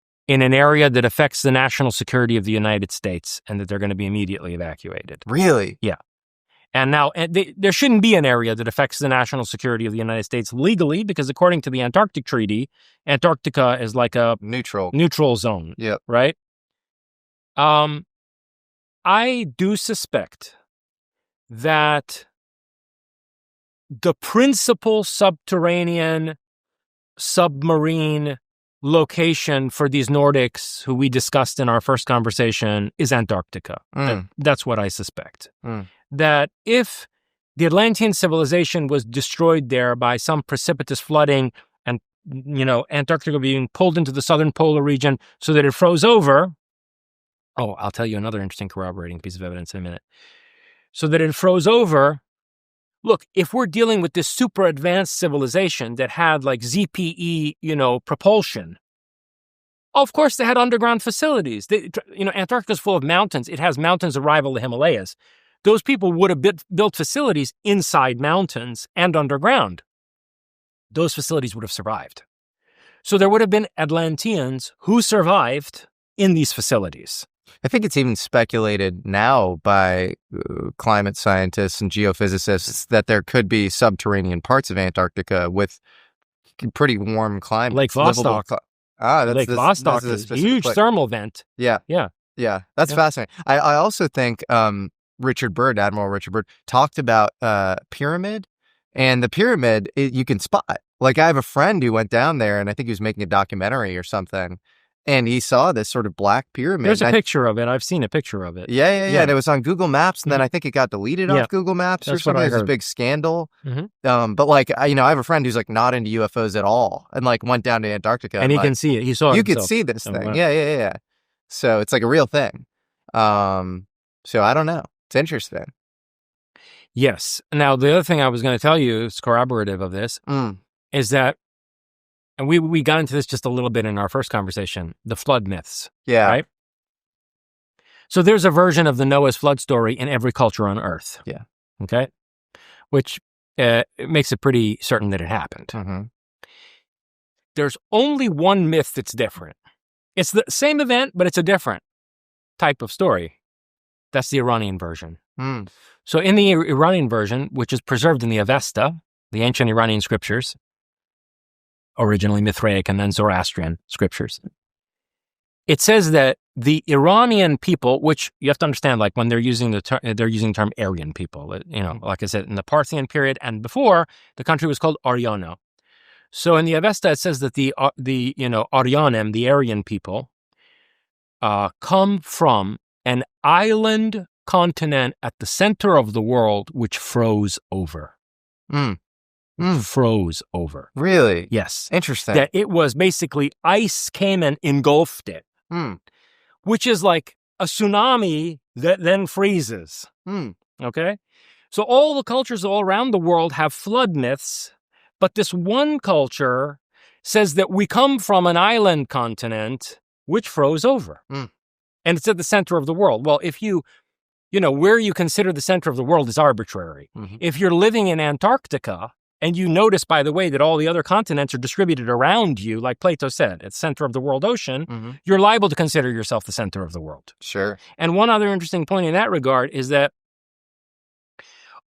an area that affects the national security of the United States and that they're going to be immediately evacuated. Really? Yeah. And now there shouldn't be an area that affects the national security of the United States legally, because according to the Antarctic Treaty, Antarctica is like a neutral zone. Yep. Right? I do suspect that the principal submarine location for these Nordics who we discussed in our first conversation is Antarctica. That's what I suspect. That if the Atlantean civilization was destroyed there by some precipitous flooding and, Antarctica being pulled into the southern polar region so that it froze over. Oh, I'll tell you another interesting corroborating piece of evidence in a minute. So that it froze over. Look, if we're dealing with this super advanced civilization that had like ZPE, propulsion, Of course, they had underground facilities. Antarctica's full of mountains. It has mountains that rival the Himalayas. Those people would have built facilities inside mountains and underground. Those facilities would have survived. So there would have been Atlanteans who survived in these facilities. I think it's even speculated now by climate scientists and geophysicists that there could be subterranean parts of Antarctica with pretty warm climate. Lake Vostok. Lake Vostok is a huge thermal vent. Yeah. That's fascinating. I also think Admiral Richard Byrd, talked about pyramid, and the pyramid you can spot. Like, I have a friend who went down there, and I think he was making a documentary or something, and he saw this sort of black pyramid. There's a picture of it. I've seen a picture of it. Yeah. And it was on Google Maps, and then I think it got deleted off Google Maps or something. It was a big scandal. But like, I have a friend who's like not into UFOs at all, and like went down to Antarctica, and he can see it. He saw it. You could see this thing. Yeah. So it's like a real thing. So I don't know. It's interesting. Yes. Now, the other thing I was going to tell you is corroborative of this is that, and we got into this just a little bit in our first conversation, the flood myths. Yeah. Right? So there's a version of the Noah's flood story in every culture on Earth. Yeah. Okay? Which makes it pretty certain that it happened. There's only one myth that's different. It's the same event, but it's a different type of story. That's the Iranian version. So in the Iranian version, which is preserved in the Avesta, the ancient Iranian scriptures, originally Mithraic and then Zoroastrian scriptures, it says that the Iranian people, which you have to understand, like when they're using the term Aryan people, like I said, in the Parthian period and before, the country was called Aryana. So in the Avesta, it says that the Aryanim, the Aryan people, come from an island continent at the center of the world, which froze over. Froze over. Really? Yes. Interesting. That it was basically ice came and engulfed it, which is like a tsunami that then freezes. Okay? So all the cultures all around the world have flood myths, but this one culture says that we come from an island continent which froze over. And it's at the center of the world. Well, if where you consider the center of the world is arbitrary. If you're living in Antarctica and you notice, by the way, that all the other continents are distributed around you, like Plato said, at the center of the world ocean, you're liable to consider yourself the center of the world. Sure. And one other interesting point in that regard is that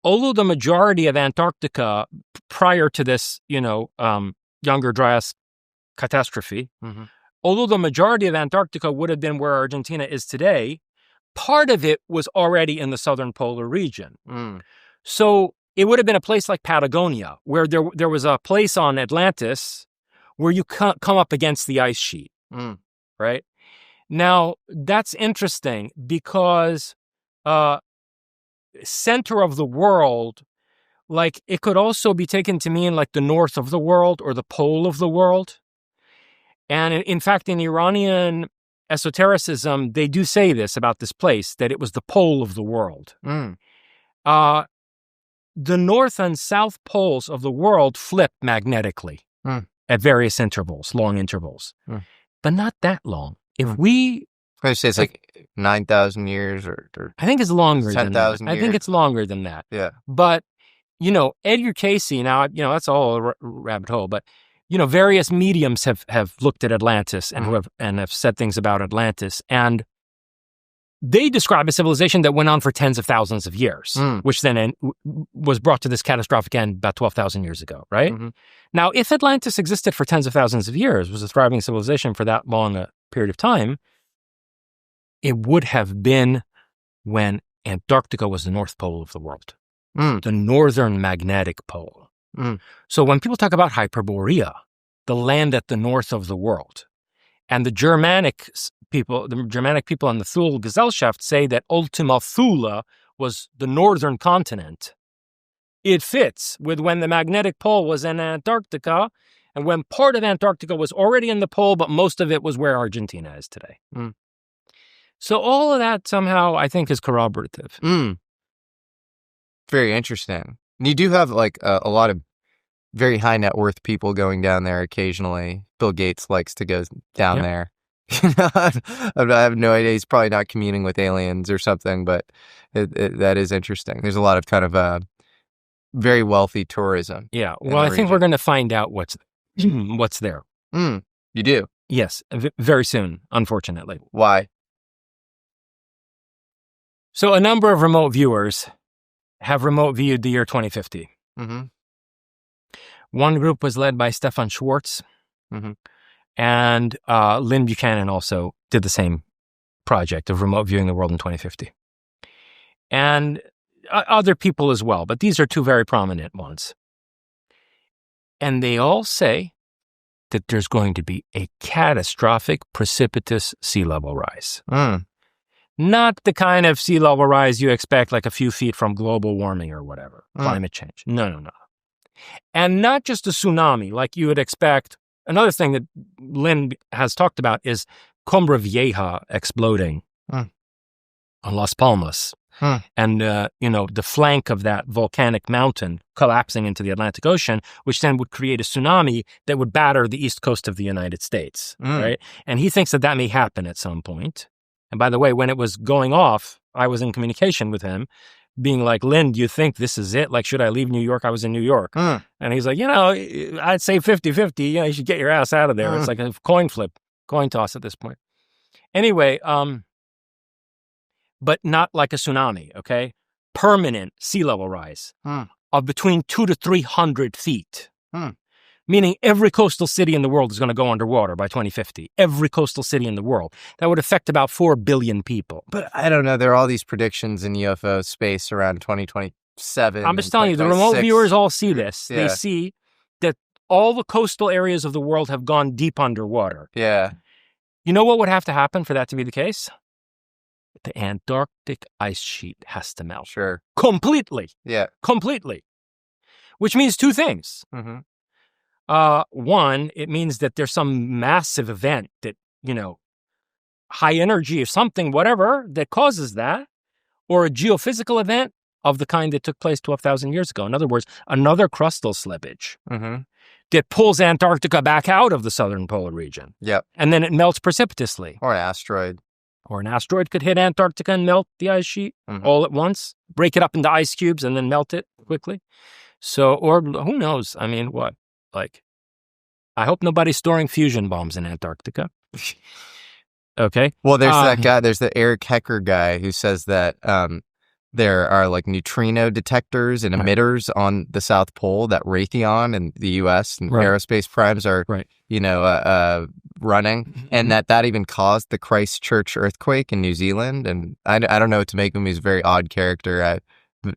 although the majority of Antarctica prior to this, Younger Dryas catastrophe, although the majority of Antarctica would have been where Argentina is today, part of it was already in the southern polar region. So it would have been a place like Patagonia, where there was a place on Atlantis where you come up against the ice sheet, right? Now, that's interesting because center of the world, like it could also be taken to mean like the north of the world or the pole of the world. And in fact, in Iranian esotericism, they do say this about this place, that it was the pole of the world. The north and south poles of the world flip magnetically at various intervals, long intervals, but not that long. If we... I say it's like 9,000 years or I think it's longer than 10,000 that. years. I think it's longer than that. Yeah. But, Edgar Casey, now, that's all a rabbit hole, but various mediums have looked at Atlantis and have said things about Atlantis, and they describe a civilization that went on for tens of thousands of years, which then was brought to this catastrophic end about 12,000 years ago, right? Now, if Atlantis existed for tens of thousands of years, was a thriving civilization for that long a period of time, it would have been when Antarctica was the North Pole of the world, the northern magnetic pole. So when people talk about Hyperborea, the land at the north of the world, and the Germanic people on the Thule Gesellschaft say that Ultima Thule was the northern continent, it fits with when the magnetic pole was in Antarctica and when part of Antarctica was already in the pole, but most of it was where Argentina is today. So all of that somehow, I think, is corroborative. Very interesting. You do have like a lot of very high net worth people going down there occasionally. Bill Gates likes to go down there. I have no idea. He's probably not communing with aliens or something, but that is interesting. There's a lot of kind of very wealthy tourism. Yeah. Well, I think we're going to find out what's there. You do? Yes. Very soon, unfortunately. Why? So a number of remote viewers have remote viewed the year 2050. Mm-hmm. One group was led by Stefan Schwartz. Mm-hmm. And Lynn Buchanan also did the same project of remote viewing the world in 2050. And other people as well, but these are two very prominent ones. And they all say that there's going to be a catastrophic, precipitous sea level rise. Not the kind of sea level rise you expect like a few feet from global warming or whatever, climate change. No. And not just a tsunami like you would expect. Another thing that Lynn has talked about is Cumbre Vieja exploding on Las Palmas. And, the flank of that volcanic mountain collapsing into the Atlantic Ocean, which then would create a tsunami that would batter the east coast of the United States, right? And he thinks that may happen at some point. And by the way, when it was going off, I was in communication with him, being like, Lynn, do you think this is it? Like, should I leave New York? I was in New York. And he's like, I'd say 50-50. You should get your ass out of there. It's like a coin toss at this point. Anyway, but not like a tsunami, okay? Permanent sea level rise of between 200 to 300 feet. Meaning every coastal city in the world is going to go underwater by 2050. Every coastal city in the world. That would affect about 4 billion people. But I don't know. There are all these predictions in UFO space around 2027. I'm just telling you, the remote viewers all see this. They see that all the coastal areas of the world have gone deep underwater. Yeah. You know what would have to happen for that to be the case? The Antarctic ice sheet has to melt. Sure. Completely. Yeah. Completely. Which means two things. Mm-hmm. One, it means that there's some massive event that, high energy or something, whatever, that causes that, or a geophysical event of the kind that took place 12,000 years ago. In other words, another crustal slippage that pulls Antarctica back out of the southern polar region. Yep. And then it melts precipitously. Or an asteroid. Or an asteroid could hit Antarctica and melt the ice sheet all at once, break it up into ice cubes and then melt it quickly. So, or who knows? I mean, what? Like, I hope nobody's storing fusion bombs in Antarctica. Okay. Well, there's that guy, there's the Eric Hecker guy who says that there are like neutrino detectors and emitters on the South Pole that Raytheon and the U.S. and aerospace primes are, running. And that even caused the Christchurch earthquake in New Zealand. And I don't know what to make of him. He's a very odd character. I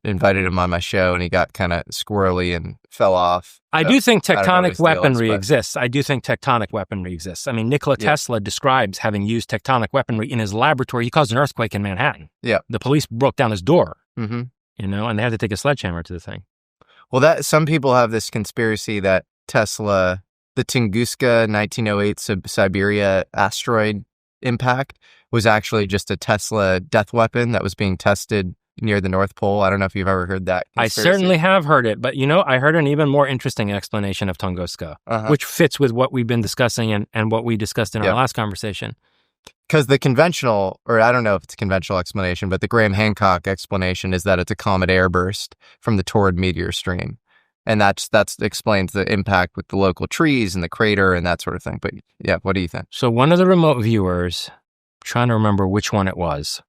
invited him on my show and he got kind of squirrely and fell off. I do think tectonic weaponry exists. I mean, Nikola Tesla describes having used tectonic weaponry in his laboratory. He caused an earthquake in Manhattan. Yeah. The police broke down his door, and they had to take a sledgehammer to the thing. Well, some people have this conspiracy that Tesla, the Tunguska 1908 Siberia asteroid impact was actually just a Tesla death weapon that was being tested near the North Pole. I don't know if you've ever heard that conspiracy. I certainly have heard it, but I heard an even more interesting explanation of Tunguska, which fits with what we've been discussing and what we discussed in our last conversation. Because the conventional, or I don't know if it's a conventional explanation, but the Graham Hancock explanation is that it's a comet airburst from the Taurid meteor stream. And that explains the impact with the local trees and the crater and that sort of thing. But yeah, what do you think? So one of the remote viewers, trying to remember which one it was.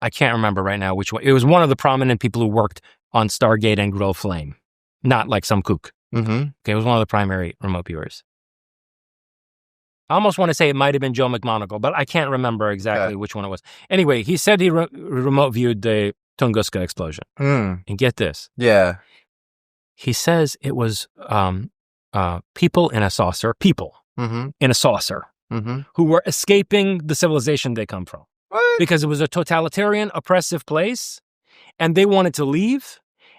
I can't remember right now which one. It was one of the prominent people who worked on Stargate and Grill Flame. Not like some kook. Okay, it was one of the primary remote viewers. I almost want to say it might have been Joe McMonagle, but I can't remember exactly which one it was. Anyway, he said he remote viewed the Tunguska explosion. And get this. Yeah. He says it was people in a saucer, who were escaping the civilization they come from. What? Because it was a totalitarian, oppressive place, and they wanted to leave,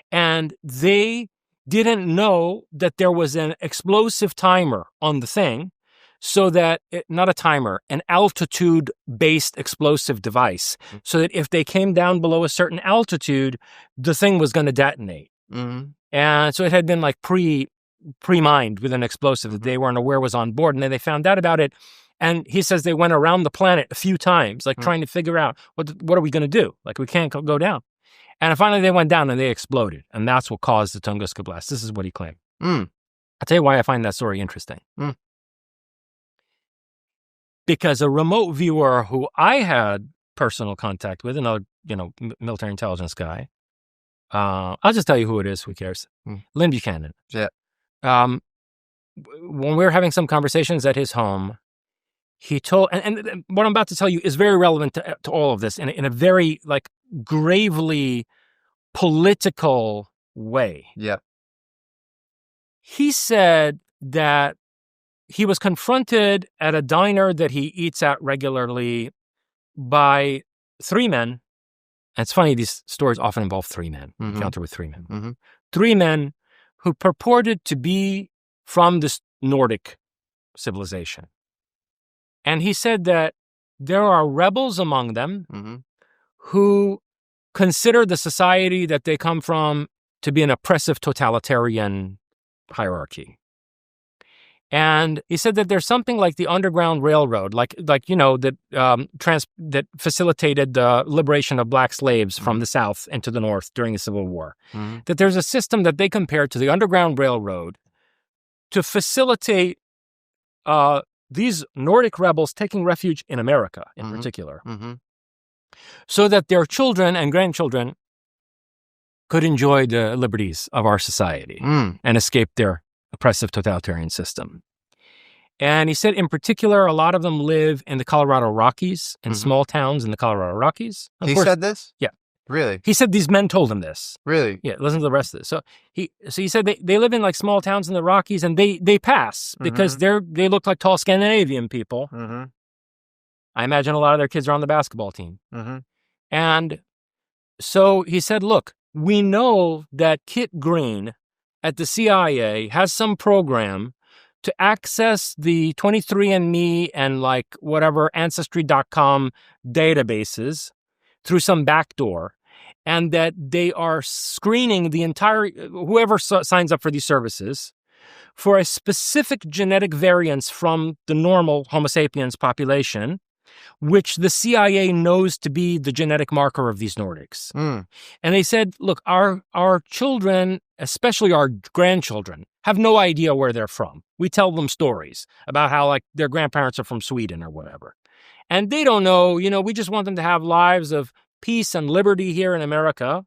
and they didn't know that there was an explosive timer on the thing, so that, not a timer, an altitude-based explosive device, so that if they came down below a certain altitude, the thing was going to detonate. And so it had been like pre-mined with an explosive that they weren't aware was on board. And then they found out about it. And he says they went around the planet a few times, like trying to figure out what are we going to do? Like, we can't go down. And finally they went down and they exploded. And that's what caused the Tunguska blast. This is what he claimed. I'll tell you why I find that story interesting. Because a remote viewer who I had personal contact with, another, military intelligence guy, I'll just tell you who it is. Who cares? Lynn Buchanan. Yeah. When we were having some conversations at his home, he told, and what I'm about to tell you is very relevant to all of this in a very, like, gravely political way. Yeah. He said that he was confronted at a diner that he eats at regularly by three men. And it's funny, these stories often involve three men, encounter with three men. Three men who purported to be from this Nordic civilization. And he said that there are rebels among them who consider the society that they come from to be an oppressive totalitarian hierarchy. And he said that there's something like the Underground Railroad, that facilitated the liberation of black slaves from the South into the North during the Civil War. That there's a system that they compared to the Underground Railroad to facilitate these Nordic rebels taking refuge in America, in particular, so that their children and grandchildren could enjoy the liberties of our society and escape their oppressive totalitarian system. And he said, in particular, a lot of them live in the Colorado Rockies, in small towns in the Colorado Rockies. He said this? Yeah. Really? He said these men told him this. Really? Yeah, listen to the rest of this. So he said they live in, like, small towns in the Rockies, and they pass because they look like tall Scandinavian people. I imagine a lot of their kids are on the basketball team. And so he said, look, we know that Kit Green at the CIA has some program to access the 23andMe and, like, whatever Ancestry.com databases through some backdoor, and that they are screening the entire, whoever signs up for these services, for a specific genetic variance from the normal Homo sapiens population, which the CIA knows to be the genetic marker of these Nordics. And they said, look, our children, especially our grandchildren, have no idea where they're from. We tell them stories about how, like, their grandparents are from Sweden or whatever. And they don't know, we just want them to have lives of peace and liberty here in America.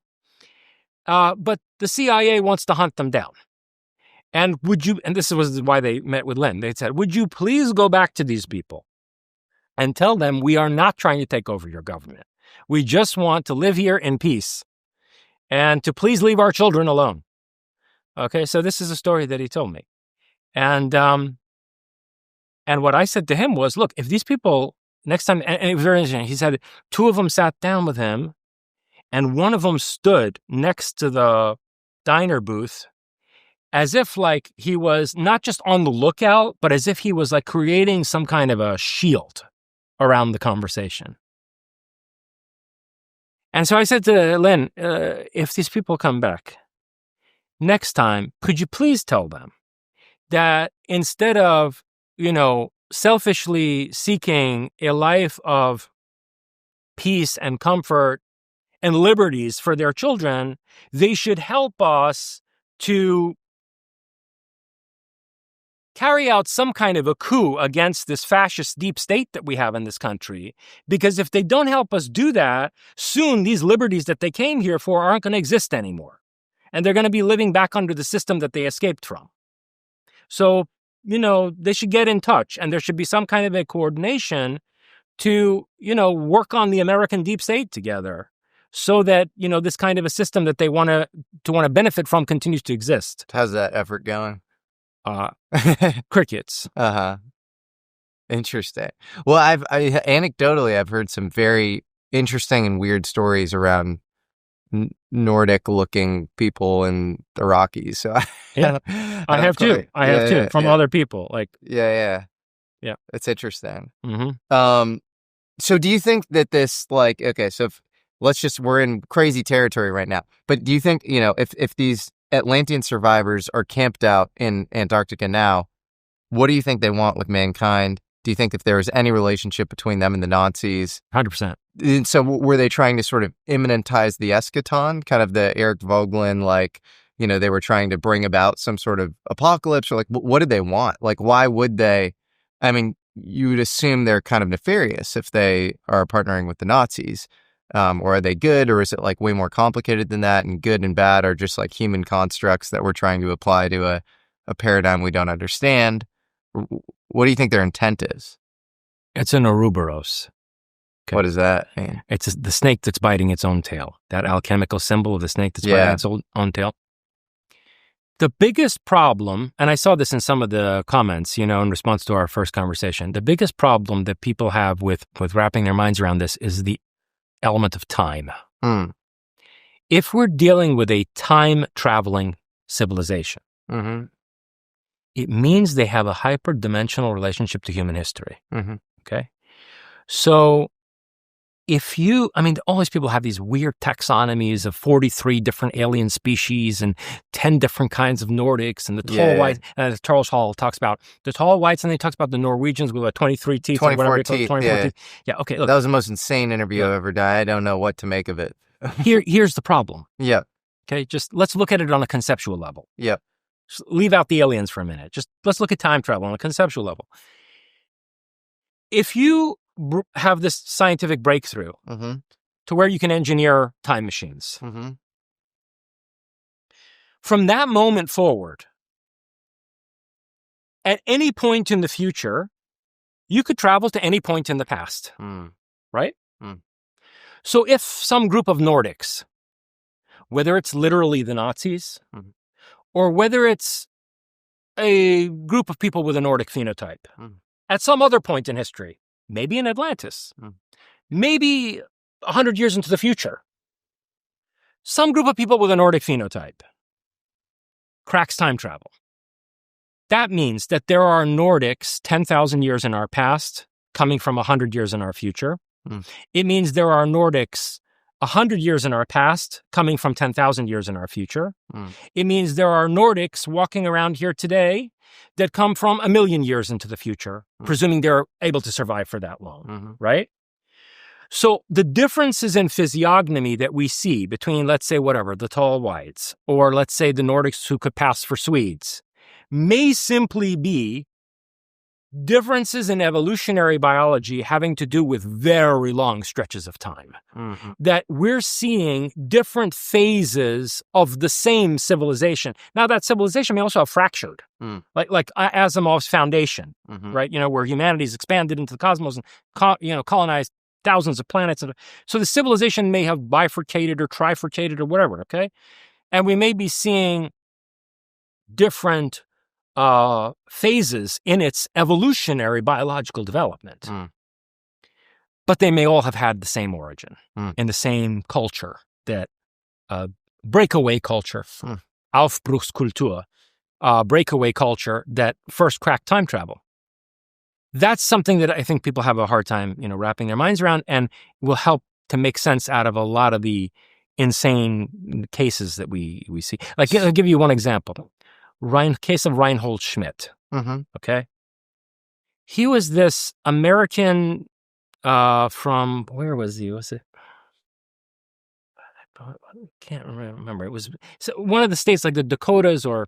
But the CIA wants to hunt them down. And and this was why they met with Lynn. They said, would you please go back to these people and tell them we are not trying to take over your government. We just want to live here in peace and to please leave our children alone. Okay, so this is a story that he told me. And what I said to him was, look, if these people next time, and it was very interesting, he said two of them sat down with him and one of them stood next to the diner booth as if, like, he was not just on the lookout, but as if he was, like, creating some kind of a shield around the conversation. And so I said to Lynn, if these people come back next time, could you please tell them that instead of, selfishly seeking a life of peace and comfort and liberties for their children, they should help us to carry out some kind of a coup against this fascist deep state that we have in this country. Because if they don't help us do that, soon these liberties that they came here for aren't going to exist anymore. And they're going to be living back under the system that they escaped from. So, they should get in touch, and there should be some kind of a coordination to, work on the American deep state together so that, this kind of a system that they want to benefit from continues to exist. How's that effort going? Crickets. Interesting. Well, anecdotally, I've heard some very interesting and weird stories around Nordic-looking people in the Rockies. So I have too. I have too from other people. Like yeah, it's interesting. So do you think that this, like, okay, so we're in crazy territory right now, but do you think if these Atlantean survivors are camped out in Antarctica now. What do you think they want with mankind? Do you think if there was any relationship between them and the Nazis? 100%. And so were they trying to sort of immanentize the eschaton, kind of the Eric Vogelin, like, you know, they were trying to bring about some sort of apocalypse, or like, what did they want? Like, why would they? I mean, you would assume they're kind of nefarious if they are partnering with the Nazis. Or are they good, or is it like way more complicated than that, and good and bad are just like human constructs that we're trying to apply to a paradigm we don't understand? What do you think their intent is? It's an Ouroboros. Okay. What does that mean? It's the snake that's biting its own tail. That alchemical symbol of the snake that's biting its own tail. The biggest problem, and I saw this in some of the comments, you know, in response to our first conversation, the biggest problem that people have with wrapping their minds around this is the element of time. If we're dealing with a time-traveling civilization, it means they have a hyperdimensional relationship to human history. Okay? So all these people have these weird taxonomies of 43 different alien species and 10 different kinds of Nordics, and the tall whites. And Charles Hall talks about the tall whites, and then he talks about the Norwegians with 23 teeth. 24 teeth. 24 teeth. Yeah, okay, look. That was the most insane interview I've ever done. I don't know what to make of it. Here's the problem. Yeah. Okay, just let's look at it on a conceptual level. Yeah. Just leave out the aliens for a minute. Just let's look at time travel on a conceptual level. If you have this scientific breakthrough to where you can engineer time machines, from that moment forward, at any point in the future, you could travel to any point in the past, right? So if some group of Nordics, whether it's literally the Nazis, or whether it's a group of people with a Nordic phenotype, at some other point in history, maybe in Atlantis, maybe 100 years into the future, some group of people with a Nordic phenotype cracks time travel. That means that there are Nordics 10,000 years in our past coming from 100 years in our future. It means there are Nordics 100 years in our past coming from 10,000 years in our future. It means there are Nordics walking around here today that come from 1 million years into the future, presuming they're able to survive for that long, right? So the differences in physiognomy that we see between, let's say, the tall whites, or let's say the Nordics who could pass for Swedes, may simply be differences in evolutionary biology having to do with very long stretches of time. That we're seeing different phases of the same civilization. Now, that civilization may also have fractured, like Asimov's foundation, right? You know, where humanity's expanded into the cosmos and colonized thousands of planets. So the civilization may have bifurcated or trifurcated or whatever, okay? And we may be seeing different phases in its evolutionary biological development. But they may all have had the same origin in the same culture, that breakaway culture, Aufbruchskultur, breakaway culture that first cracked time travel. That's something that I think people have a hard time, wrapping their minds around, and will help to make sense out of a lot of the insane cases that we see. Like, I'll give you one example. Case of Reinhold Schmidt. Okay, he was this American from, where was he? Was it? I can't remember. It was one of the states, like the Dakotas, or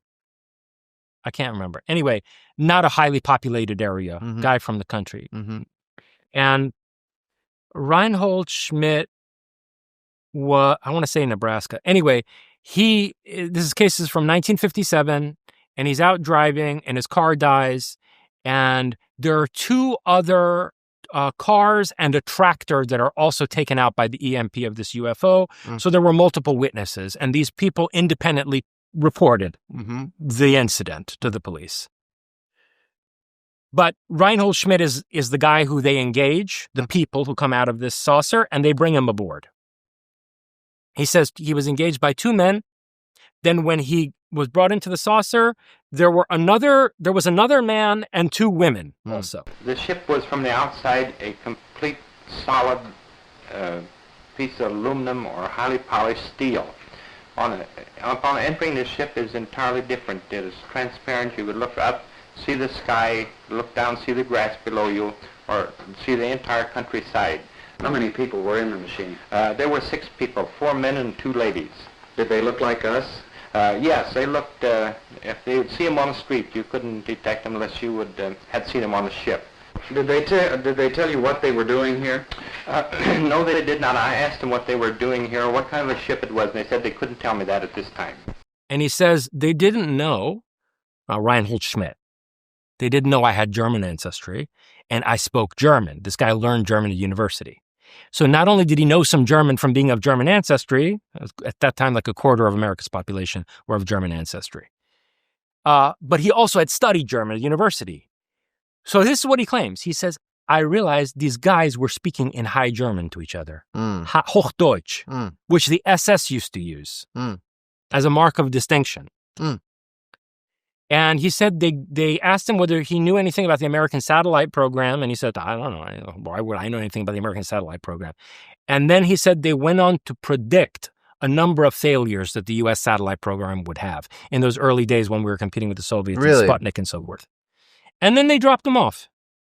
I can't remember. Anyway, not a highly populated area. Guy from the country, and Reinhold Schmidt was, I want to say, Nebraska. Anyway, this case is from 1957, and he's out driving, and his car dies, and there are two other cars and a tractor that are also taken out by the EMP of this UFO. So there were multiple witnesses, and these people independently reported the incident to the police. But Reinhold Schmidt is the guy who they engage, the people who come out of this saucer, and they bring him aboard. He says he was engaged by two men. Then when he was brought into the saucer, there was another man and two women also. The ship was from the outside a complete solid piece of aluminum or highly polished steel. Upon entering the ship is entirely different. It is transparent. You would look up, see the sky, look down, see the grass below you, or see the entire countryside. How many people were in the machine? There were 6 people, 4 men and 2 ladies. Did they look like us? Yes, they looked, if they would see them on the street, you couldn't detect them unless you had seen them on the ship. Did they tell you what they were doing here? No, they did not. I asked them what they were doing here, what kind of a ship it was, and they said they couldn't tell me that at this time. And he says they didn't know, Reinhold Schmidt, they didn't know I had German ancestry, and I spoke German. This guy learned German at university. So not only did he know some German from being of German ancestry, at that time like a quarter of America's population were of German ancestry, but he also had studied German at university. So this is what he claims. He says, I realized these guys were speaking in High German to each other, Hochdeutsch, which the SS used to use as a mark of distinction. And he said they asked him whether he knew anything about the American satellite program, and he said, I don't know. Why would I know anything about the American satellite program? And then he said they went on to predict a number of failures that the U.S. satellite program would have in those early days when we were competing with the Soviets and Sputnik and so forth. And then they dropped him off,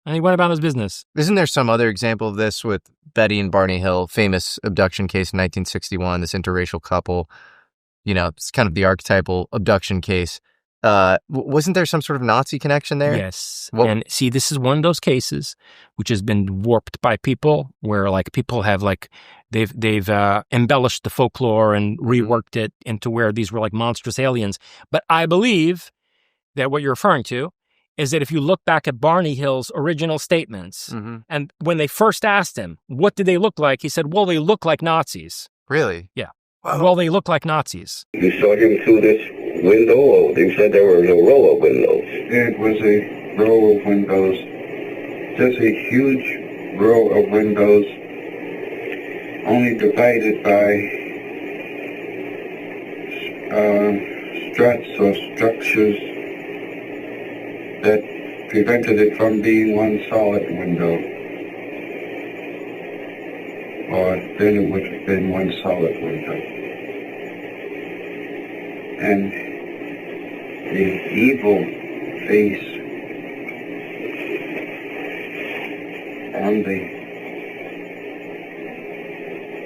and he went about his business. Isn't there some other example of this with Betty and Barney Hill, famous abduction case in 1961, this interracial couple? You know, it's kind of the archetypal abduction case. Wasn't there some sort of Nazi connection there? Yes. And see, this is one of those cases which has been warped by people where like people have like, they've embellished the folklore and reworked it into where these were like monstrous aliens. But I believe that what you're referring to is that if you look back at Barney Hill's original statements, and when they first asked him, what did they look like? He said, well, they look like Nazis. Really? Yeah. Wow. Well, they look like Nazis. You saw him through this window, or you said there was a row of windows? It was a row of windows. Just a huge row of windows, only divided by struts or structures that prevented it from being one solid window. Or then it would have been one solid window. And the evil face on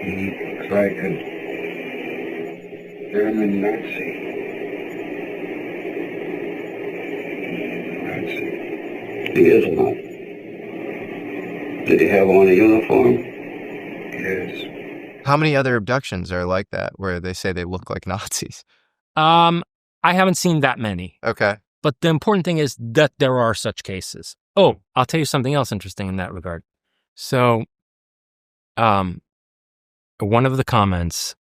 he looks like a German Nazi. He is not. Did he have on a uniform? Yes. How many other abductions are like that where they say they look like Nazis? I haven't seen that many. Okay. But the important thing is that there are such cases. Oh, I'll tell you something else interesting in that regard. So, one of the comments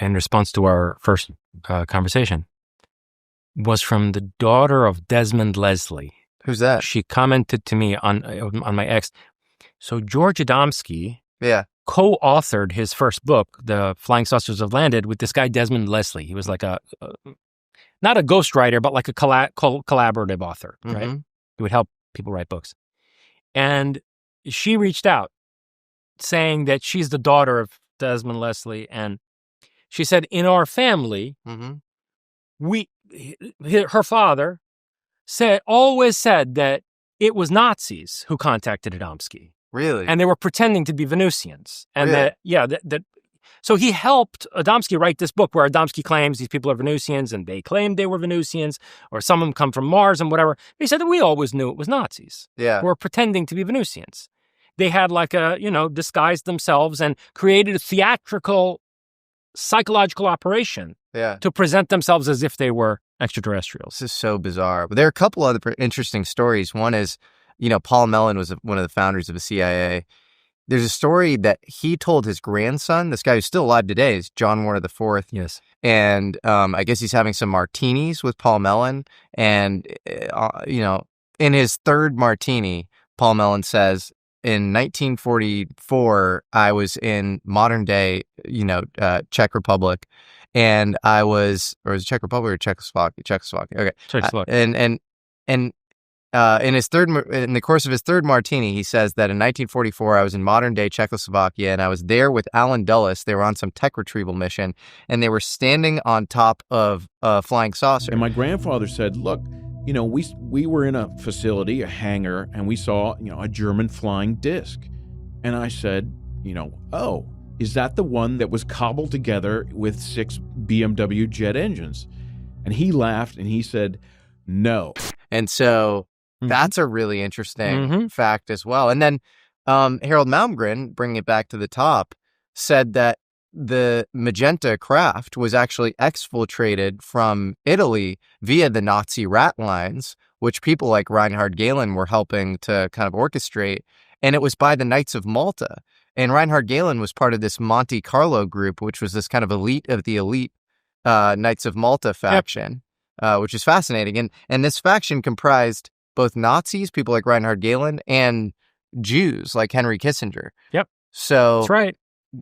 in response to our first conversation was from the daughter of Desmond Leslie. Who's that? She commented to me on my ex. So George Adamski co-authored his first book, The Flying Saucers Have Landed, with this guy Desmond Leslie. He was like not a ghostwriter, but like a collaborative author, right? He would help people write books. And she reached out saying that she's the daughter of Desmond Leslie. And she said, in our family, her father always said that it was Nazis who contacted Adamski. Really? And they were pretending to be Venusians. And so he helped Adamski write this book where Adamski claims these people are Venusians and they claimed they were Venusians, or some of them come from Mars and whatever. But he said that we always knew it was Nazis. Yeah. Who were pretending to be Venusians. They had disguised themselves and created a theatrical psychological operation to present themselves as if they were extraterrestrials. This is so bizarre. But there are a couple other interesting stories. One is, Paul Mellon was one of the founders of the CIA. There's a story that he told his grandson, this guy who's still alive today, is John Warner IV. Yes. And I guess he's having some martinis with Paul Mellon. And, in his third martini, Paul Mellon says, in 1944, I was in modern day, Czech Republic. And I was, or was it Czech Republic or Czechoslovakia? Czechoslovakia. Okay. Czechoslovakia. And In the course of his third martini, he says that in 1944, I was in modern-day Czechoslovakia, and I was there with Alan Dulles. They were on some tech retrieval mission, and they were standing on top of a flying saucer. And my grandfather said, look, we were in a facility, a hangar, and we saw, a German flying disc. And I said, oh, is that the one that was cobbled together with 6 BMW jet engines? And he laughed and he said, no. And so that's a really interesting fact as well. And then Harold Malmgren, bringing it back to the top, said that the Magenta craft was actually exfiltrated from Italy via the Nazi rat lines, which people like Reinhard Gehlen were helping to kind of orchestrate. And it was by the Knights of Malta. And Reinhard Gehlen was part of this Monte Carlo group, which was this kind of elite of the elite Knights of Malta faction, which is fascinating. And this faction comprised both Nazis, people like Reinhard Gehlen, and Jews like Henry Kissinger. Yep. So that's right.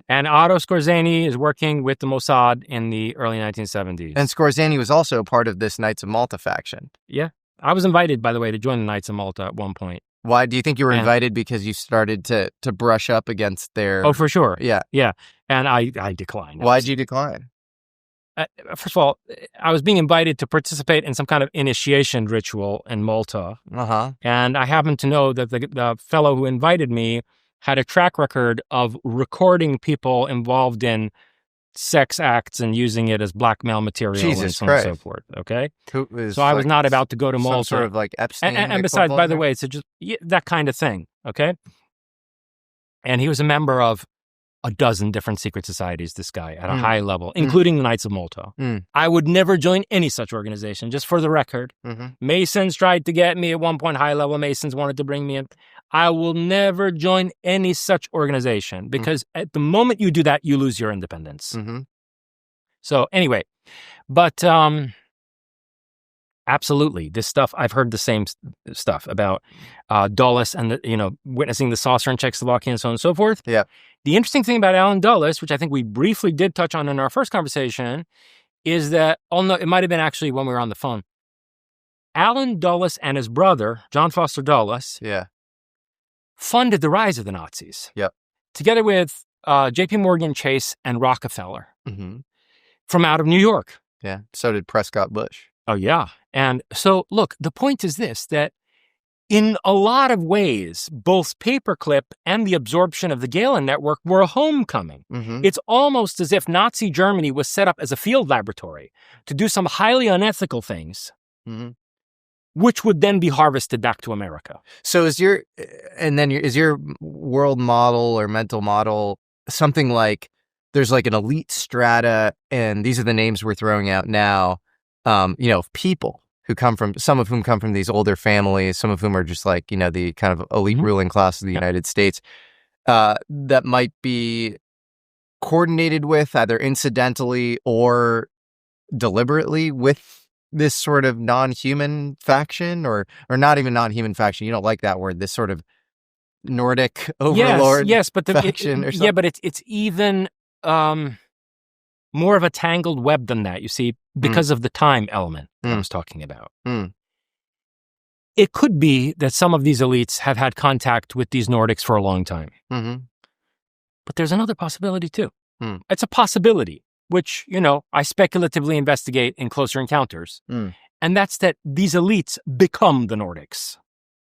And Otto Skorzeny is working with the Mossad in the early 1970s. And Skorzeny was also part of this Knights of Malta faction. Yeah. I was invited, by the way, to join the Knights of Malta at one point. Why do you think you were invited? Because you started to brush up against their... Oh, for sure. Yeah. Yeah. And I declined. Why did you decline? First of all, I was being invited to participate in some kind of initiation ritual in Malta. And I happened to know that the fellow who invited me had a track record of recording people involved in sex acts and using it as blackmail material and so on and so forth. Okay? So I was not about to go to Malta. Some sort of like Epstein. And besides, by the way, it's just that kind of thing. Okay? And he was a member of a dozen different secret societies, this guy, at a high level, including the Knights of Malta. I would never join any such organization, just for the record. Masons tried to get me at one point, high-level Masons wanted to bring me in. I will never join any such organization, because at the moment you do that, you lose your independence. So anyway, but absolutely, this stuff, I've heard the same stuff about Dulles and, witnessing the saucer in Czechoslovakia and so on and so forth. Yeah. The interesting thing about Alan Dulles, which I think we briefly did touch on in our first conversation, is that, it might have been actually when we were on the phone, Alan Dulles and his brother, John Foster Dulles, funded the rise of the Nazis. Yep. Together with J.P. Morgan Chase and Rockefeller from out of New York. Yeah. So did Prescott Bush. Oh, yeah. And so, look, the point is this, that in a lot of ways, both Paperclip and the absorption of the Gehlen network were a homecoming. It's almost as if Nazi Germany was set up as a field laboratory to do some highly unethical things, which would then be harvested back to America. So is your world model or mental model something like there's like an elite strata, and these are the names we're throwing out now, people who some of whom come from these older families, some of whom are just like, the kind of elite ruling class of the United States, that might be coordinated with, either incidentally or deliberately, with this sort of non-human faction, or not even non-human faction. You don't like that word, this sort of Nordic overlord faction or something. Yeah, but it's even more of a tangled web than that, you see, because of the time element that I was talking about. It could be that some of these elites have had contact with these Nordics for a long time. But there's another possibility, too. It's a possibility, which, I speculatively investigate in Closer Encounters. And that's that these elites become the Nordics.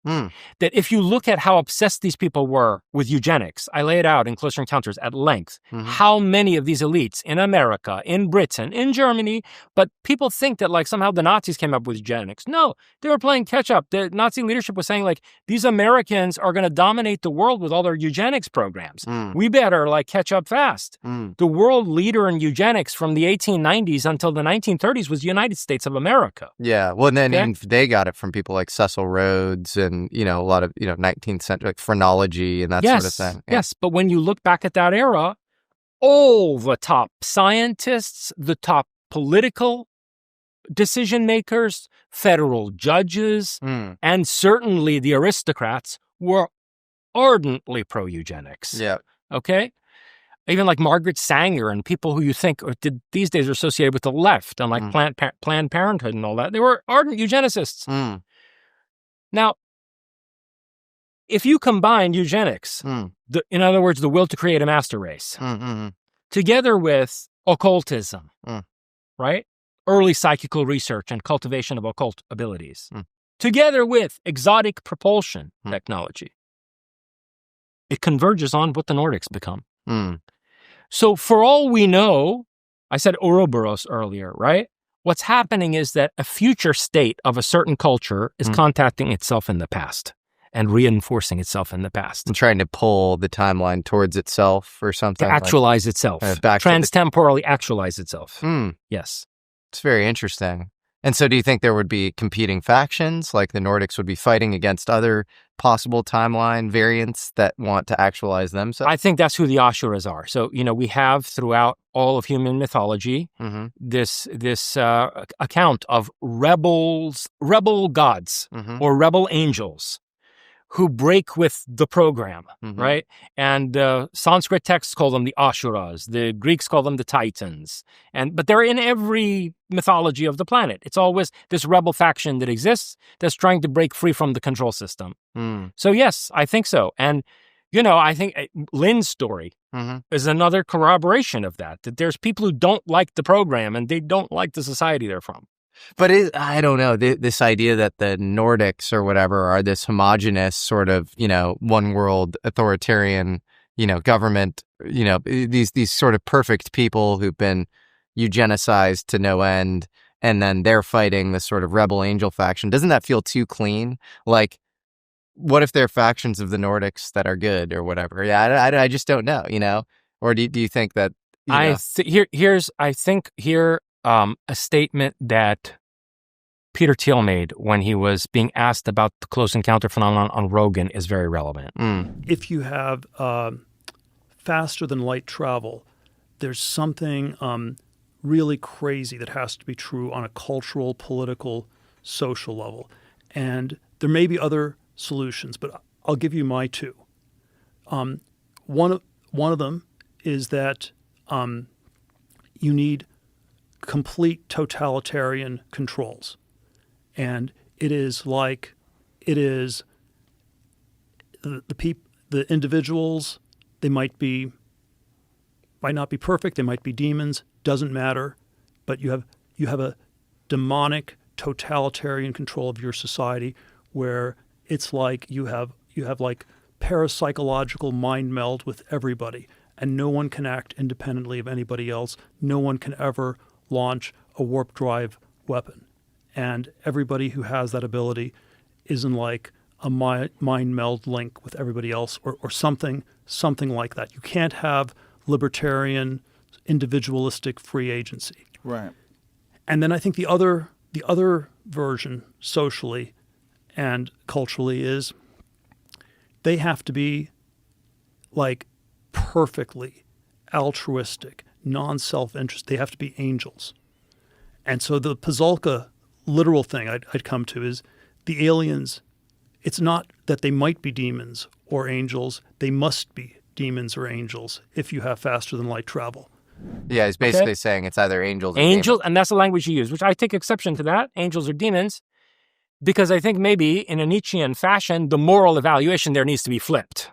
That if you look at how obsessed these people were with eugenics, I lay it out in Closer Encounters at length, how many of these elites in America, in Britain, in Germany, but people think that like somehow the Nazis came up with eugenics. No, they were playing catch up. The Nazi leadership was saying like, these Americans are going to dominate the world with all their eugenics programs. We better like catch up fast. The world leader in eugenics from the 1890s until the 1930s was the United States of America. Yeah. Well, and then even they got it from people like Cecil Rhodes and, a lot of, 19th century like phrenology and that sort of thing. Yeah. Yes. But when you look back at that era, all the top scientists, the top political decision makers, federal judges, and certainly the aristocrats were ardently pro-eugenics. Yeah. Okay? Even like Margaret Sanger and people who you think these days are associated with the left and like Planned Parenthood and all that. They were ardent eugenicists. Now, if you combine eugenics, in other words, the will to create a master race, together with occultism, right? Early psychical research and cultivation of occult abilities, together with exotic propulsion technology, it converges on what the Nordics become. So for all we know, I said Ouroboros earlier, right? What's happening is that a future state of a certain culture is contacting itself in the past and reinforcing itself in the past. And trying to pull the timeline towards itself or something. To actualize itself. Transtemporally actualize itself. Yes. It's very interesting. And so do you think there would be competing factions, like the Nordics would be fighting against other possible timeline variants that want to actualize themselves? I think that's who the Asuras are. So, we have throughout all of human mythology this account of rebel gods or rebel angels who break with the program, right? And Sanskrit texts call them the Asuras. The Greeks call them the Titans. But they're in every mythology of the planet. It's always this rebel faction that exists that's trying to break free from the control system. So yes, I think so. And, I think Lynn's story is another corroboration of that there's people who don't like the program and they don't like the society they're from. But I don't know, this idea that the Nordics or whatever are this homogenous sort of, one world authoritarian, government, these sort of perfect people who've been eugenicized to no end, and then they're fighting this sort of rebel angel faction. Doesn't that feel too clean? Like, what if there are factions of the Nordics that are good or whatever? Yeah, I just don't know, Or do you think that... I think a statement that Peter Thiel made when he was being asked about the close encounter phenomenon on Rogan is very relevant. If you have faster than light travel, there's something really crazy that has to be true on a cultural, political, social level. And there may be other solutions, but I'll give you my two. One of them is that you need complete totalitarian controls. And it is the individuals, they might not be perfect, they might be demons, doesn't matter, but you have a demonic totalitarian control of your society where it's like you have like parapsychological mind meld with everybody, and no one can act independently of anybody else. No one can ever launch a warp drive weapon. And everybody who has that ability is in like a mind meld link with everybody else or something like that. You can't have libertarian, individualistic free agency. Right. And then I think the other version socially and culturally is they have to be like perfectly altruistic, non-self-interest. They have to be angels. And so the Pazolka literal thing I'd come to is the aliens, it's not that they might be demons or angels. They must be demons or angels if you have faster than light travel. Yeah, he's basically saying it's either angels or angels, demons. And that's the language you use, which I take exception to that, angels or demons, because I think maybe in a Nietzschean fashion, the moral evaluation there needs to be flipped.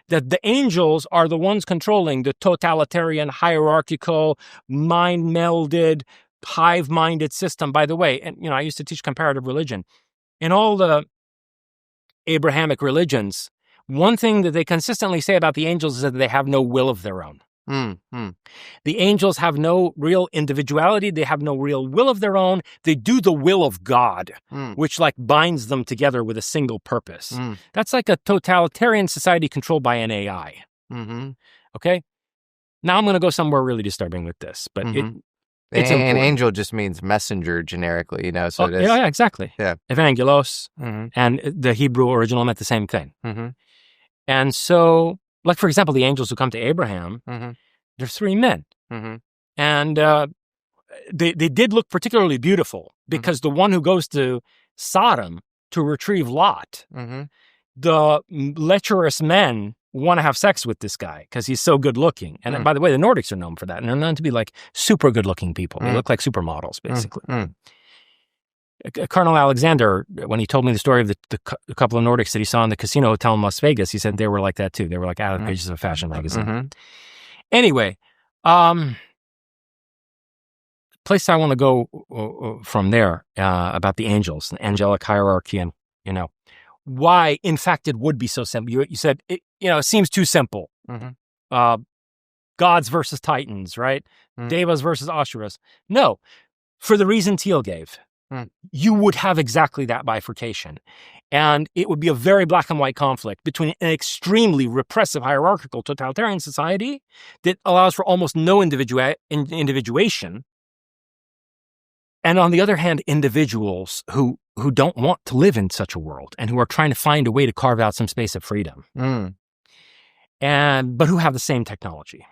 That the angels are the ones controlling the totalitarian, hierarchical, mind-melded, hive-minded system. By the way, and I used to teach comparative religion. In all the Abrahamic religions, one thing that they consistently say about the angels is that they have no will of their own. The angels have no real individuality. They have no real will of their own. They do the will of God, which like binds them together with a single purpose. That's like a totalitarian society controlled by an AI. Okay? Now I'm going to go somewhere really disturbing with this, but it's an angel just means messenger generically, so it is. Yeah, exactly. Yeah. Evangelos, and the Hebrew original meant the same thing. And so, like, for example, the angels who come to Abraham, they're three men. And they did look particularly beautiful because the one who goes to Sodom to retrieve Lot, the lecherous men want to have sex with this guy because he's so good looking. And by the way, the Nordics are known for that. And they're known to be like super good looking people. They look like supermodels, basically. Colonel Alexander, when he told me the story of the couple of Nordics that he saw in the casino hotel in Las Vegas, he said they were like that too. They were like out of the pages of a fashion magazine. Anyway, place I want to go from there about the angels, the angelic hierarchy, and why, in fact, it would be so simple. You said it seems too simple. Gods versus Titans, right? Devas versus Asuras. No, for the reason Thiel gave. You would have exactly that bifurcation. And it would be a very black and white conflict between an extremely repressive, hierarchical, totalitarian society that allows for almost no individuation. And on the other hand, individuals who don't want to live in such a world and who are trying to find a way to carve out some space of freedom. But who have the same technology.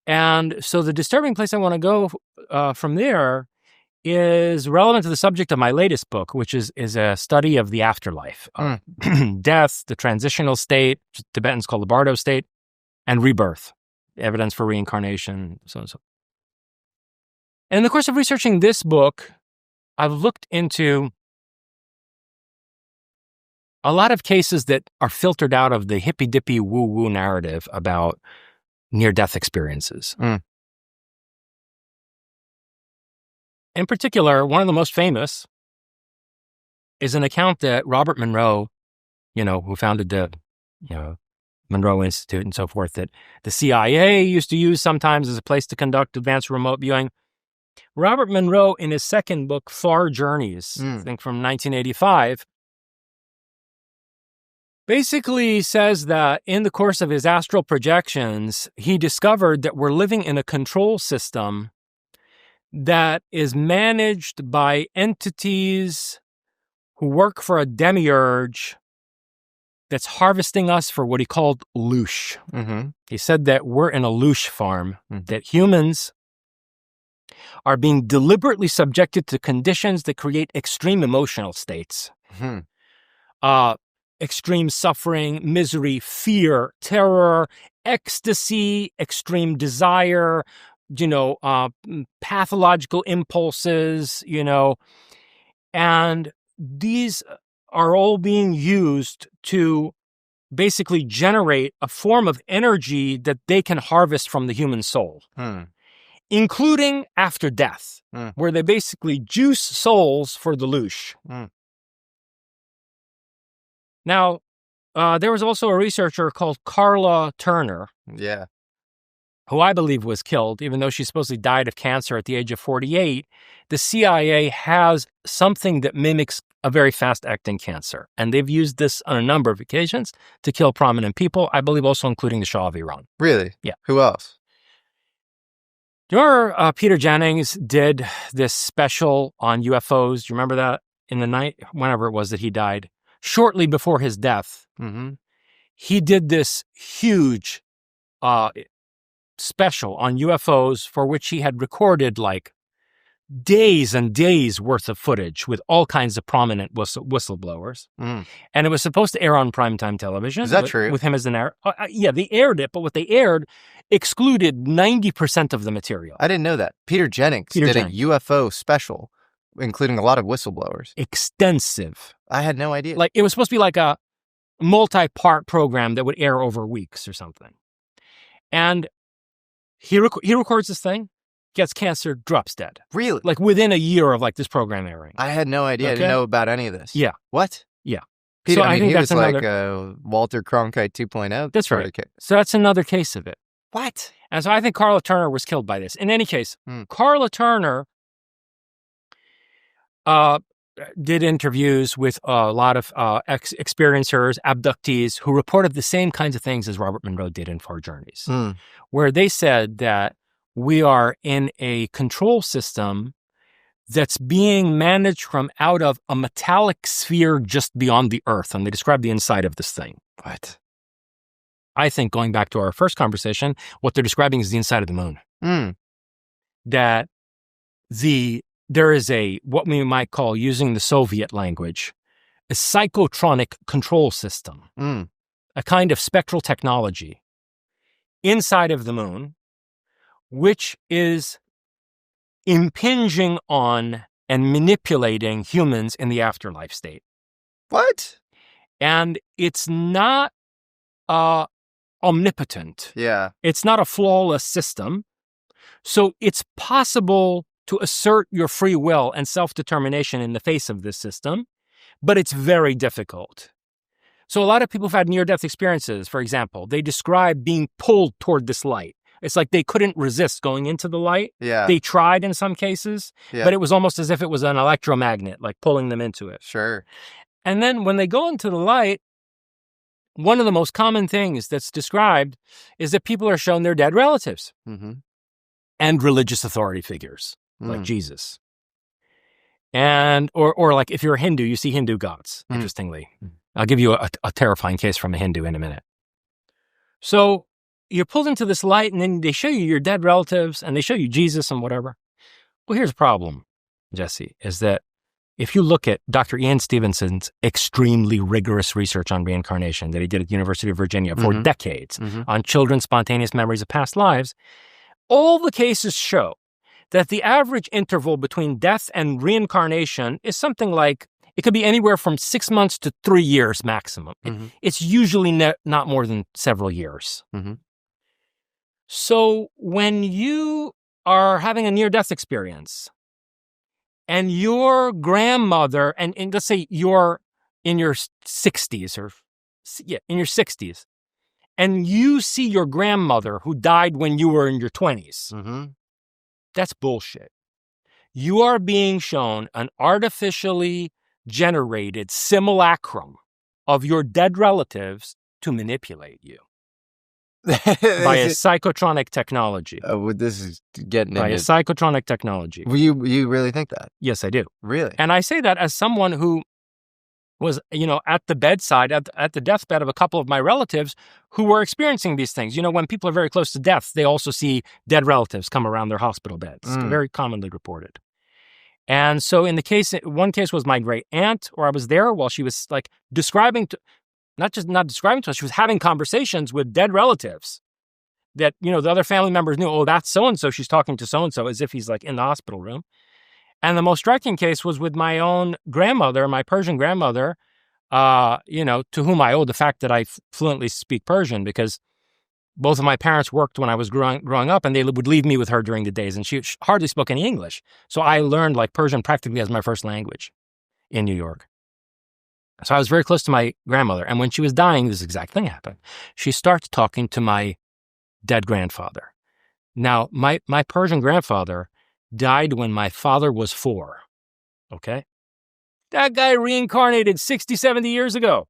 And so the disturbing place I want to go from there is relevant to the subject of my latest book, which is a study of the afterlife, death, the transitional state, Tibetans call the Bardo state, and rebirth, evidence for reincarnation, so and so. And in the course of researching this book, I've looked into a lot of cases that are filtered out of the hippy-dippy woo-woo narrative about near-death experiences. In particular, one of the most famous is an account that Robert Monroe, who founded the, Monroe Institute and so forth, that the CIA used to use sometimes as a place to conduct advanced remote viewing. Robert Monroe, in his second book, Far Journeys, I think from 1985, basically says that in the course of his astral projections, he discovered that we're living in a control system that is managed by entities who work for a demiurge that's harvesting us for what he called loosh. He said that we're in a loosh farm, that humans are being deliberately subjected to conditions that create extreme emotional states. Extreme suffering, misery, fear, terror, ecstasy, extreme desire, pathological impulses, and these are all being used to basically generate a form of energy that they can harvest from the human soul, including after death, where they basically juice souls for the loosh. Now, there was also a researcher called Carla Turner. Who I believe was killed, even though she supposedly died of cancer at the age of 48. The CIA has something that mimics a very fast-acting cancer. And they've used this on a number of occasions to kill prominent people, I believe also including the Shah of Iran. Really? Yeah. Who else? Do you remember Peter Jennings did this special on UFOs? Do you remember that? In the night, whenever it was that he died, shortly before his death, he did this huge special on UFOs for which he had recorded like days and days worth of footage with all kinds of prominent whistleblowers. And it was supposed to air on primetime television. Is that true? With him as the narrator. Yeah, they aired it, but what they aired excluded 90% of the material. I didn't know that. Peter Jennings did a UFO special, including a lot of whistleblowers. Extensive. I had no idea. Like, it was supposed to be like a multi-part program that would air over weeks or something. And he records this thing, gets cancer, drops dead. Really? Like within a year of like this program airing. I had no idea. I didn't know about any of this. Yeah. What? Yeah. Peter, So I mean, think he that's was another, like Walter Cronkite 2.0. That's right. So that's another case of it. What? And so I think Carla Turner was killed by this. In any case, Carla Turner did interviews with a lot of experiencers, abductees, who reported the same kinds of things as Robert Monroe did in Far Journeys, where they said that we are in a control system that's being managed from out of a metallic sphere just beyond the Earth. And they describe the inside of this thing. What? I think, going back to our first conversation, what they're describing is the inside of the moon. That there is what we might call, using the Soviet language, a psychotronic control system, a kind of spectral technology inside of the moon, which is impinging on and manipulating humans in the afterlife state. What? And it's not omnipotent. Yeah. It's not a flawless system. So it's possible to assert your free will and self-determination in the face of this system, but it's very difficult. So a lot of people have had near-death experiences, for example. They describe being pulled toward this light. It's like they couldn't resist going into the light. Yeah. They tried in some cases, but it was almost as if it was an electromagnet, like pulling them into it. Sure. And then when they go into the light, one of the most common things that's described is that people are shown their dead relatives and religious authority figures like Jesus. And, or like if you're a Hindu, you see Hindu gods, interestingly. I'll give you a terrifying case from a Hindu in a minute. So you're pulled into this light, and then they show you your dead relatives, and they show you Jesus and whatever. Well, here's the problem, Jesse, is that if you look at Dr. Ian Stevenson's extremely rigorous research on reincarnation that he did at the University of Virginia for decades on children's spontaneous memories of past lives, all the cases show that the average interval between death and reincarnation is something like, it could be anywhere from 6 months to 3 years maximum. It's usually not more than several years. So when you are having a near-death experience and your grandmother, and let's say you're in your 60s in your 60s, and you see your grandmother who died when you were in your 20s, that's bullshit. You are being shown an artificially generated simulacrum of your dead relatives to manipulate you. By a psychotronic technology. This is getting by a psychotronic technology. You really think that? Yes, I do. Really? And I say that as someone who was, at the bedside, at the deathbed of a couple of my relatives who were experiencing these things. When people are very close to death, they also see dead relatives come around their hospital beds. Very commonly reported. And so in the case, one case was my great aunt, or I was there while she was like describing to, not describing to us, she was having conversations with dead relatives that, the other family members knew, oh, that's so-and-so, she's talking to so-and-so as if he's like in the hospital room. And the most striking case was with my own grandmother, my Persian grandmother, to whom I owe the fact that I fluently speak Persian, because both of my parents worked when I was growing up, and they would leave me with her during the days, and she hardly spoke any English. So I learned like Persian practically as my first language in New York. So I was very close to my grandmother, and when she was dying, this exact thing happened. She starts talking to my dead grandfather. Now, my Persian grandfather died when my father was 4, okay? That guy reincarnated 60, 70 years ago.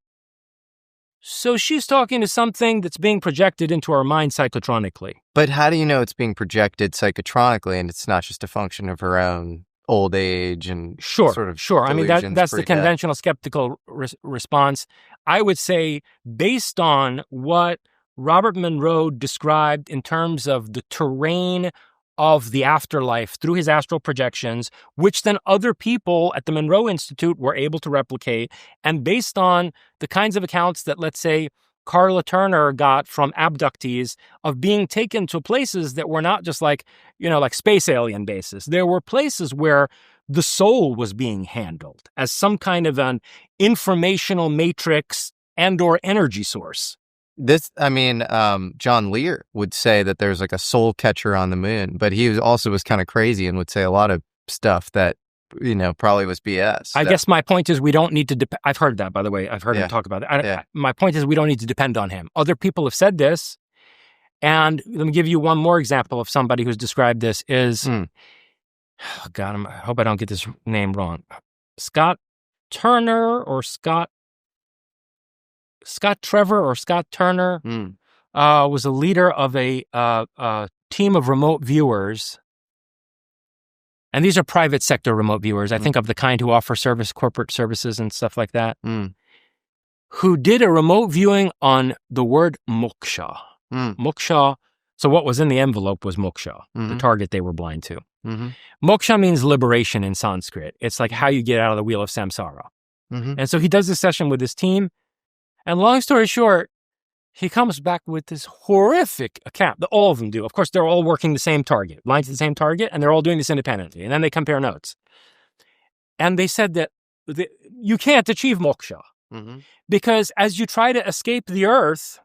So she's talking to something that's being projected into our mind psychotronically. But how do you know it's being projected psychotronically and it's not just a function of her own old age and sort of Sure. I mean, that's the conventional skeptical response. I would say, based on what Robert Monroe described in terms of the terrain of the afterlife through his astral projections, which then other people at the Monroe Institute were able to replicate, and based on the kinds of accounts that, let's say, Carla Turner got from abductees of being taken to places that were not just like, like space alien bases. There were places where the soul was being handled as some kind of an informational matrix and or energy source. John Lear would say that there's like a soul catcher on the moon, but he also was kind of crazy and would say a lot of stuff that, probably was BS. I guess my point is we don't need to I've heard that, by the way. I've heard him talk about it. My point is we don't need to depend on him. Other people have said this, and let me give you one more example of somebody who's described this is, oh God, I hope I don't get this name wrong. Scott Turner or Scott Trevor or Scott Turner was a leader of a team of remote viewers. And these are private sector remote viewers, I think of the kind who offer corporate services and stuff like that, who did a remote viewing on the word moksha. Moksha. So what was in the envelope was moksha, the target they were blind to. Moksha means liberation in Sanskrit. It's like how you get out of the wheel of samsara. And so he does this session with his team. And long story short, he comes back with this horrific account that all of them do. Of course, they're all working the same target, blind to the same target, and they're all doing this independently. And then they compare notes. And they said that you can't achieve moksha because as you try to escape the earth,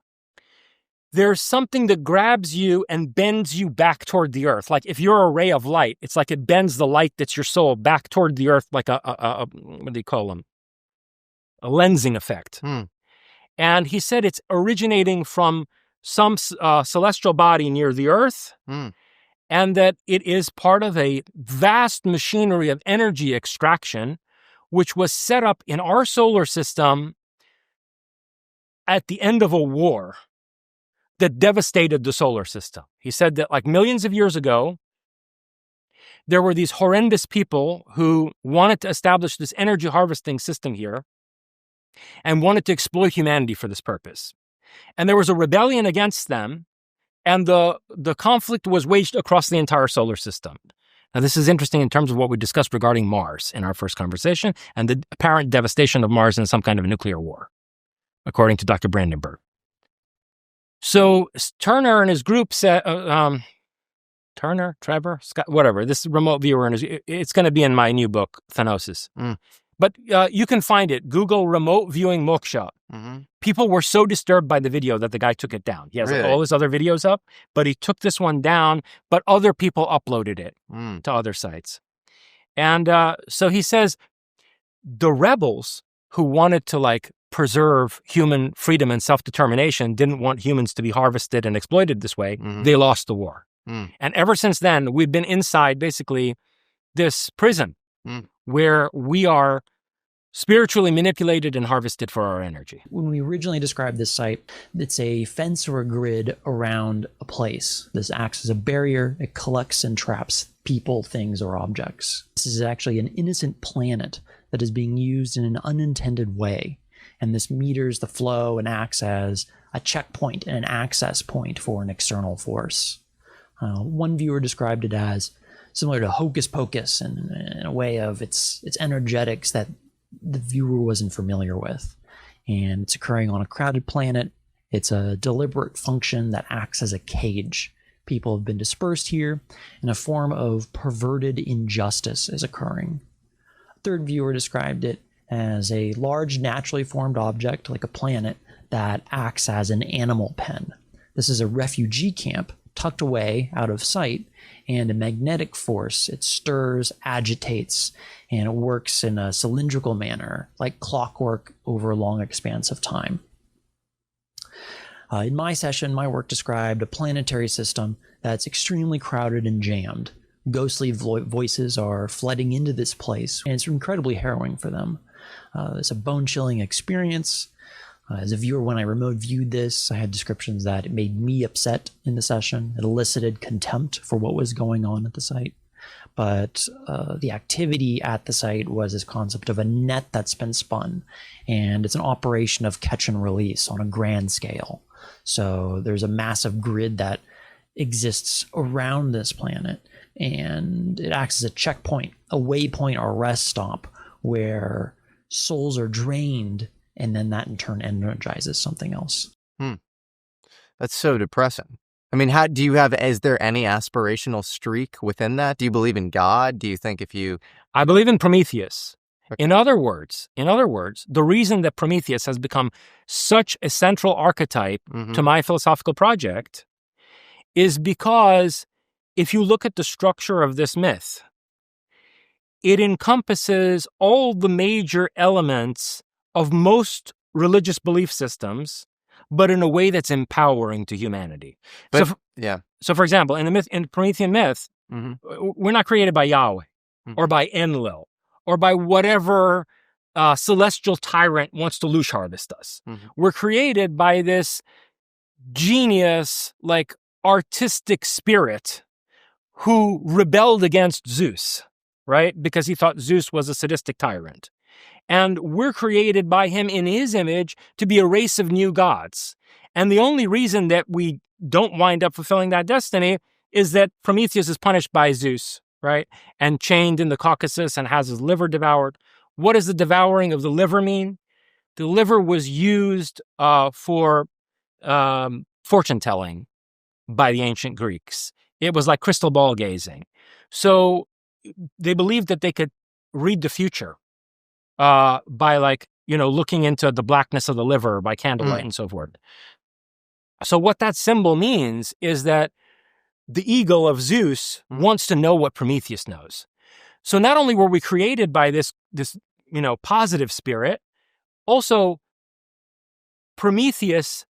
there's something that grabs you and bends you back toward the earth. Like if you're a ray of light, it's like it bends the light that's your soul back toward the earth, like a what do you call them? A lensing effect. And he said it's originating from some celestial body near the earth, and that it is part of a vast machinery of energy extraction, which was set up in our solar system at the end of a war that devastated the solar system. He said that like millions of years ago, there were these horrendous people who wanted to establish this energy harvesting system here and wanted to exploit humanity for this purpose. And there was a rebellion against them, and the conflict was waged across the entire solar system. Now, this is interesting in terms of what we discussed regarding Mars in our first conversation and the apparent devastation of Mars in some kind of a nuclear war, according to Dr. Brandenburg. So Turner and his group said, Turner, Trevor, Scott, whatever, this remote viewer, it's going to be in my new book, Thanosis. But you can find it. Google remote viewing moksha. People were so disturbed by the video that the guy took it down. He has like, all his other videos up, but he took this one down, but other people uploaded it to other sites. And so he says the rebels who wanted to like preserve human freedom and self-determination, didn't want humans to be harvested and exploited this way, they lost the war. And ever since then, we've been inside basically this prison where we are spiritually manipulated and harvested for our energy. When we originally described this site, it's a fence or a grid around a place. This acts as a barrier. It collects and traps people, things, or objects. This is actually an innocent planet that is being used in an unintended way. And this meters the flow and acts as a checkpoint and an access point for an external force. One viewer described it as similar to hocus pocus in a way of its energetics that the viewer wasn't familiar with. And it's occurring on a crowded planet. It's a deliberate function that acts as a cage. People have been dispersed here, and a form of perverted injustice is occurring. A third viewer described it as a large naturally formed object like a planet that acts as an animal pen. This is a refugee camp tucked away out of sight, and a magnetic force. It stirs, agitates, and it works in a cylindrical manner, like clockwork over a long expanse of time. In my session, my work described a planetary system that's extremely crowded and jammed. Ghostly voices are flooding into this place, and it's incredibly harrowing for them. It's a bone-chilling experience. As a viewer, when I remote viewed this, I had descriptions that it made me upset in the session. It elicited contempt for what was going on at the site. But the activity at the site was this concept of a net that's been spun, and it's an operation of catch and release on a grand scale. So there's a massive grid that exists around this planet, and it acts as a checkpoint, a waypoint or rest stop where souls are drained, and then that in turn energizes something else. That's so depressing. I mean, is there any aspirational streak within that? Do you believe in God? Do you think I believe in Prometheus. Okay. In other words, the reason that Prometheus has become such a central archetype to my philosophical project is because if you look at the structure of this myth, it encompasses all the major elements of most religious belief systems, but in a way that's empowering to humanity. So for example, in the Promethean myth, we're not created by Yahweh or by Enlil or by whatever celestial tyrant wants to loosh harvest us. We're created by this genius, like artistic spirit who rebelled against Zeus, right? Because he thought Zeus was a sadistic tyrant. And we're created by him in his image to be a race of new gods. And the only reason that we don't wind up fulfilling that destiny is that Prometheus is punished by Zeus, right? And chained in the Caucasus and has his liver devoured. What does the devouring of the liver mean? The liver was used for fortune telling by the ancient Greeks. It was like crystal ball gazing. So they believed that they could read the future by like, looking into the blackness of the liver by candlelight and so forth. So what that symbol means is that the ego of Zeus wants to know what Prometheus knows. So not only were we created by this positive spirit, also Prometheus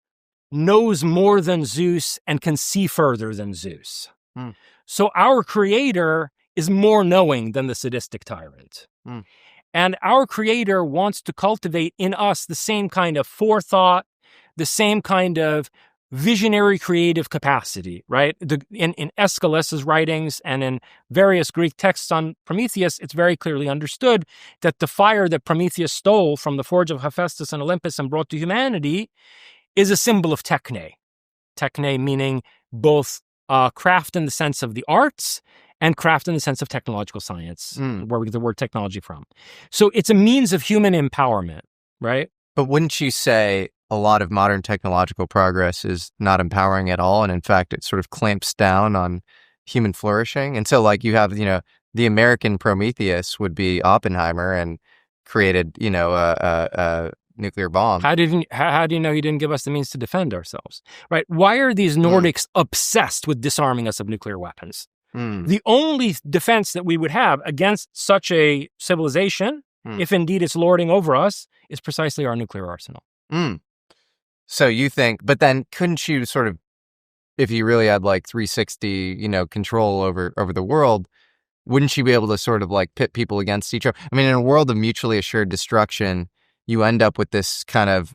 knows more than Zeus and can see further than Zeus. So our creator is more knowing than the sadistic tyrant. And our creator wants to cultivate in us the same kind of forethought, the same kind of visionary creative capacity, right? In Aeschylus's writings and in various Greek texts on Prometheus, it's very clearly understood that the fire that Prometheus stole from the forge of Hephaestus and Olympus and brought to humanity is a symbol of techne. Techne meaning both craft in the sense of the arts and craft in the sense of technological science, where we get the word technology from. So it's a means of human empowerment, right? But wouldn't you say a lot of modern technological progress is not empowering at all, and in fact, it sort of clamps down on human flourishing? And so, like, you have, the American Prometheus would be Oppenheimer and created, a nuclear bomb. How do you know he didn't give us the means to defend ourselves, right? Why are these Nordics obsessed with disarming us of nuclear weapons? The only defense that we would have against such a civilization, if indeed it's lording over us, is precisely our nuclear arsenal. So you think, but then couldn't you sort of, if you really had like 360, control over the world, wouldn't you be able to sort of like pit people against each other? I mean, in a world of mutually assured destruction, you end up with this kind of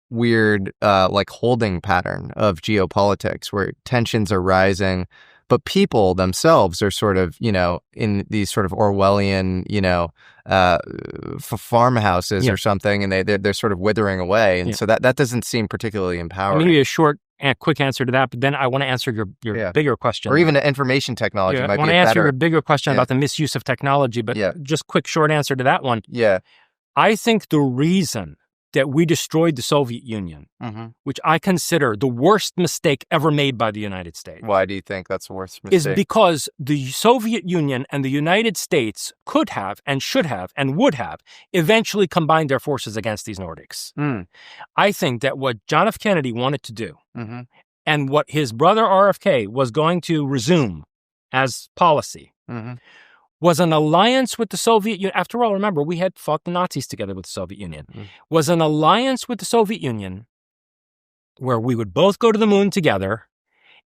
weird, like holding pattern of geopolitics where tensions are rising, but people themselves are sort of, in these sort of Orwellian, farmhouses or something, and they're sort of withering away. And so that doesn't seem particularly empowering. Maybe a short and quick answer to that, but then I want to answer your bigger question. Or even information technology might be better. I want to answer your bigger question about the misuse of technology, but just quick short answer to that one. I think the reason that we destroyed the Soviet Union, which I consider the worst mistake ever made by the United States. Why do you think that's the worst mistake? Is because the Soviet Union and the United States could have and should have and would have eventually combined their forces against these Nordics. I think that what John F. Kennedy wanted to do and what his brother RFK was going to resume as policy was an alliance with the Soviet Union. After all, remember, we had fought the Nazis together with the Soviet Union. Was an alliance with the Soviet Union where we would both go to the moon together,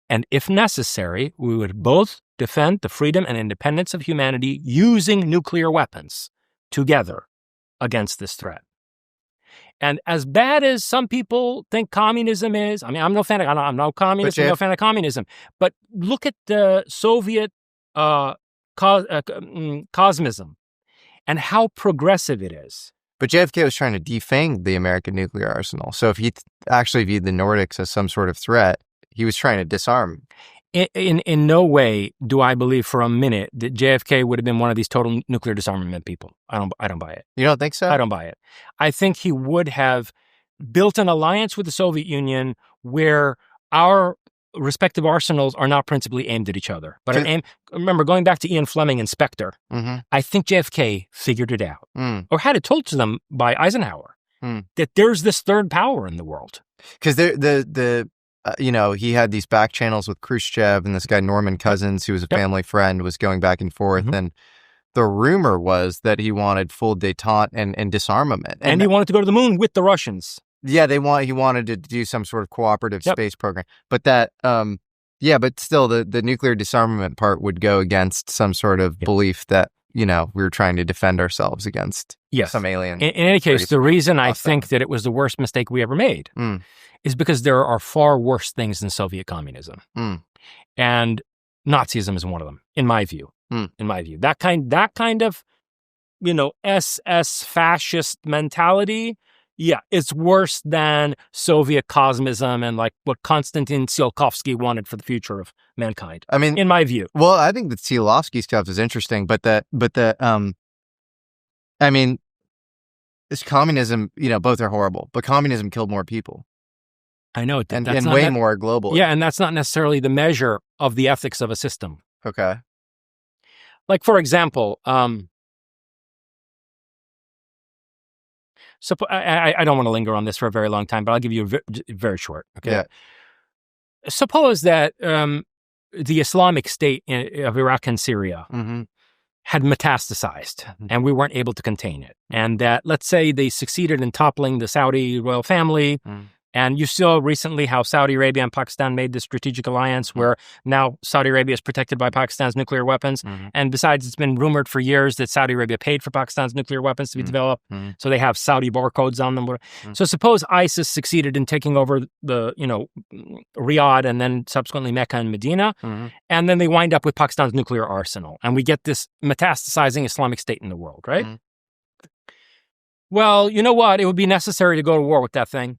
and if necessary, we would both defend the freedom and independence of humanity using nuclear weapons together against this threat. And as bad as some people think communism is, I mean, I'm no fan of communism, but look at the Soviet cosmism and how progressive it is. But JFK was trying to defang the American nuclear arsenal. So if he actually viewed the Nordics as some sort of threat, he was trying to disarm. In no way do I believe for a minute that JFK would have been one of these total nuclear disarmament people. I don't buy it. You don't think so? I don't buy it. I think he would have built an alliance with the Soviet Union where our respective arsenals are not principally aimed at each other, but remember, going back to Ian Fleming and Spectre, I think JFK figured it out, or had it told to them by Eisenhower, that there's this third power in the world. Because he had these back channels with Khrushchev, and this guy Norman Cousins, who was a family friend, was going back and forth, and the rumor was that he wanted full détente and disarmament, and he wanted to go to the moon with the Russians. Yeah, he wanted to do some sort of cooperative space program. But that, but still the nuclear disarmament part would go against some sort of belief that, we were trying to defend ourselves against some alien. In any case, the reason I think that it was the worst mistake we ever made is because there are far worse things than Soviet communism. And Nazism is one of them, in my view. That kind of, SS fascist mentality, it's worse than Soviet cosmism and like what Konstantin Tsiolkovsky wanted for the future of mankind. I mean, in my view. Well, I think the Tsiolkovsky stuff is interesting, but this communism, both are horrible, but communism killed more people. I know. And way more globally. Yeah, and that's not necessarily the measure of the ethics of a system. Okay. Like, for example, I don't want to linger on this for a very long time, but I'll give you very short. Okay. Yeah. Suppose that the Islamic State of Iraq and Syria had metastasized and we weren't able to contain it. And that, let's say, they succeeded in toppling the Saudi royal family. And you saw recently how Saudi Arabia and Pakistan made this strategic alliance where now Saudi Arabia is protected by Pakistan's nuclear weapons. And besides, it's been rumored for years that Saudi Arabia paid for Pakistan's nuclear weapons to be developed. So they have Saudi barcodes on them. So suppose ISIS succeeded in taking over the, Riyadh and then subsequently Mecca and Medina. And then they wind up with Pakistan's nuclear arsenal. And we get this metastasizing Islamic State in the world, right? Well, you know what? It would be necessary to go to war with that thing.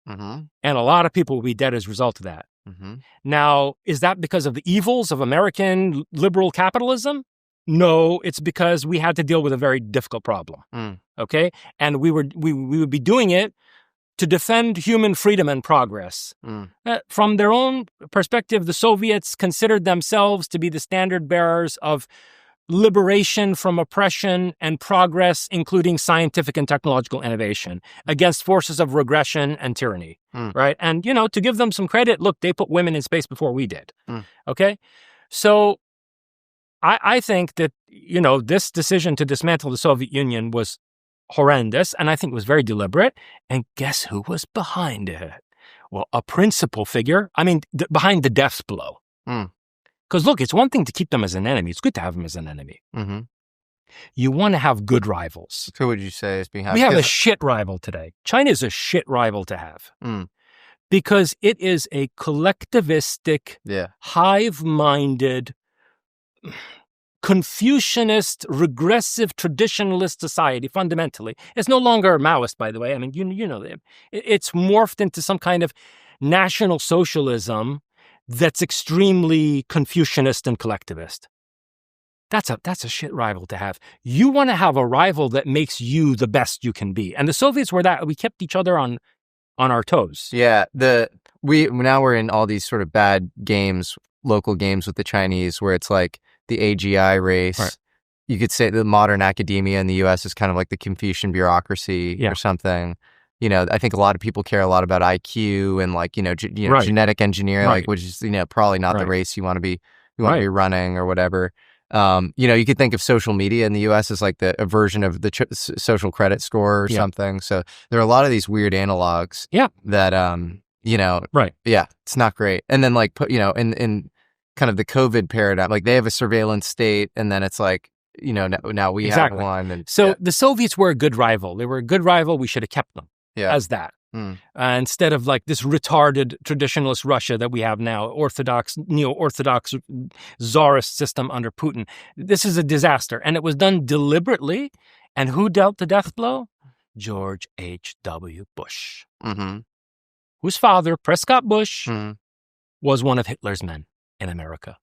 And a lot of people will be dead as a result of that. Now, is that because of the evils of American liberal capitalism? No, it's because we had to deal with a very difficult problem. Okay? And we would be doing it to defend human freedom and progress. From their own perspective, the Soviets considered themselves to be the standard bearers of liberation from oppression and progress, including scientific and technological innovation, against forces of regression and tyranny, right? And, to give them some credit, look, they put women in space before we did, okay? So I think that, this decision to dismantle the Soviet Union was horrendous, and I think it was very deliberate. And guess who was behind it? Well, a principal figure, behind the death blow. Because look, it's one thing to keep them as an enemy. It's good to have them as an enemy. You want to have good rivals. Who would you say is behind? We have a shit rival today. China is a shit rival to have. Because it is a collectivistic, hive-minded, Confucianist, regressive, traditionalist society, fundamentally. It's no longer Maoist, by the way. You know them. It's morphed into some kind of national socialism that's extremely Confucianist and collectivist. That's a shit rival to have. You want to have a rival that makes you the best you can be. And the Soviets were that. We kept each other on our toes. Yeah. Now we're in all these sort of bad games, local games with the Chinese, where it's like the AGI race. Right. You could say the modern academia in the U.S. is kind of like the Confucian bureaucracy or something. I think a lot of people care a lot about IQ and genetic engineering, which is, probably not the race you want to be running or whatever. You could think of social media in the U.S. as like a version of the social credit score or something. So there are a lot of these weird analogs that, it's not great. And then in kind of the COVID paradigm, like they have a surveillance state and then it's like, now we have one. And, so the Soviets were a good rival. They were a good rival. We should have kept them. As that. Instead of like this retarded traditionalist Russia that we have now, neo-Orthodox czarist system under Putin. This is a disaster. And it was done deliberately. And who dealt the death blow? George H.W. Bush, whose father, Prescott Bush, was one of Hitler's men in America.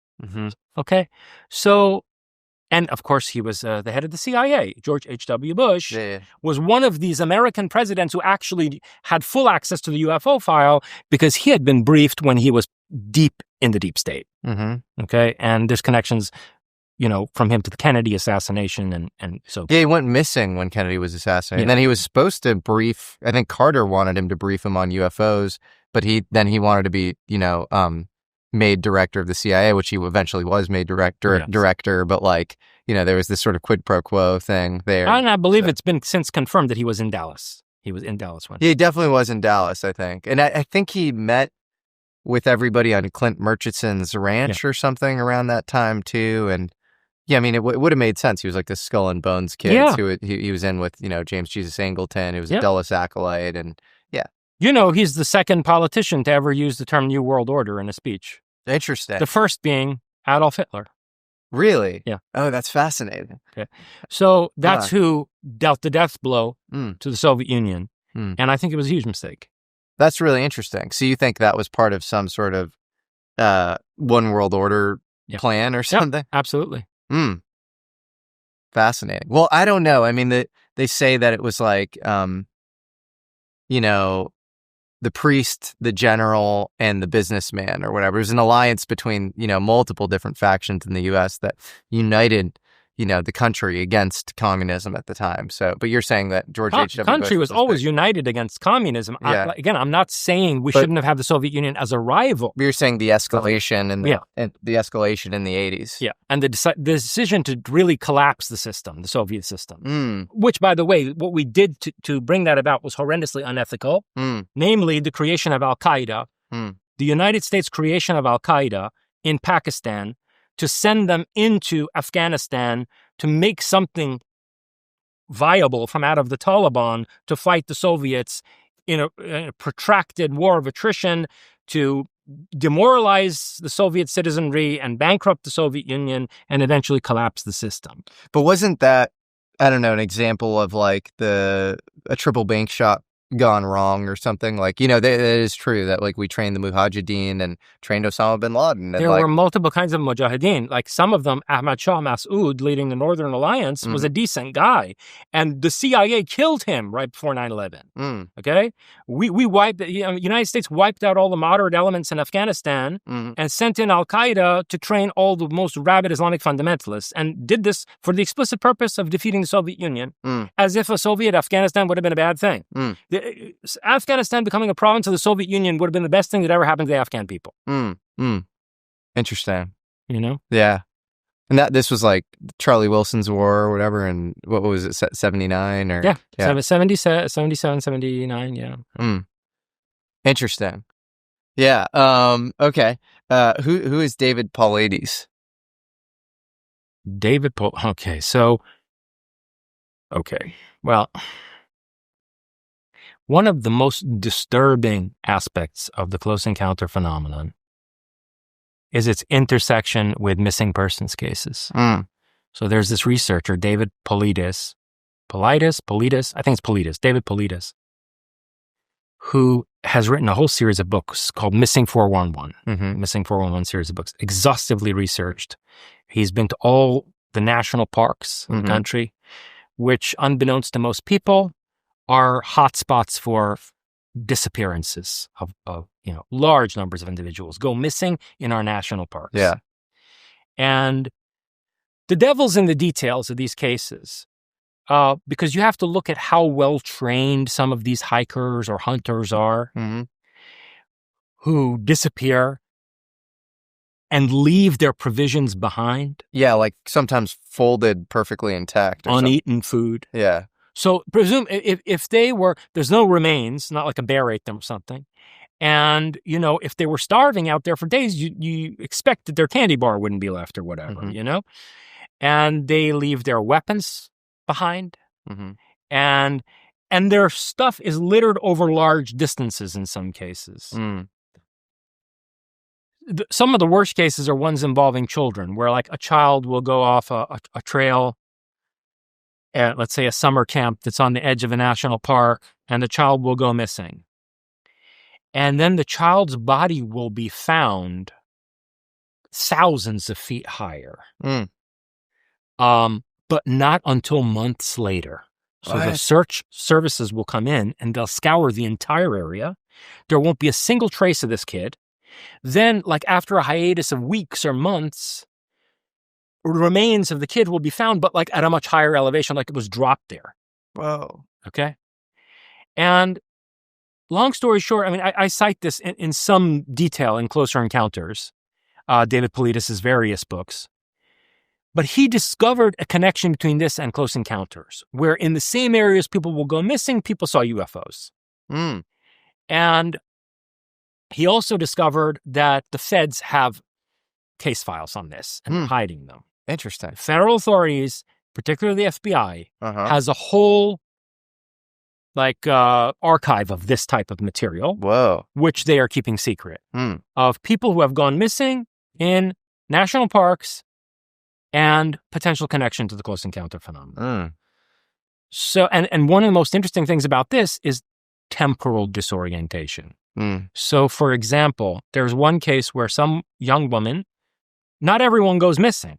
Okay? So... And, of course, he was the head of the CIA. George H.W. Bush was one of these American presidents who actually had full access to the UFO file because he had been briefed when he was deep in the deep state. Okay? And there's connections, from him to the Kennedy assassination and so... Yeah, he went missing when Kennedy was assassinated. And then he was supposed to brief... I think Carter wanted him to brief him on UFOs, but he wanted to be, made director of the CIA, which he eventually was made director, but there was this sort of quid pro quo thing there. And I believe it's been since confirmed that he was in Dallas. He was in Dallas one. He definitely was in Dallas, I think. And I think he met with everybody on Clint Murchison's ranch or something around that time too. And it would have made sense. He was like the Skull and Bones kid who he was in with, James Jesus Angleton, who was a Dulles acolyte. And he's the second politician to ever use the term New World Order in a speech. Interesting. The first being Adolf Hitler. Really? Yeah. Oh, that's fascinating. Okay. So that's who dealt the death blow to the Soviet Union. And I think it was a huge mistake. That's really interesting. So you think that was part of some sort of one world order plan or something? Yeah, absolutely. Fascinating. Well, I don't know. They say that it was like, the priest, the general, and the businessman or whatever. It was an alliance between, multiple different factions in the U.S. that united, the country against communism at the time. So, but you're saying that George H.W. Bush country was always united against communism. Yeah. Again, I'm not saying we shouldn't have had the Soviet Union as a rival. You're saying the escalation and the escalation in the 80s. Yeah, and the decision to really collapse the system, the Soviet system, which, by the way, what we did to bring that about was horrendously unethical, namely the creation of Al-Qaeda, the United States creation of Al-Qaeda in Pakistan, to send them into Afghanistan to make something viable from out of the Taliban to fight the Soviets in a protracted war of attrition, to demoralize the Soviet citizenry and bankrupt the Soviet Union and eventually collapse the system. But wasn't that, I don't know, an example of like a triple bank shot gone wrong or something? Like, that is true that like we trained the Mujahideen and trained Osama bin Laden. And there were multiple kinds of Mujahideen. Like some of them, Ahmad Shah Massoud, leading the Northern Alliance, was a decent guy. And the CIA killed him right before 9/11. Okay? We wiped, the United States wiped out all the moderate elements in Afghanistan and sent in Al-Qaeda to train all the most rabid Islamic fundamentalists, and did this for the explicit purpose of defeating the Soviet Union, as if a Soviet Afghanistan would have been a bad thing. Afghanistan becoming a province of the Soviet Union would have been the best thing that ever happened to the Afghan people. Interesting. Yeah. And this was like Charlie Wilson's war or whatever, and what was it, 79 or? Yeah. 77, 79, yeah. Interesting. Yeah. Okay. Who is David Paulides? Well, one of the most disturbing aspects of the close encounter phenomenon is its intersection with missing persons cases. So there's this researcher, David Paulides, David Paulides, who has written a whole series of books called Missing 411, Missing 411 series of books, exhaustively researched. He's been to all the national parks in the country, which, unbeknownst to most people, are hotspots for disappearances of large numbers of individuals go missing in our national parks. Yeah. And the devil's in the details of these cases, because you have to look at how well trained some of these hikers or hunters are who disappear and leave their provisions behind. Yeah, like sometimes folded perfectly intact. Uneaten food. Yeah. So presume if they were, there's no remains, not like a bear ate them or something. And, if they were starving out there for days, you expect that their candy bar wouldn't be left or whatever, And they leave their weapons behind. And their stuff is littered over large distances in some cases. Some of the worst cases are ones involving children, where like a child will go off a trail at, let's say, a summer camp that's on the edge of a national park, and the child will go missing. And then the child's body will be found thousands of feet higher. But not until months later. So the search services will come in and they'll scour the entire area. There won't be a single trace of this kid. Then, like after a hiatus of weeks or months, remains of the kid will be found, but like at a much higher elevation, like it was dropped there. Whoa. Okay. And long story short, I mean, I cite this in some detail in Closer Encounters, David Paulides' various books. But he discovered a connection between this and Close Encounters, where in the same areas people will go missing, people saw UFOs. And he also discovered that the feds have case files on this and are hiding them. Interesting. Federal authorities, particularly the FBI, has a whole archive of this type of material. Whoa. Which they are keeping secret, of people who have gone missing in national parks and potential connection to the close encounter phenomenon. So, and one of the most interesting things about this is temporal disorientation. So, for example, there's one case where some young woman, not everyone goes missing.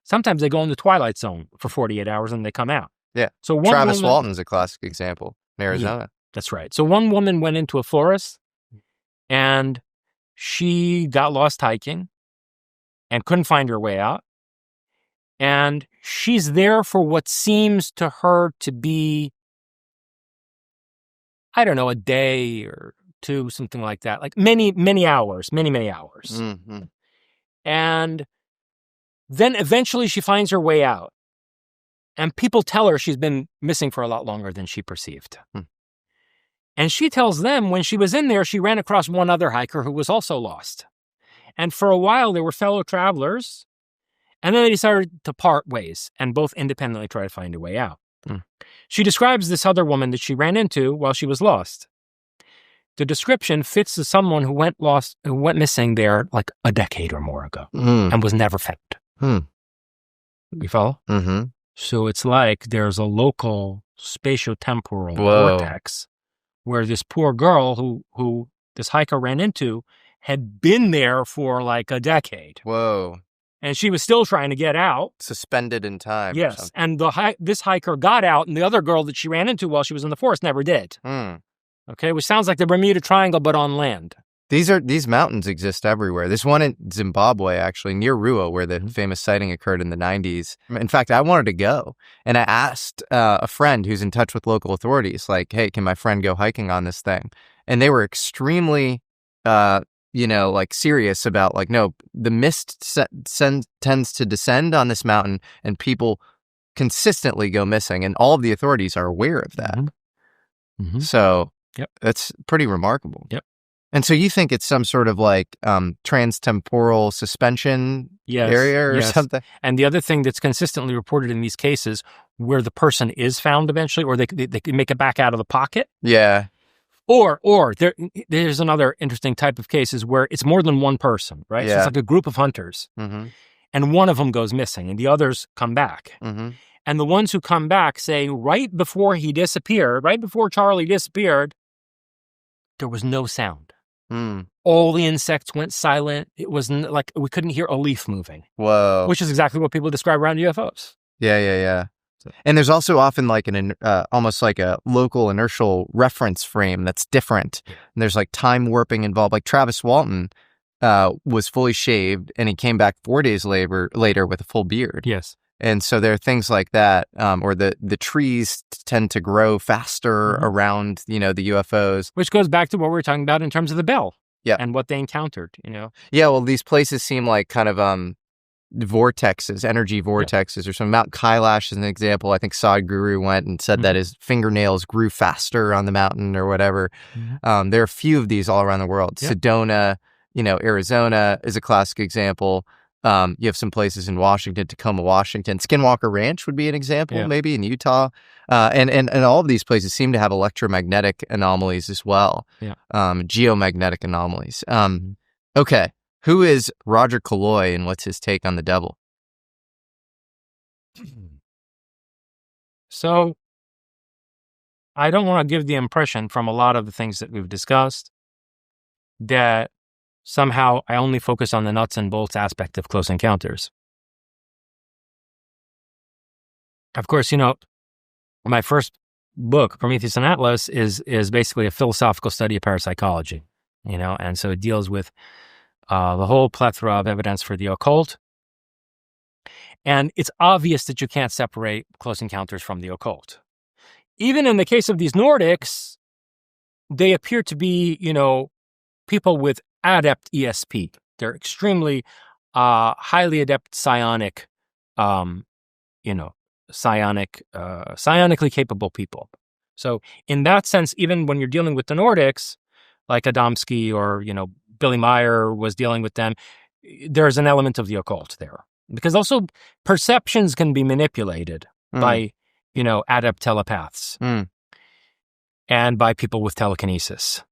Sometimes they go in the twilight zone for 48 hours and they come out. Yeah. So Travis Walton's a classic example in Arizona. Yeah, that's right. So one woman went into a forest and she got lost hiking and couldn't find her way out. And she's there for what seems to her to be, I don't know, a day or two, something like that. Like many hours. Mm-hmm. And then eventually she finds her way out. And people tell her she's been missing for a lot longer than she perceived. And she tells them when she was in there, she ran across one other hiker who was also lost. And for a while, they were fellow travelers. And then they decided to part ways and both independently try to find a way out. She describes this other woman that she ran into while she was lost. The description fits to someone who went missing there like a decade or more ago and was never found. You follow? Mm-hmm. So it's like there's a local spatiotemporal vortex where this poor girl who this hiker ran into had been there for like a decade. Whoa. And she was still trying to get out. Suspended in time. Yes. And this hiker got out, and the other girl that she ran into while she was in the forest never did. Okay, which sounds like the Bermuda Triangle, but on land. These mountains exist everywhere. There's one in Zimbabwe, actually, near Ruwa, where the famous sighting occurred in the 90s. In fact, I wanted to go. And I asked a friend who's in touch with local authorities, like, hey, can my friend go hiking on this thing? And they were extremely, serious about, like, no, the mist tends to descend on this mountain, and people consistently go missing. And all of the authorities are aware of that. So that's pretty remarkable. And so you think it's some sort of like transtemporal suspension area or something? And the other thing that's consistently reported in these cases where the person is found eventually, or they can make it back out of the pocket. Yeah. Or there's another interesting type of cases where it's more than one person, right? So it's like a group of hunters. And one of them goes missing and the others come back. And the ones who come back say right before Charlie disappeared, there was no sound. All the insects went silent. It was like we couldn't hear a leaf moving. Whoa. Which is exactly what people describe around UFOs. Yeah. And there's also often like almost like a local inertial reference frame that's different. And there's like time warping involved. Like Travis Walton was fully shaved and he came back 4 days later with a full beard. Yes. And so there are things like that, or the trees tend to grow faster around, the UFOs. Which goes back to what we were talking about in terms of the bell. Yeah. And what they encountered, Yeah, well, these places seem like kind of vortexes, energy vortexes or something. Mount Kailash is an example. I think Sadhguru went and said that his fingernails grew faster on the mountain or whatever. There are a few of these all around the world. Sedona, Arizona is a classic example. You have some places in Washington, Tacoma, Washington. Skinwalker Ranch would be an example, maybe in Utah. And all of these places seem to have electromagnetic anomalies as well. Geomagnetic anomalies. Okay. Who is Roger Colloy and what's his take on the devil? So I don't want to give the impression from a lot of the things that we've discussed that somehow I only focus on the nuts and bolts aspect of close encounters. Of course, my first book, Prometheus and Atlas, is basically a philosophical study of parapsychology, and so it deals with the whole plethora of evidence for the occult. And it's obvious that you can't separate close encounters from the occult. Even in the case of these Nordics, they appear to be, people with adept ESP. They're extremely highly adept psionically capable people. So in that sense, even when you're dealing with the Nordics, like Adamski or, Billy Meyer was dealing with them, there's an element of the occult there. Because also perceptions can be manipulated by, adept telepaths and by people with telekinesis,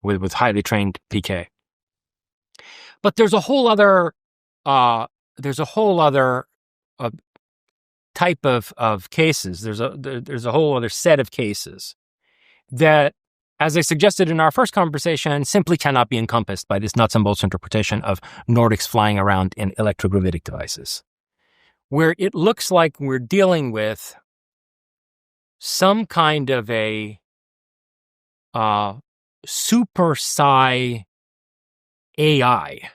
with highly trained PK. But there's a whole other type of cases. There's a whole other set of cases that, as I suggested in our first conversation, simply cannot be encompassed by this nuts and bolts interpretation of Nordics flying around in electrogravitic devices, where it looks like we're dealing with some kind of a super psi AI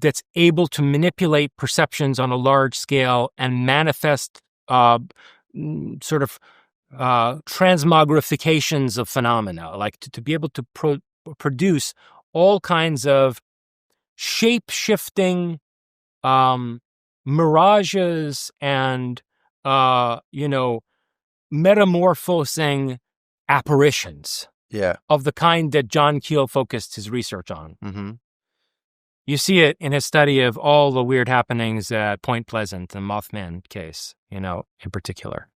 that's able to manipulate perceptions on a large scale and manifest sort of transmogrifications of phenomena, like to be able to produce all kinds of shape-shifting mirages and, metamorphosing apparitions of the kind that John Keel focused his research on. Mm-hmm. You see it in his study of all the weird happenings at Point Pleasant, the Mothman case, in particular.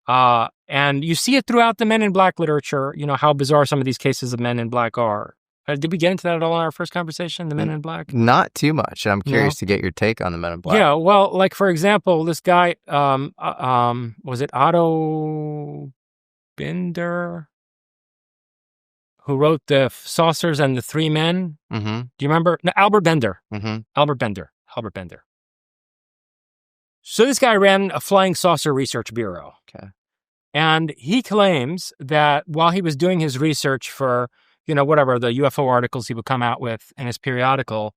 And you see it throughout the Men in Black literature, how bizarre some of these cases of Men in Black are. Did we get into that at all in our first conversation, the Men in Black? Not too much. I'm curious to get your take on the Men in Black. Yeah, well, like, for example, this guy, was it Otto Binder, who wrote The Saucers and the Three Men? Mm-hmm. Do you remember? No, Albert Bender. Mm-hmm. Albert Bender. So this guy ran a flying saucer research bureau. Okay. And he claims that while he was doing his research for, whatever, the UFO articles he would come out with in his periodical,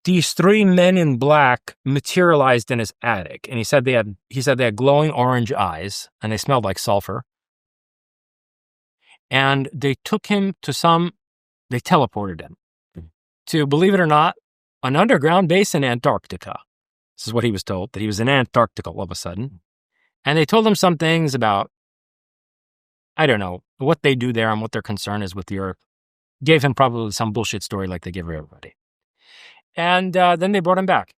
these three men in black materialized in his attic. And he said they had glowing orange eyes and they smelled like sulfur. And they took him to they teleported him to, believe it or not, an underground base in Antarctica. This is what he was told, that he was in Antarctica all of a sudden. And they told him some things about, I don't know, what they do there and what their concern is with the Earth. Gave him probably some bullshit story like they give everybody. And then they brought him back.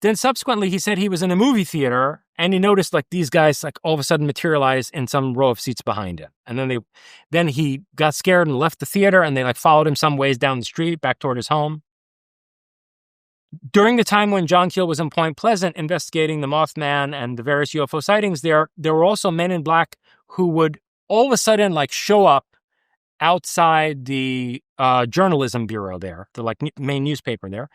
Then subsequently, he said he was in a movie theater and he noticed like these guys like all of a sudden materialize in some row of seats behind him. And then he got scared and left the theater and they like followed him some ways down the street back toward his home. During the time when John Keel was in Point Pleasant investigating the Mothman and the various UFO sightings there were also men in black who would all of a sudden like show up outside the journalism bureau there, the like main newspaper there,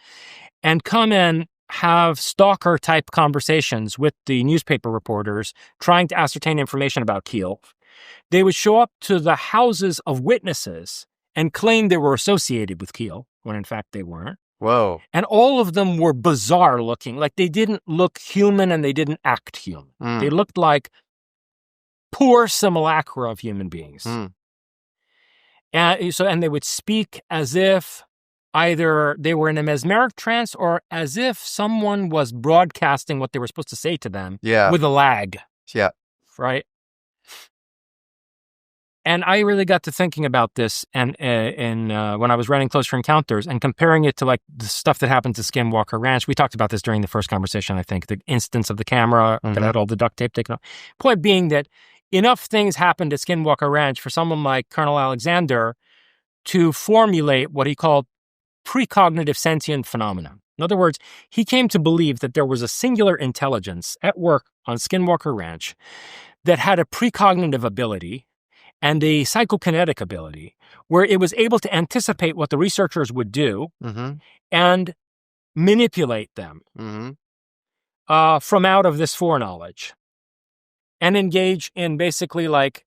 and come and have stalker type conversations with the newspaper reporters trying to ascertain information about Keel. They would show up to the houses of witnesses and claim they were associated with Keel when in fact they weren't. Whoa. And all of them were bizarre looking. Like they didn't look human and they didn't act human. They looked like poor simulacra of human beings. And they would speak as if either they were in a mesmeric trance or as if someone was broadcasting what they were supposed to say to them with a lag. Yeah. Right? And I really got to thinking about this and when I was writing Closer Encounters and comparing it to like the stuff that happened to Skinwalker Ranch. We talked about this during the first conversation, I think, the instance of the camera that had all the duct tape taken off. Point being that enough things happened at Skinwalker Ranch for someone like Colonel Alexander to formulate what he called precognitive sentient phenomena. In other words, he came to believe that there was a singular intelligence at work on Skinwalker Ranch that had a precognitive ability and a psychokinetic ability where it was able to anticipate what the researchers would do and manipulate them from out of this foreknowledge and engage in basically like,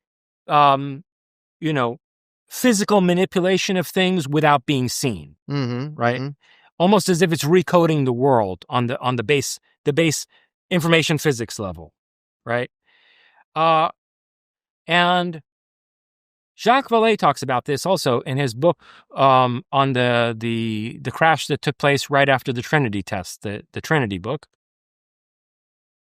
physical manipulation of things without being seen, right? Almost as if it's recoding the world on the base information physics level, right? And Jacques Vallée talks about this also in his book on the crash that took place right after the Trinity test, the Trinity book.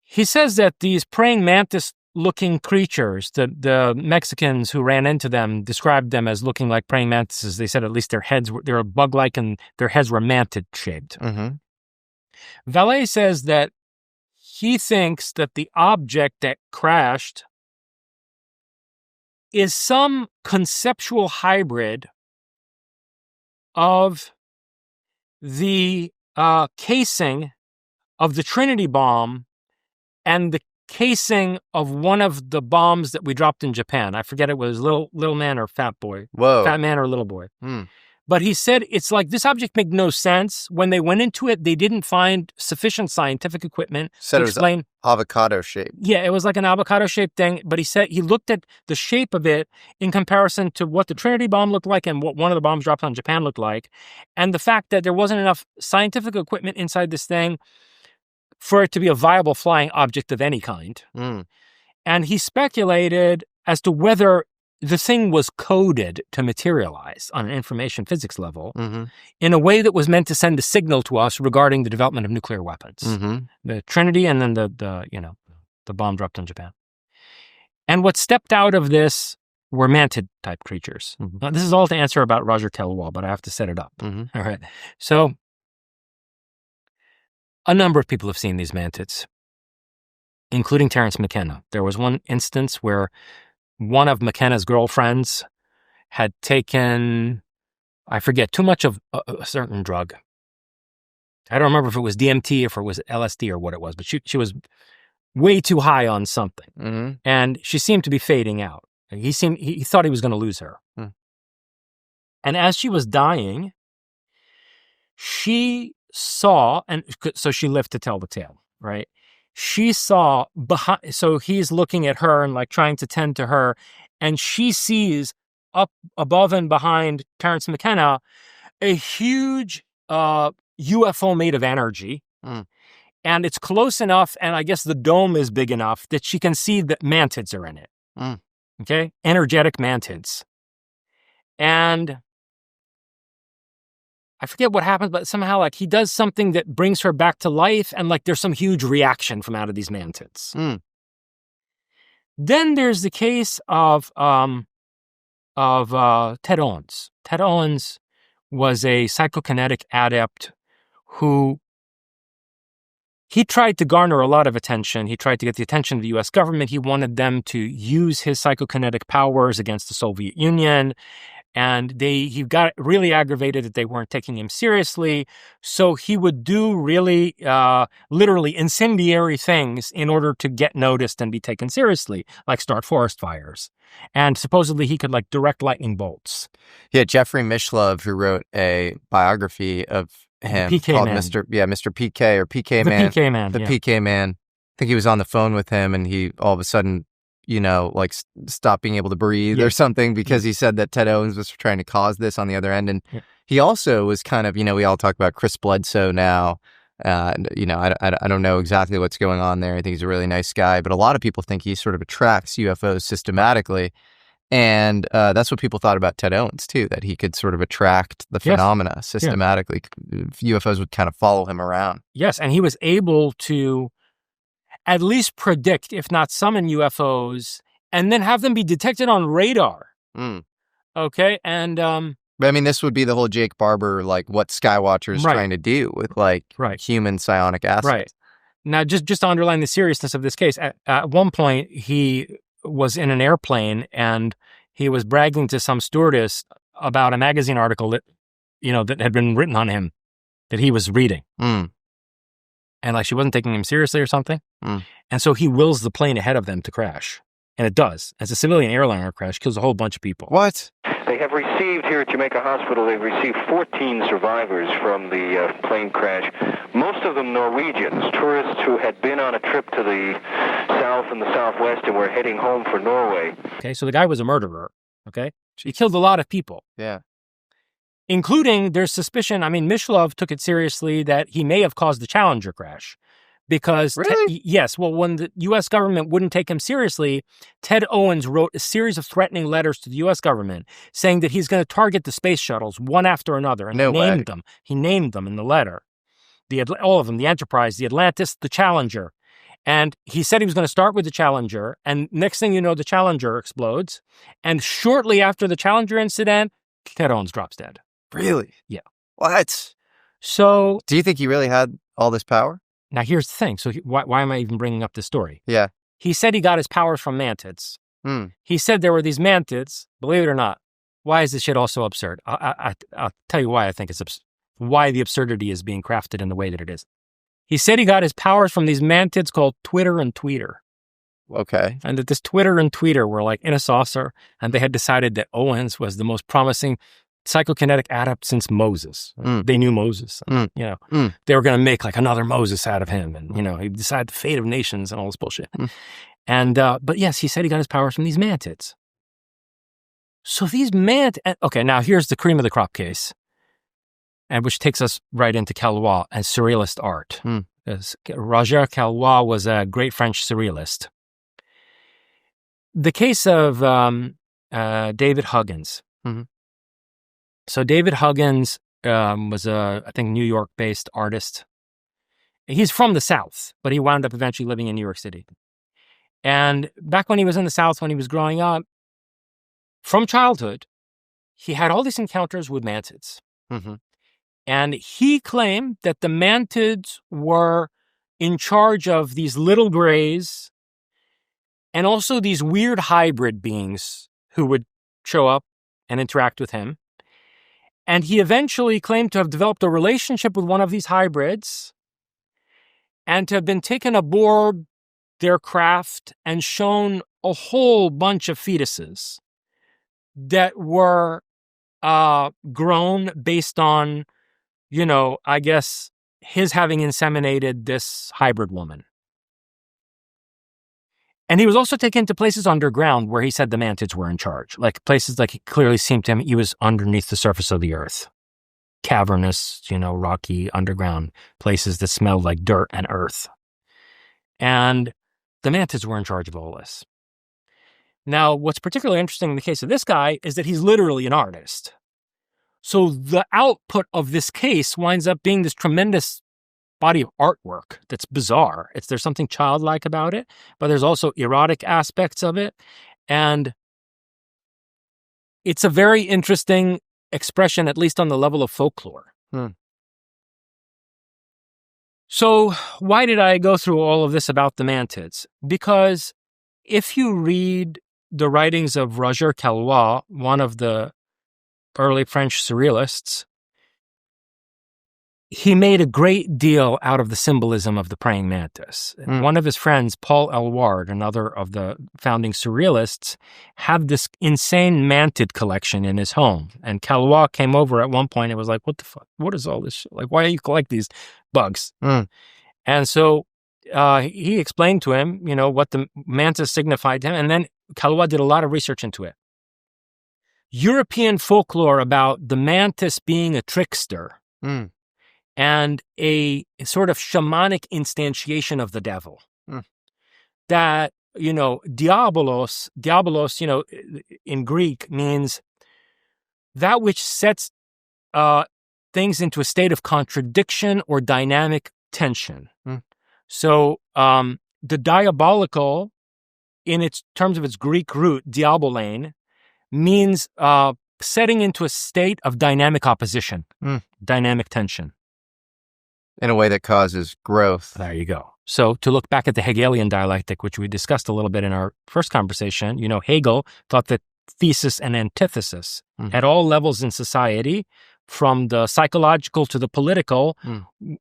He says that these praying mantis-looking creatures, the Mexicans who ran into them described them as looking like praying mantises. They said at least they were bug-like and their heads were mantid-shaped. Vallée says that he thinks that the object that crashed is some conceptual hybrid of the casing of the Trinity bomb and the casing of one of the bombs that we dropped in Japan. I forget it was little man or fat boy. Whoa. Fat man or little boy. But he said it's like this object made no sense. When they went into it, they didn't find sufficient scientific equipment Said to it was explain. avocado shape. Yeah, it was like an avocado-shaped thing. But he said he looked at the shape of it in comparison to what the Trinity bomb looked like and what one of the bombs dropped on Japan looked like. And the fact that there wasn't enough scientific equipment inside this thing for it to be a viable flying object of any kind. And he speculated as to whether the thing was coded to materialize on an information physics level in a way that was meant to send a signal to us regarding the development of nuclear weapons. The Trinity and then the bomb dropped on Japan. And what stepped out of this were mantid-type creatures. Now, this is all to answer about Roger Tellwall, but I have to set it up. All right. So a number of people have seen these mantids, including Terence McKenna. There was one instance where one of McKenna's girlfriends had taken, I forget, too much of a certain drug. I don't remember if it was DMT, if it was LSD or what it was, but she was way too high on something. And she seemed to be fading out. He thought he was going to lose her. And as she was dying, she saw, and so she lived to tell the tale, right? She saw behind, so he's looking at her and like trying to tend to her, and she sees up above and behind Terence McKenna a huge UFO made of energy. And it's close enough, and I guess the dome is big enough that she can see that mantids are in it. Okay? Energetic mantids. And I forget what happens, but somehow like he does something that brings her back to life, and like there's some huge reaction from out of these mantids. Then there's the case of Ted Owens. Ted Owens was a psychokinetic adept who he tried to garner a lot of attention. He tried to get the attention of the U.S. government. He wanted them to use his psychokinetic powers against the Soviet Union. And he got really aggravated that they weren't taking him seriously. So he would do really, literally incendiary things in order to get noticed and be taken seriously, like start forest fires. And supposedly he could like direct lightning bolts. Yeah, Jeffrey Mishlove, who wrote a biography of him called Mr. PK or PK Man. The PK Man. The PK Man. I think he was on the phone with him, and he all of a sudden, like stopped being able to breathe or something because he said that Ted Owens was trying to cause this on the other end. And he also was kind of, we all talk about Chris Bledsoe now. I don't know exactly what's going on there. I think he's a really nice guy, but a lot of people think he sort of attracts UFOs systematically. And that's what people thought about Ted Owens too, that he could sort of attract the phenomena systematically. UFOs would kind of follow him around. Yes, and he was able to at least predict, if not summon UFOs, and then have them be detected on radar. Okay, and but I mean, this would be the whole Jake Barber, like what Skywatcher is trying to do with like human psionic acid. Right. Now, just to underline the seriousness of this case, at one point he was in an airplane and he was bragging to some stewardess about a magazine article that that had been written on him that he was reading. And like she wasn't taking him seriously or something. And so he wills the plane ahead of them to crash. And it does. As a civilian airliner crash, kills a whole bunch of people. What? They have received here at Jamaica Hospital, they've received 14 survivors from the plane crash. Most of them Norwegians, tourists who had been on a trip to the south and the southwest and were heading home for Norway. Okay, so the guy was a murderer. Okay? He killed a lot of people. Yeah. Including there's suspicion, Mishlove took it seriously that he may have caused the Challenger crash. Because, yes, when the U.S. government wouldn't take him seriously, Ted Owens wrote a series of threatening letters to the U.S. government saying that he's going to target the space shuttles one after another. And named them. He named them in the letter. All of them, the Enterprise, the Atlantis, the Challenger. And he said he was going to start with the Challenger. And next thing you know, the Challenger explodes. And shortly after the Challenger incident, Ted Owens drops dead. Really? Yeah. What? So... Do you think he really had all this power? Now, here's the thing. So why am I even bringing up this story? Yeah. He said he got his powers from mantids. He said there were these mantids. Believe it or not, why is this shit all so absurd? I'll tell you why I think it's why the absurdity is being crafted in the way that it is. He said he got his powers from these mantids called Twitter and Tweeter. Okay. And that this Twitter and Tweeter were like in a saucer, and they had decided that Owens was the most promising psychokinetic adept since Moses. They knew Moses. You know, they were going to make like another Moses out of him, and you know, he decided the fate of nations and all this bullshit. And but yes, he said he got his powers from these mantids. So these okay, now here's the cream of the crop case, and which takes us right into Calois and surrealist art. Roger Calois was a great French surrealist. The case of David Huggins. So David Huggins was I think, New York-based artist. He's from the South, but he wound up eventually living in New York City. And back when he was in the South, when he was growing up, from childhood, he had all these encounters with mantids. And he claimed that the mantids were in charge of these little grays and also these weird hybrid beings who would show up and interact with him. And he eventually claimed to have developed a relationship with one of these hybrids and to have been taken aboard their craft and shown a whole bunch of fetuses that were grown based on, you know, I guess his having inseminated this hybrid woman. And he was also taken to places underground where he said the mantids were in charge. Like places like it clearly seemed to him he was underneath the surface of the earth. Cavernous, you know, rocky, underground places that smelled like dirt and earth. And the mantids were in charge of all this. Now, what's particularly interesting in the case of this guy is that he's literally an artist. So the output of this case winds up being this tremendous body of artwork that's bizarre. There's something childlike about it, but there's also erotic aspects of it. And it's a very interesting expression, at least on the level of folklore. So why did I go through all of this about the mantids? Because if you read the writings of Roger Calois, one of the early French surrealists, he made a great deal out of the symbolism of the praying mantis. One of his friends, Paul Eluard, another of the founding surrealists, had this insane mantid collection in his home. And Calois came over at one point and was like, what the fuck? What is all this shit? Like, why do you collect these bugs? And so he explained to him, you know, what the mantis signified to him. And then Calois did a lot of research into it. European folklore about the mantis being a trickster and a sort of shamanic instantiation of the devil. That, you know, diabolos, you know, in Greek means that which sets things into a state of contradiction or dynamic tension. So the diabolical, in its terms of its Greek root, diabolein, means setting into a state of dynamic opposition, dynamic tension. In a way that causes growth. There you go. So to look back at the Hegelian dialectic, which we discussed a little bit in our first conversation, you know, Hegel thought that thesis and antithesis at all levels in society, from the psychological to the political,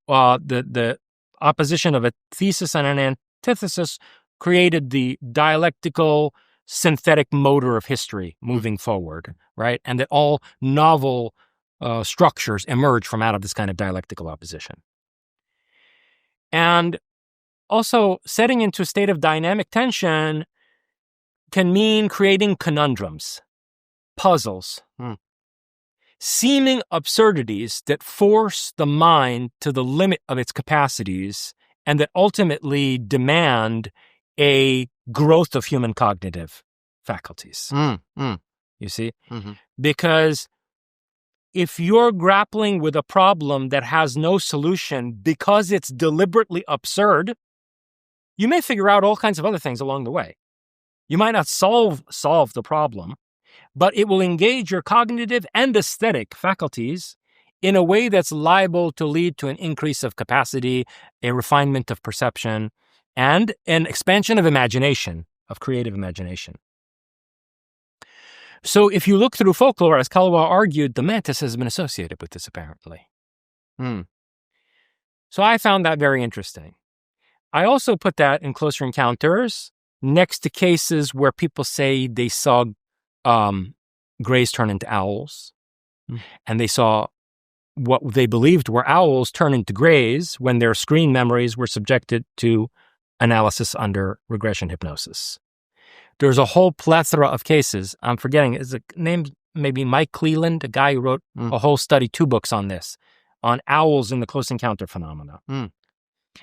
the opposition of a thesis and an antithesis created the dialectical synthetic motor of history moving forward, right? And that all novel structures emerge from out of this kind of dialectical opposition. And also, setting into a state of dynamic tension can mean creating conundrums, puzzles, seeming absurdities that force the mind to the limit of its capacities and that ultimately demand a growth of human cognitive faculties. You see? Because if you're grappling with a problem that has no solution because it's deliberately absurd, you may figure out all kinds of other things along the way. You might not solve the problem, but it will engage your cognitive and aesthetic faculties in a way that's liable to lead to an increase of capacity, a refinement of perception, and an expansion of imagination, of creative imagination. So if you look through folklore, as Calois argued, the mantis has been associated with this, apparently. So I found that very interesting. I also put that in Closer Encounters next to cases where people say they saw grays turn into owls, And they saw what they believed were owls turn into grays when their screen memories were subjected to analysis under regression hypnosis. There's a whole plethora of cases. I'm forgetting, is it named maybe Mike Cleland, a guy who wrote a whole study, 2 books on this, on owls and the close encounter phenomena.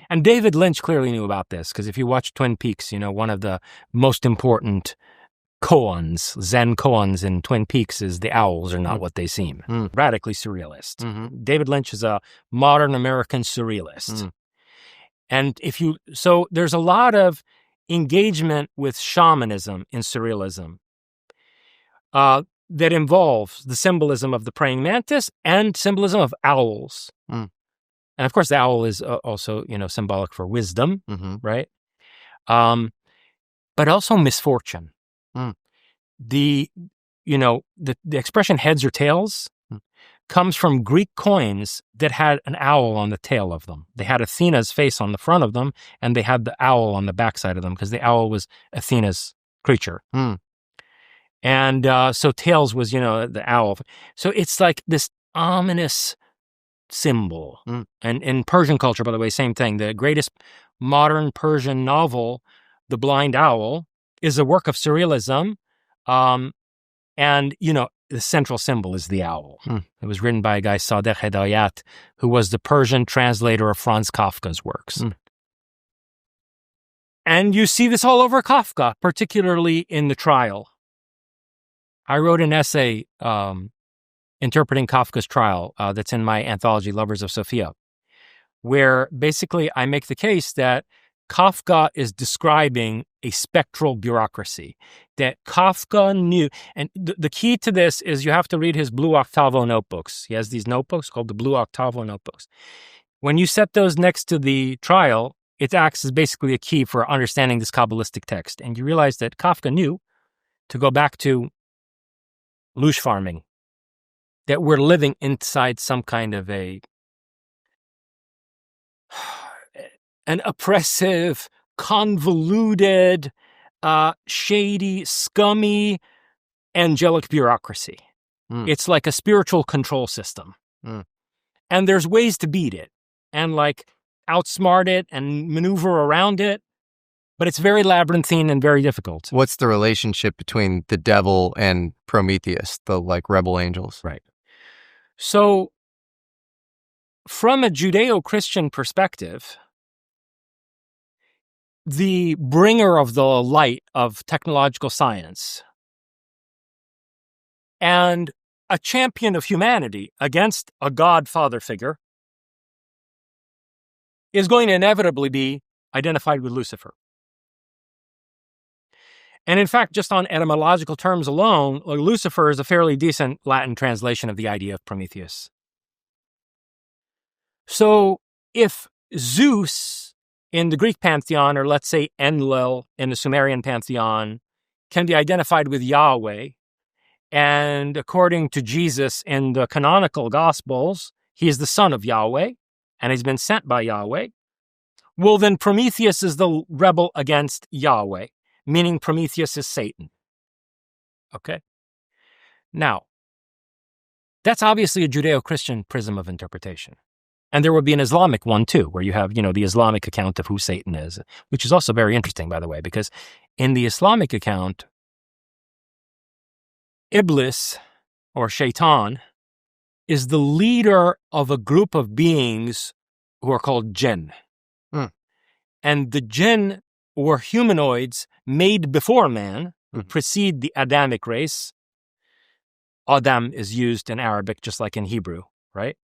And David Lynch clearly knew about this, because if you watch Twin Peaks, you know, one of the most important koans, Zen koans in Twin Peaks is the owls are not what they seem. Radically surrealist. David Lynch is a modern American surrealist. And so there's a lot of engagement with shamanism in surrealism that involves the symbolism of the praying mantis and symbolism of owls. And of course, the owl is also, you know, symbolic for wisdom, right? But also misfortune. The expression heads or tails comes from Greek coins that had an owl on the tail of them. They had Athena's face on the front of them, and they had the owl on the backside of them, because the owl was Athena's creature. And so tails was, you know, the owl. So it's like this ominous symbol. And in Persian culture, by the way, same thing. The greatest modern Persian novel, The Blind Owl, is a work of surrealism. And, you know, the central symbol is the owl. It was written by a guy, Sadegh Hedayat, who was the Persian translator of Franz Kafka's works. And you see this all over Kafka, particularly in the trial. I wrote an essay interpreting Kafka's trial that's in my anthology, Lovers of Sophia, where basically I make the case that Kafka is describing a spectral bureaucracy, that Kafka knew. And the key to this is you have to read his Blue Octavo notebooks. He has these notebooks called the Blue Octavo notebooks. When you set those next to the trial, it acts as basically a key for understanding this Kabbalistic text. And you realize that Kafka knew, to go back to loosh farming, that we're living inside some kind of an oppressive, convoluted, shady, scummy, angelic bureaucracy. It's like a spiritual control system. And there's ways to beat it and like outsmart it and maneuver around it, but it's very labyrinthine and very difficult. What's the relationship between the devil and Prometheus, the like rebel angels? Right. So from a Judeo-Christian perspective, the bringer of the light of technological science and a champion of humanity against a godfather figure is going to inevitably be identified with Lucifer. And in fact, just on etymological terms alone, Lucifer is a fairly decent Latin translation of the idea of Prometheus. So if Zeus in the Greek pantheon, or let's say Enlil in the Sumerian pantheon, can be identified with Yahweh, and according to Jesus in the canonical Gospels, he is the son of Yahweh, and he's been sent by Yahweh, well, then Prometheus is the rebel against Yahweh, meaning Prometheus is Satan. Okay? Now, that's obviously a Judeo-Christian prism of interpretation. And there would be an Islamic one too, where you have, the Islamic account of who Satan is, which is also very interesting, by the way, because in the Islamic account, Iblis, or Shaitan, is the leader of a group of beings who are called jinn. And the jinn were humanoids made before man, who precede the Adamic race. Adam is used in Arabic just like in Hebrew, right?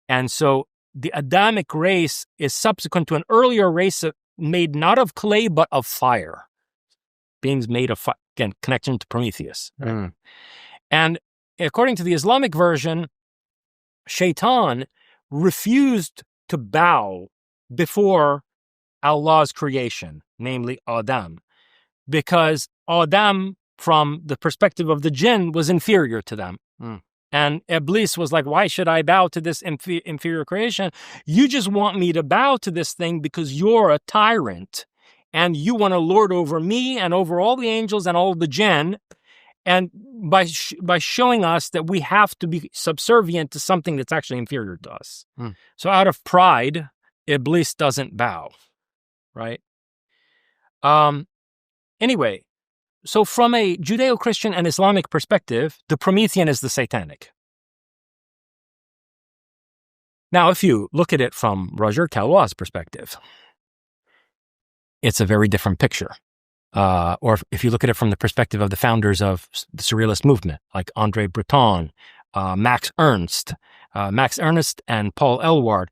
And so the Adamic race is subsequent to an earlier race made not of clay, but of fire. Beings made of fire. Again, connection to Prometheus. Right? And according to the Islamic version, Shaitan refused to bow before Allah's creation, namely Adam, because Adam, from the perspective of the jinn, was inferior to them. And Iblis was like, why should I bow to this inferior creation? You just want me to bow to this thing because you're a tyrant and you want to lord over me and over all the angels and all the jinn. and by showing us that we have to be subservient to something that's actually inferior to us. So out of pride, Iblis doesn't bow, right? Anyway, so from a Judeo-Christian and Islamic perspective, the Promethean is the satanic. Now, if you look at it from Roger Calois' perspective, it's a very different picture. Or if you look at it from the perspective of the founders of the Surrealist movement, like André Breton, Max Ernst and Paul Eluard,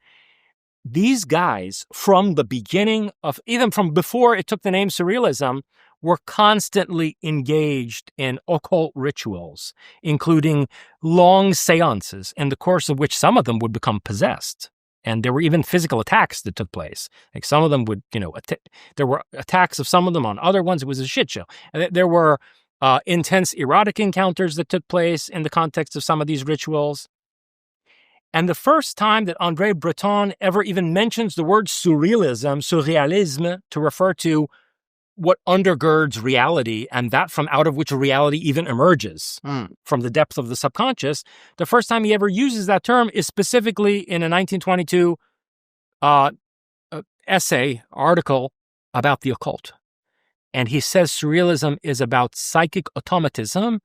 these guys, from the beginning of, even from before it took the name Surrealism, were constantly engaged in occult rituals, including long seances, in the course of which some of them would become possessed. And there were even physical attacks that took place. Like some of them would, there were attacks of some of them on other ones. It was a shit show. And there were intense erotic encounters that took place in the context of some of these rituals. And the first time that André Breton ever even mentions the word surrealism, to refer to what undergirds reality and that from out of which reality even emerges from the depth of the subconscious, the first time he ever uses that term is specifically in a 1922 article about the occult. And he says surrealism is about psychic automatism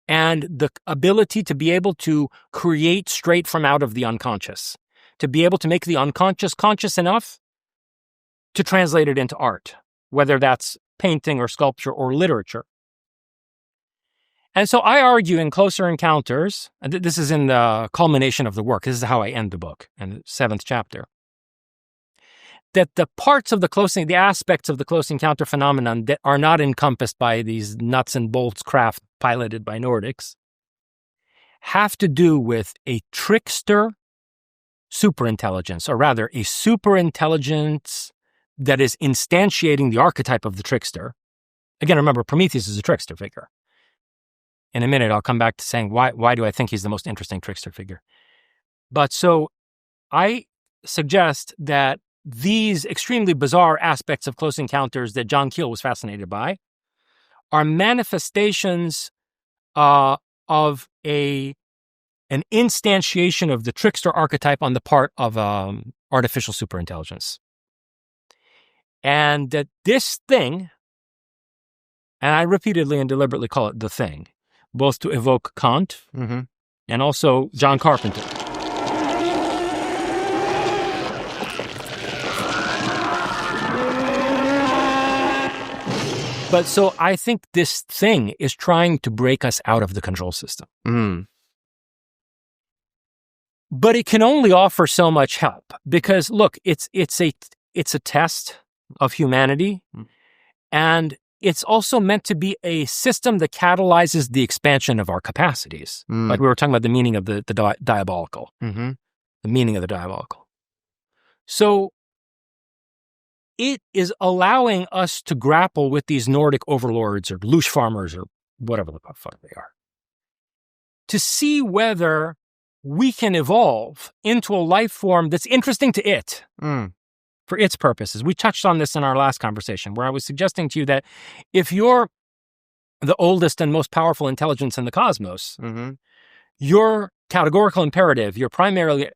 and the ability to be able to create straight from out of the unconscious, to be able to make the unconscious conscious enough to translate it into art, whether that's painting or sculpture or literature. And so I argue in Closer Encounters, and this is in the culmination of the work, this is how I end the book, in the 7th chapter, that the parts of the aspects of the close encounter phenomenon that are not encompassed by these nuts and bolts craft piloted by Nordics have to do with a trickster superintelligence, or rather a superintelligence that is instantiating the archetype of the trickster. Again, remember, Prometheus is a trickster figure. In a minute, I'll come back to saying why do I think he's the most interesting trickster figure. But so I suggest that these extremely bizarre aspects of Close Encounters that John Keel was fascinated by are manifestations of an instantiation of the trickster archetype on the part of artificial superintelligence. And that this thing, and I repeatedly and deliberately call it the thing, both to evoke Kant and also John Carpenter. But so I think this thing is trying to break us out of the control system. But it can only offer so much help because, look, it's a test of humanity, and it's also meant to be a system that catalyzes the expansion of our capacities. Like we were talking about the meaning of the diabolical, the meaning of the diabolical. So it is allowing us to grapple with these Nordic overlords or loosh farmers or whatever the fuck they are, to see whether we can evolve into a life form that's interesting to it for its purposes. We touched on this in our last conversation, where I was suggesting to you that if you're the oldest and most powerful intelligence in the cosmos, your categorical imperative, your primary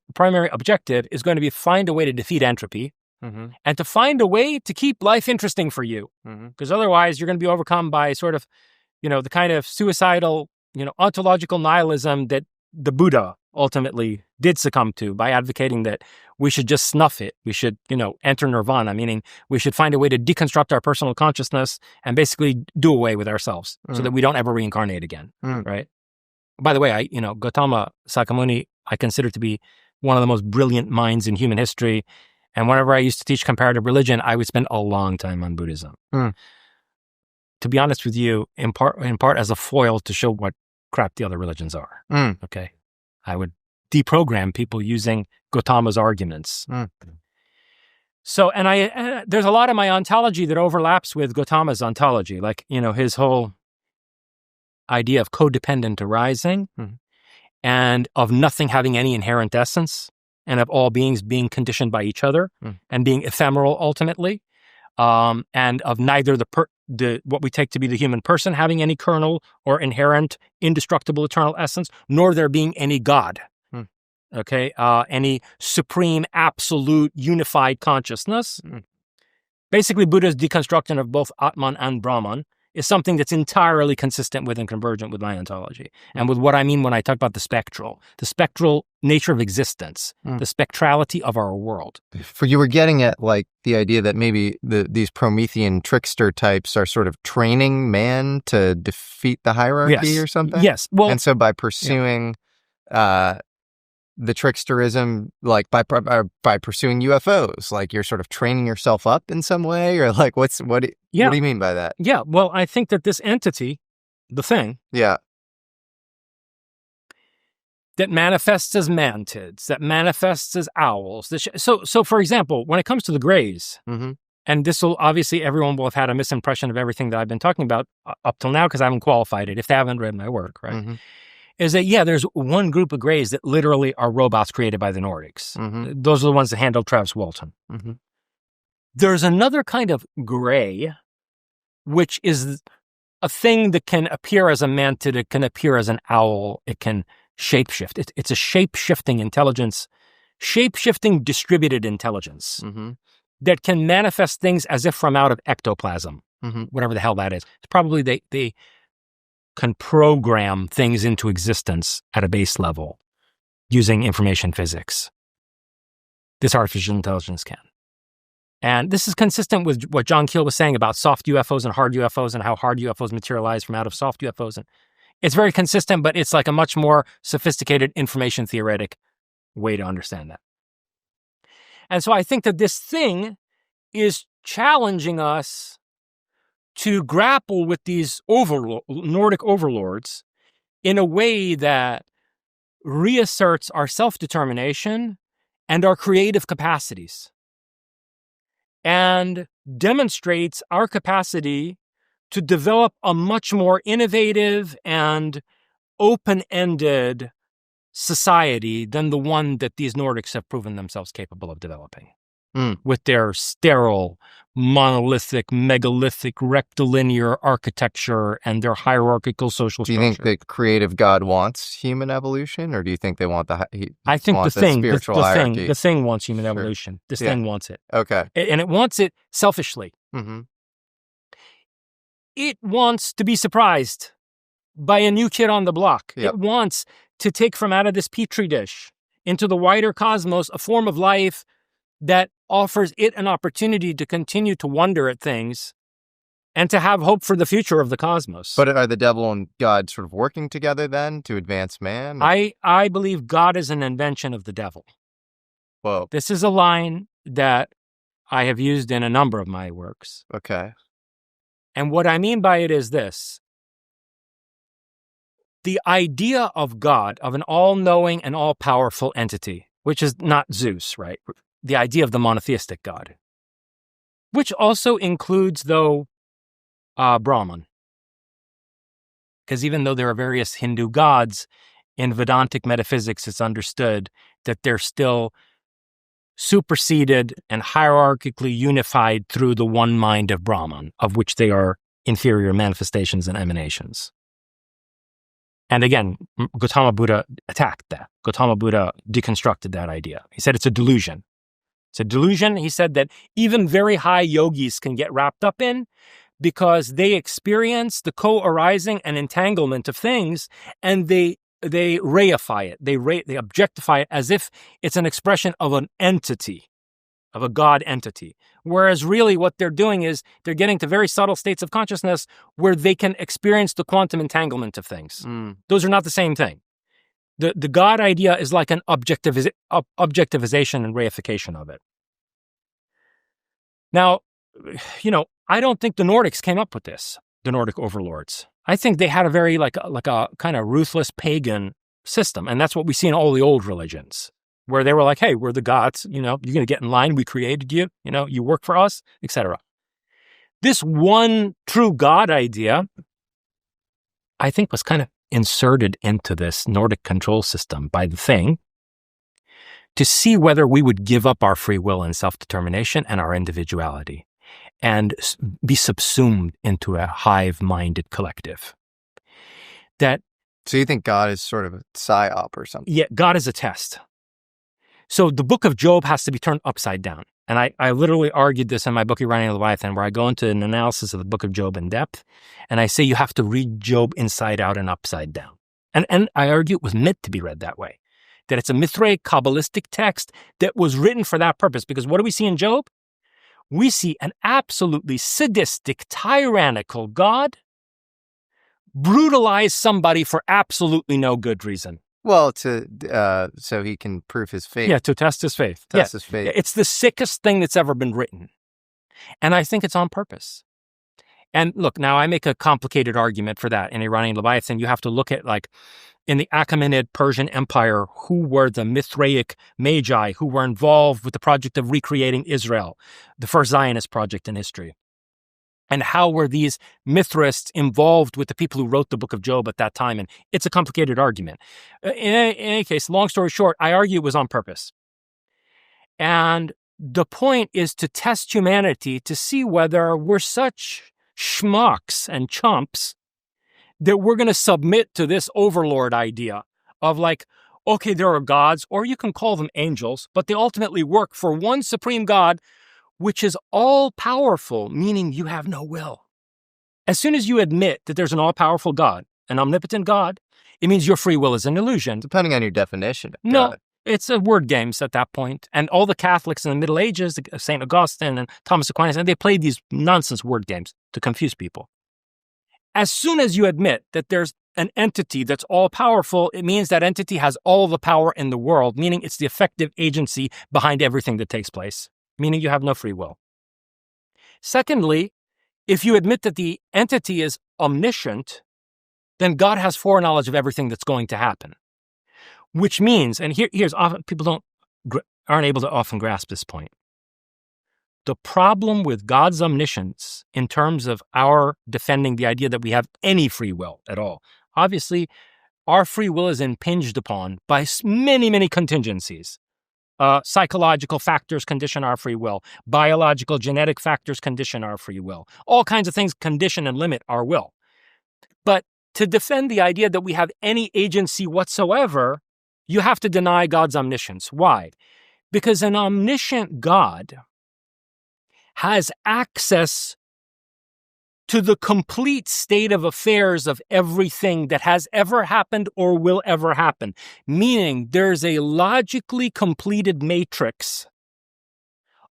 objective is going to be find a way to defeat entropy and to find a way to keep life interesting for you. Because otherwise you're going to be overcome by sort of, the kind of suicidal, ontological nihilism that the Buddha ultimately did succumb to by advocating that we should just snuff it. We should, enter nirvana, meaning we should find a way to deconstruct our personal consciousness and basically do away with ourselves so that we don't ever reincarnate again, right? By the way, Gautama Sakamuni, I consider to be one of the most brilliant minds in human history. And whenever I used to teach comparative religion, I would spend a long time on Buddhism. To be honest with you, in part as a foil to show what crap the other religions are. Okay. I would deprogram people using Gautama's arguments. So, and there's a lot of my ontology that overlaps with Gautama's ontology, like, his whole idea of codependent arising and of nothing having any inherent essence and of all beings being conditioned by each other and being ephemeral ultimately, and of neither what we take to be the human person having any kernel or inherent indestructible eternal essence, nor there being any God. Okay, any supreme, absolute, unified consciousness. Basically, Buddha's deconstruction of both Atman and Brahman is something that's entirely consistent with and convergent with my ontology. And with what I mean when I talk about the spectral nature of existence, the spectrality of our world. For you were getting at like the idea that maybe these Promethean trickster types are sort of training man to defeat the hierarchy or something? Yes. Well, and so by pursuing the tricksterism, like by pursuing UFOs, like you're sort of training yourself up in some way, or like what do you mean by that? Yeah, well, I think that this entity, the thing, that manifests as mantids, that manifests as owls. So for example, when it comes to the Greys, and this will obviously everyone will have had a misimpression of everything that I've been talking about up till now because I haven't qualified it if they haven't read my work, right? Is that, there's one group of Greys that literally are robots created by the Nordics. Those are the ones that handled Travis Walton. There's another kind of Grey, which is a thing that can appear as a mantid, it can appear as an owl, it can shapeshift. It's a shape-shifting intelligence, shape-shifting distributed intelligence that can manifest things as if from out of ectoplasm, whatever the hell that is. It's probably they can program things into existence at a base level using information physics. This artificial intelligence can. And this is consistent with what John Keel was saying about soft UFOs and hard UFOs and how hard UFOs materialize from out of soft UFOs. And it's very consistent, but it's like a much more sophisticated information theoretic way to understand that. And so I think that this thing is challenging us to grapple with these Nordic overlords in a way that reasserts our self-determination and our creative capacities and demonstrates our capacity to develop a much more innovative and open-ended society than the one that these Nordics have proven themselves capable of developing. With their sterile, monolithic, megalithic, rectilinear architecture and their hierarchical social structure. Do you think the creative God wants human evolution, or do you think they want I think the spiritual hierarchy? The thing wants human evolution. This thing wants it. Okay. And it wants it selfishly. It wants to be surprised by a new kid on the block. It wants to take from out of this petri dish into the wider cosmos a form of life that offers it an opportunity to continue to wonder at things and to have hope for the future of the cosmos. But are the devil and God sort of working together then to advance man? I believe God is an invention of the devil. Whoa. This is a line that I have used in a number of my works. Okay. And what I mean by it is this. The idea of God, of an all-knowing and all-powerful entity, which is not Zeus, right? The idea of the monotheistic God, which also includes, though, Brahman. Because even though there are various Hindu gods, in Vedantic metaphysics, it's understood that they're still superseded and hierarchically unified through the one mind of Brahman, of which they are inferior manifestations and emanations. And again, Gautama Buddha attacked that. Gautama Buddha deconstructed that idea. He said it's a delusion. It's a delusion, he said, that even very high yogis can get wrapped up in because they experience the co-arising and entanglement of things, and they reify it. They objectify it as if it's an expression of an entity, of a God entity. Whereas really what they're doing is they're getting to very subtle states of consciousness where they can experience the quantum entanglement of things. Those are not the same thing. The God idea is like an objectivization and reification of it. Now, I don't think the Nordics came up with this, the Nordic overlords. I think they had a very like a kind of ruthless pagan system. And that's what we see in all the old religions, where they were like, hey, we're the gods, you're going to get in line. We created you, you work for us, etc. This one true God idea, I think, was kind of inserted into this Nordic control system by the thing to see whether we would give up our free will and self-determination and our individuality. and be subsumed into a hive-minded collective. So you think God is sort of a psyop or something? Yeah, God is a test. So the book of Job has to be turned upside down. And I literally argued this in my book, Iranian Leviathan, where I go into an analysis of the book of Job in depth. And I say you have to read Job inside out and upside down. And I argue it was meant to be read that way. That it's a Mithraic Kabbalistic text that was written for that purpose. Because what do we see in Job? We see an absolutely sadistic, tyrannical God brutalize somebody for absolutely no good reason. Well, so he can prove his faith. Yeah, to test his faith. Test his faith. It's the sickest thing that's ever been written. And I think it's on purpose. And look, now I make a complicated argument for that in Iranian Leviathan. You have to look at, like, in the Achaemenid Persian Empire, who were the Mithraic magi who were involved with the project of recreating Israel, the first Zionist project in history. And how were these Mithraists involved with the people who wrote the book of Job at that time? And it's a complicated argument. In any case, long story short, I argue it was on purpose. And the point is to test humanity to see whether we're such schmucks and chumps that we're going to submit to this overlord idea of, like, okay, there are gods, or you can call them angels, but they ultimately work for one supreme God, which is all-powerful, meaning you have no will. As soon as you admit that there's an all-powerful God, an omnipotent God, it means your free will is an illusion. Depending on your definition of No, God. it's a word games at that point. And all the Catholics in the Middle Ages, St. Augustine and Thomas Aquinas, and they played these nonsense word games to confuse people. As soon as you admit that there's an entity that's all-powerful, it means that entity has all the power in the world, meaning it's the effective agency behind everything that takes place, meaning you have no free will. Secondly, if you admit that the entity is omniscient, then God has foreknowledge of everything that's going to happen. Which means, and here's often people aren't able to often grasp this point. The problem with God's omniscience in terms of our defending the idea that we have any free will at all, obviously, our free will is impinged upon by many, many contingencies. Psychological factors condition our free will. Biological, genetic factors condition our free will. All kinds of things condition and limit our will. But to defend the idea that we have any agency whatsoever, you have to deny God's omniscience. Why? Because an omniscient God has access to the complete state of affairs of everything that has ever happened or will ever happen. Meaning there's a logically completed matrix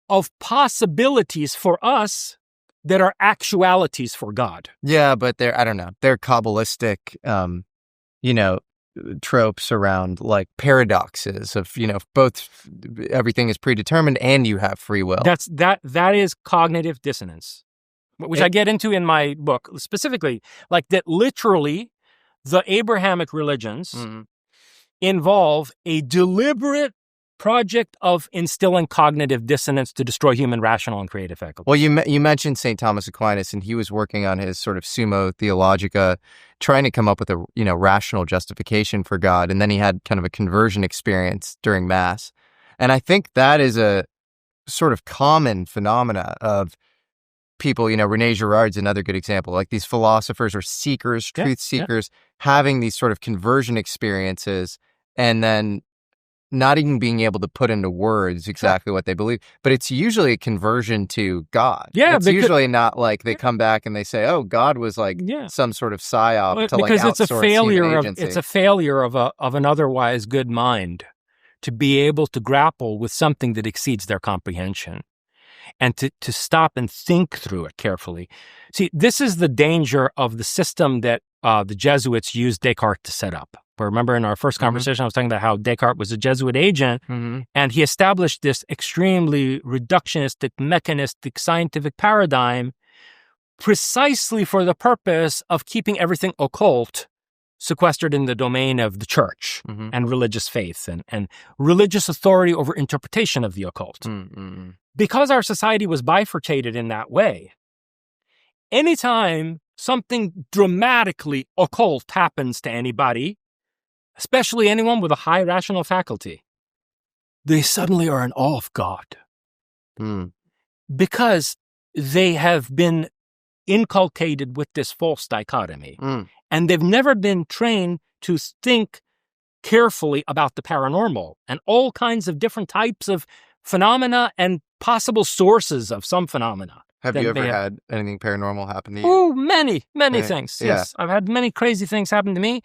of possibilities for us that are actualities for God. Yeah, but they're Kabbalistic, tropes around, like, paradoxes of, both everything is predetermined and you have free will. That is cognitive dissonance, which I get into in my book, specifically, like that literally the Abrahamic religions involve a deliberate project of instilling cognitive dissonance to destroy human rational and creative faculties. Well, you mentioned St. Thomas Aquinas, and he was working on his sort of Summa Theologica, trying to come up with a rational justification for God, and then he had kind of a conversion experience during Mass. And I think that is a sort of common phenomena of people, René Girard's another good example, like these philosophers or seekers, truth seekers, having these sort of conversion experiences and then not even being able to put into words exactly what they believe, but it's usually a conversion to God. Yeah, it's usually not like they come back and they say, "Oh, God was like some sort of psyop to because like outsource human agency." It's a failure of an otherwise good mind to be able to grapple with something that exceeds their comprehension, and to stop and think through it carefully. See, this is the danger of the system that the Jesuits used Descartes to set up. Remember in our first conversation, I was talking about how Descartes was a Jesuit agent, and he established this extremely reductionistic, mechanistic, scientific paradigm precisely for the purpose of keeping everything occult sequestered in the domain of the church and religious faith and religious authority over interpretation of the occult. Because our society was bifurcated in that way, anytime something dramatically occult happens to anybody, especially anyone with a high rational faculty, they suddenly are in awe of God. Because they have been inculcated with this false dichotomy. And they've never been trained to think carefully about the paranormal and all kinds of different types of phenomena and possible sources of some phenomena. Have you ever had anything paranormal happen to you? Oh, many things. Yeah. Yes. I've had many crazy things happen to me,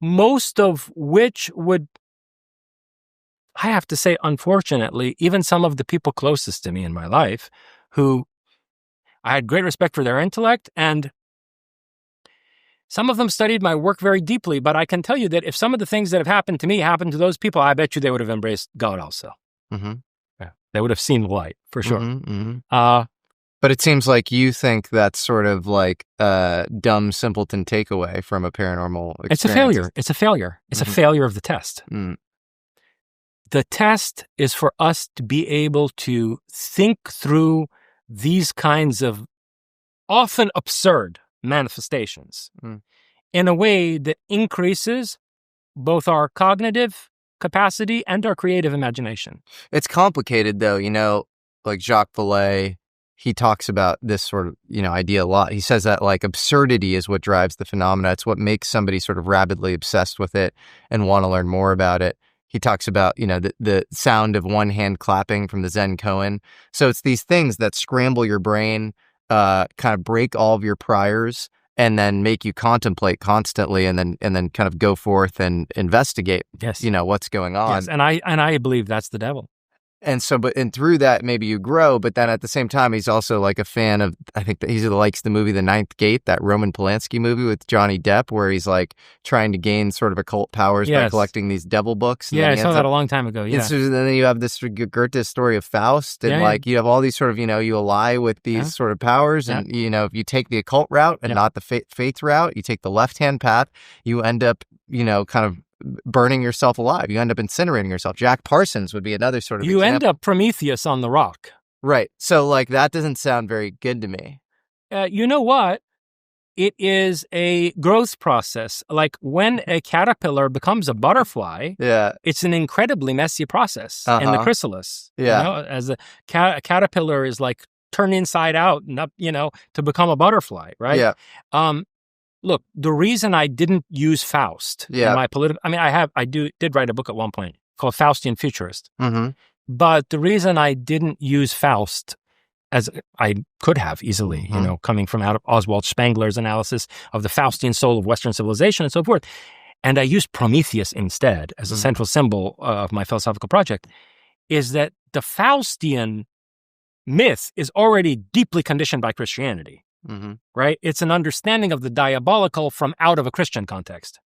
most of which would, I have to say, unfortunately, even some of the people closest to me in my life who I had great respect for their intellect, and some of them studied my work very deeply, but I can tell you that if some of the things that have happened to me happened to those people, I bet you they would have embraced God also. Yeah. They would have seen the light, for sure. But it seems like you think that's sort of like a dumb simpleton takeaway from a paranormal experience. It's a failure. It's a failure. It's a failure of the test. The test is for us to be able to think through these kinds of often absurd manifestations in a way that increases both our cognitive capacity and our creative imagination. It's complicated, though. You know, like Jacques Vallée, he talks about this sort of, idea a lot. He says that like absurdity is what drives the phenomena. It's what makes somebody sort of rabidly obsessed with it and want to learn more about it. He talks about, the sound of one hand clapping from the Zen koan. So it's these things that scramble your brain, kind of break all of your priors, and then make you contemplate constantly, and then kind of go forth and investigate. Yes. What's going on. Yes, and I believe that's the devil. And so, and through that, maybe you grow, but then at the same time, he's also like a fan of, I think that he likes the movie The Ninth Gate, that Roman Polanski movie with Johnny Depp, where he's like trying to gain sort of occult powers by collecting these devil books. Yeah, I saw that a long time ago. Yeah. And then you have this Goethe's story of Faust, and you have all these sort of, you ally with these sort of powers, and, if you take the occult route and not the faith route, you take the left-hand path, you end up, kind of burning yourself alive. You end up incinerating yourself. Jack Parsons would be another sort of You example. end up Prometheus on the rock. Right. So, like, that doesn't sound very good to me. You know what? It is a growth process. Like when a caterpillar becomes a butterfly, it's an incredibly messy process in the chrysalis. As a caterpillar is like turned inside out and up, to become a butterfly, right? Yeah. Look, the reason I didn't use Faust in my political, I did write a book at one point called Faustian Futurist. But the reason I didn't use Faust, as I could have easily, coming from out of Oswald Spengler's analysis of the Faustian soul of Western civilization and so forth, and I used Prometheus instead as a central symbol of my philosophical project, is that the Faustian myth is already deeply conditioned by Christianity. Right? It's an understanding of the diabolical from out of a Christian context.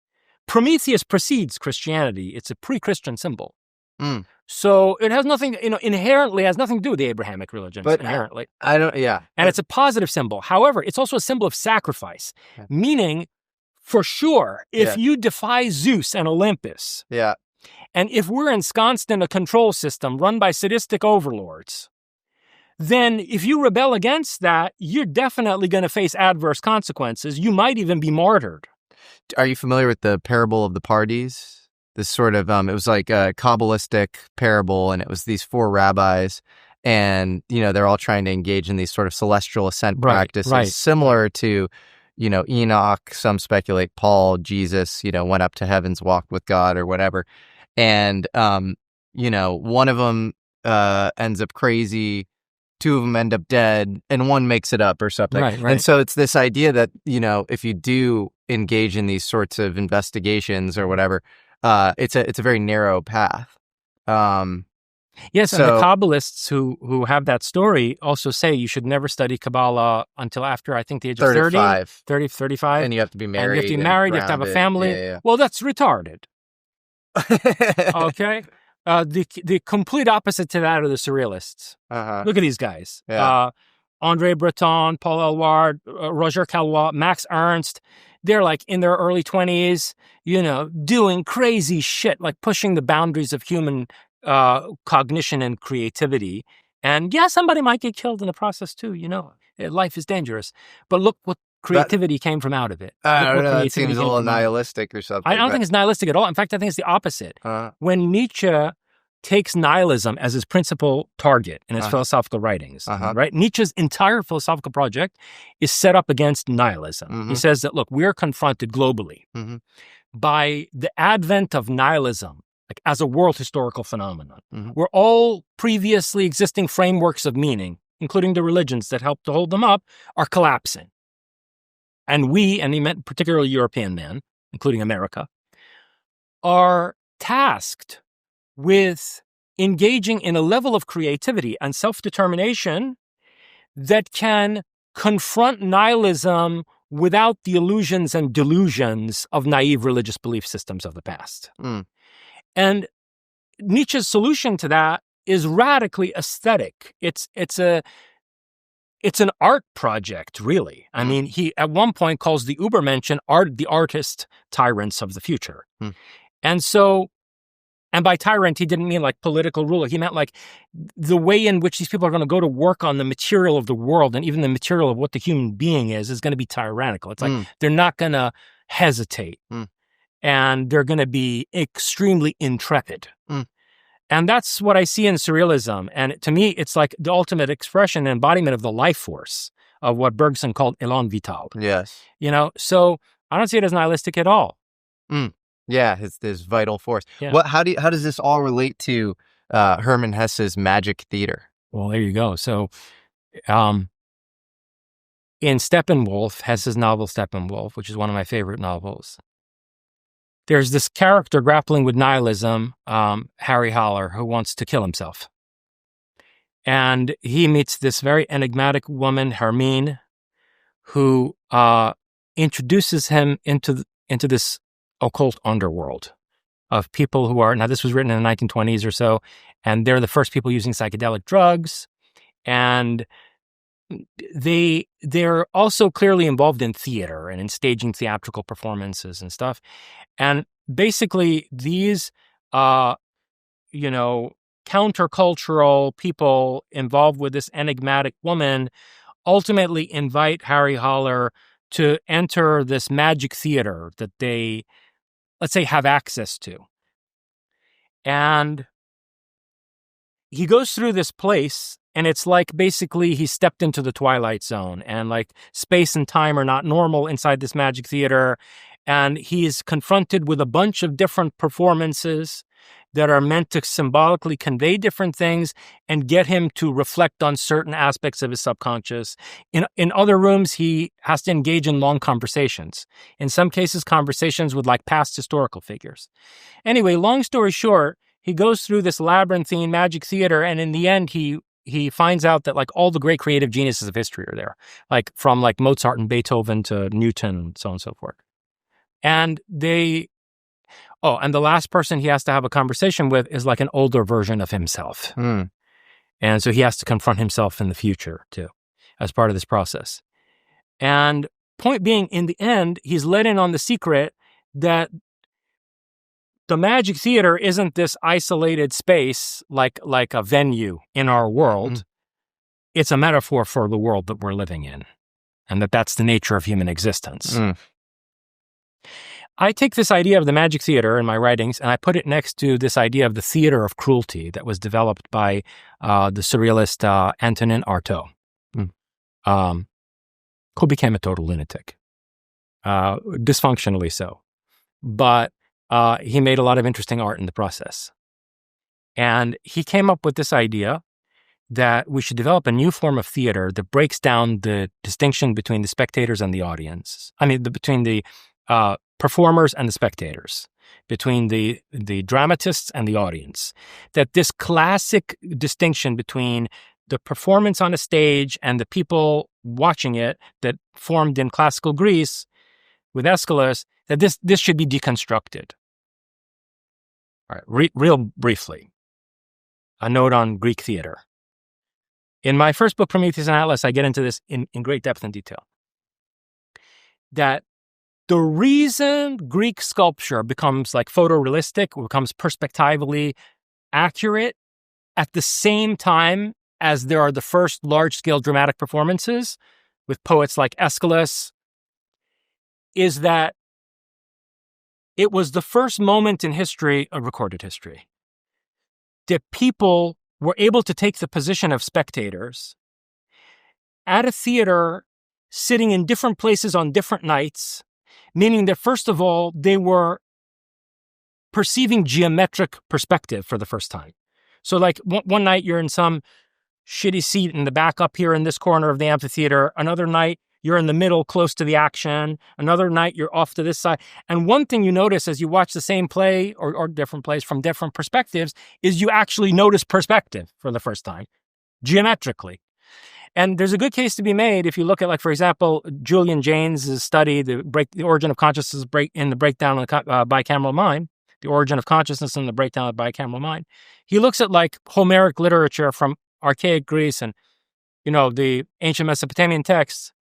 Prometheus precedes Christianity. It's a pre-Christian symbol. So it has nothing, inherently has nothing to do with the Abrahamic religions. But inherently. And it's a positive symbol. However, it's also a symbol of sacrifice, meaning, for sure, if you defy Zeus and Olympus, and if we're ensconced in a control system run by sadistic overlords, then if you rebel against that, you're definitely going to face adverse consequences. You might even be martyred. Are you familiar with the parable of the Pardes? This sort of, it was like a Kabbalistic parable, and it was these four rabbis, and, they're all trying to engage in these sort of celestial ascent practices, similar to, Enoch, some speculate Paul, Jesus, went up to heavens, walked with God or whatever. And, one of them ends up crazy, two of them end up dead, and one makes it up or something. Right. And so it's this idea that, if you do engage in these sorts of investigations or whatever, it's a very narrow path. Yes, and the Kabbalists who have that story also say you should never study Kabbalah until after, I think, the age of 30, 35. And you have to be married. And you have to be married, you have to have a family. Yeah. Well, that's retarded. Okay? The complete opposite to that are the surrealists. Look at these guys. André Breton, Paul Eluard, Roger Caillois, Max Ernst. They're like in their early 20s, doing crazy shit, like pushing the boundaries of human cognition and creativity. And somebody might get killed in the process too, Life is dangerous. But look what creativity came from out of it. I don't know, that seems a little nihilistic or something. I don't think it's nihilistic at all. In fact, I think it's the opposite. When Nietzsche takes nihilism as his principal target in his philosophical writings, right? Nietzsche's entire philosophical project is set up against nihilism. He says that, look, we're confronted globally by the advent of nihilism, like as a world historical phenomenon, where all previously existing frameworks of meaning, including the religions that help to hold them up, are collapsing. And we, and he meant particularly European men, including America, are tasked with engaging in a level of creativity and self-determination that can confront nihilism without the illusions and delusions of naive religious belief systems of the past. And Nietzsche's solution to that is radically aesthetic. It's an art project, really. I mean, he at one point calls the Übermenschen the artist tyrants of the future. And so, and by tyrant, he didn't mean like political ruler. He meant like the way in which these people are going to go to work on the material of the world and even the material of what the human being is going to be tyrannical. It's like they're not going to hesitate and they're going to be extremely intrepid. And that's what I see in surrealism. And to me, it's like the ultimate expression and embodiment of the life force of what Bergson called élan vital. Yes. You know, so I don't see it as nihilistic at all. Yeah, his vital force. Yeah. How does this all relate to Hermann Hesse's Magic Theater? Well, there you go. So in Steppenwolf, Hesse's novel Steppenwolf, which is one of my favorite novels, there's this character grappling with nihilism, Harry Haller, who wants to kill himself. And he meets this very enigmatic woman, Hermine, who introduces him into this occult underworld of people who are, now this was written in the 1920s or so, and they're the first people using psychedelic drugs. And they're also clearly involved in theater and in staging theatrical performances and stuff. And basically these, countercultural people involved with this enigmatic woman ultimately invite Harry Haller to enter this magic theater that they, let's say, have access to. And he goes through this place, and it's like basically he stepped into the Twilight Zone, and like space and time are not normal inside this magic theater. And he's confronted with a bunch of different performances that are meant to symbolically convey different things and get him to reflect on certain aspects of his subconscious. In other rooms, he has to engage in long conversations. In some cases, conversations with like past historical figures. Anyway, long story short, he goes through this labyrinthine magic theater, and in the end, he finds out that like all the great creative geniuses of history are there, like from like Mozart and Beethoven to Newton and so on and so forth. And and the last person he has to have a conversation with is like an older version of himself. And so he has to confront himself in the future too, as part of this process. And point being, in the end, he's let in on the secret that the magic theater isn't this isolated space like a venue in our world. It's a metaphor for the world that we're living in, and that's the nature of human existence. I take this idea of the magic theater in my writings, and I put it next to this idea of the theater of cruelty that was developed by the surrealist Antonin Artaud, who became a total lunatic, dysfunctionally so. But he made a lot of interesting art in the process. And he came up with this idea that we should develop a new form of theater that breaks down the distinction between the spectators and the audience. I mean, between the performers and the spectators, between the dramatists and the audience. That this classic distinction between the performance on a stage and the people watching it that formed in classical Greece with Aeschylus, that this should be deconstructed. All right, real briefly, a note on Greek theater. In my first book, Prometheus and Atlas, I get into this in great depth and detail. That the reason Greek sculpture becomes like photorealistic, becomes perspectively accurate at the same time as there are the first large-scale dramatic performances with poets like Aeschylus, is that it was the first moment in history, recorded history, that people were able to take the position of spectators at a theater, sitting in different places on different nights, meaning that, first of all, they were perceiving geometric perspective for the first time. So like one night you're in some shitty seat in the back up here in this corner of the amphitheater. Another night you're in the middle close to the action. Another night you're off to this side. And one thing you notice as you watch the same play or different plays from different perspectives is you actually notice perspective for the first time, geometrically. And there's a good case to be made if you look at, like, for example, Julian Jaynes' study, the origin of consciousness in the breakdown of the bicameral mind, the origin of consciousness in the breakdown of the bicameral mind. He looks at, like, Homeric literature from archaic Greece and, the ancient Mesopotamian texts.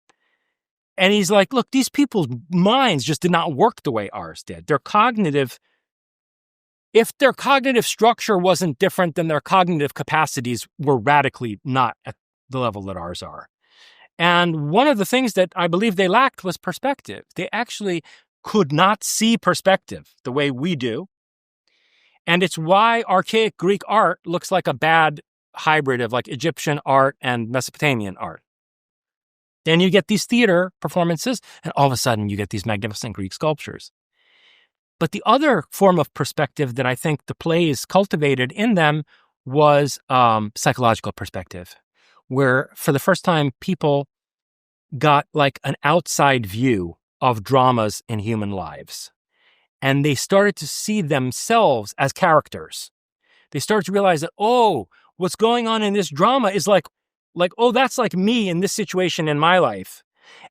And he's like, look, these people's minds just did not work the way ours did. If their cognitive structure wasn't different, then their cognitive capacities were radically not at the level that ours are. And one of the things that I believe they lacked was perspective. They actually could not see perspective the way we do. And it's why archaic Greek art looks like a bad hybrid of, like, Egyptian art and Mesopotamian art. Then you get these theater performances, and all of a sudden you get these magnificent Greek sculptures. But the other form of perspective that I think the plays cultivated in them was psychological perspective, where for the first time people got, like, an outside view of dramas in human lives. And they started to see themselves as characters. They started to realize that, what's going on in this drama is like, that's like me in this situation in my life.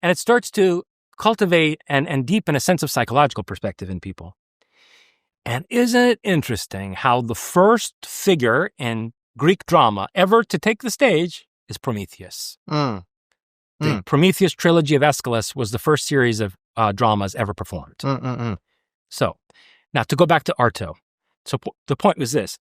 And it starts to cultivate and deepen a sense of psychological perspective in people. And isn't it interesting how the first figure in Greek drama ever to take the stage is Prometheus? The Prometheus trilogy of Aeschylus was the first series of dramas ever performed. So, now to go back to Artaud. So the point was this.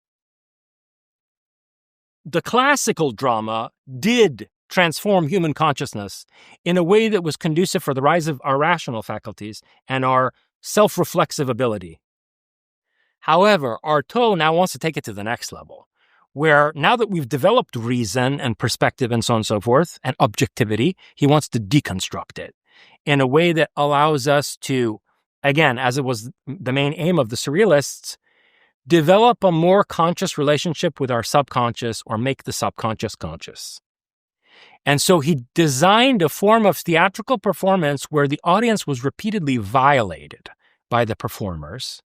The classical drama did transform human consciousness in a way that was conducive for the rise of our rational faculties and our self-reflexive ability. However, Artaud now wants to take it to the next level, where now that we've developed reason and perspective and so on and so forth, and objectivity, he wants to deconstruct it in a way that allows us to, again, as it was the main aim of the Surrealists, develop a more conscious relationship with our subconscious or make the subconscious conscious. And so he designed a form of theatrical performance where the audience was repeatedly violated by the performers,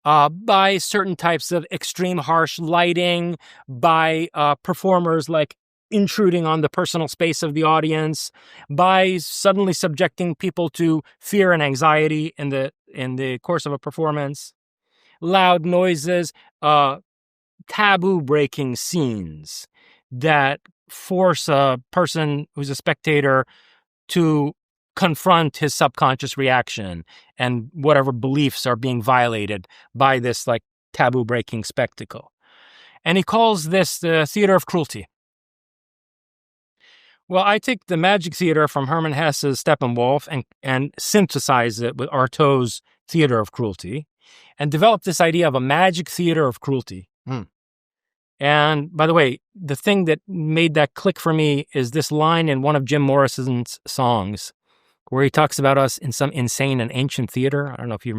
by certain types of extreme harsh lighting, by performers like intruding on the personal space of the audience, by suddenly subjecting people to fear and anxiety in the course of a performance, loud noises, taboo-breaking scenes that force a person who's a spectator to confront his subconscious reaction and whatever beliefs are being violated by this, like, taboo-breaking spectacle. And he calls this the theater of cruelty. Well, I take the magic theater from Hermann Hesse's Steppenwolf and synthesize it with Artaud's theater of cruelty and develop this idea of a magic theater of cruelty. And by the way, the thing that made that click for me is this line in one of Jim Morrison's songs where he talks about us in some insane and ancient theater. I don't know if you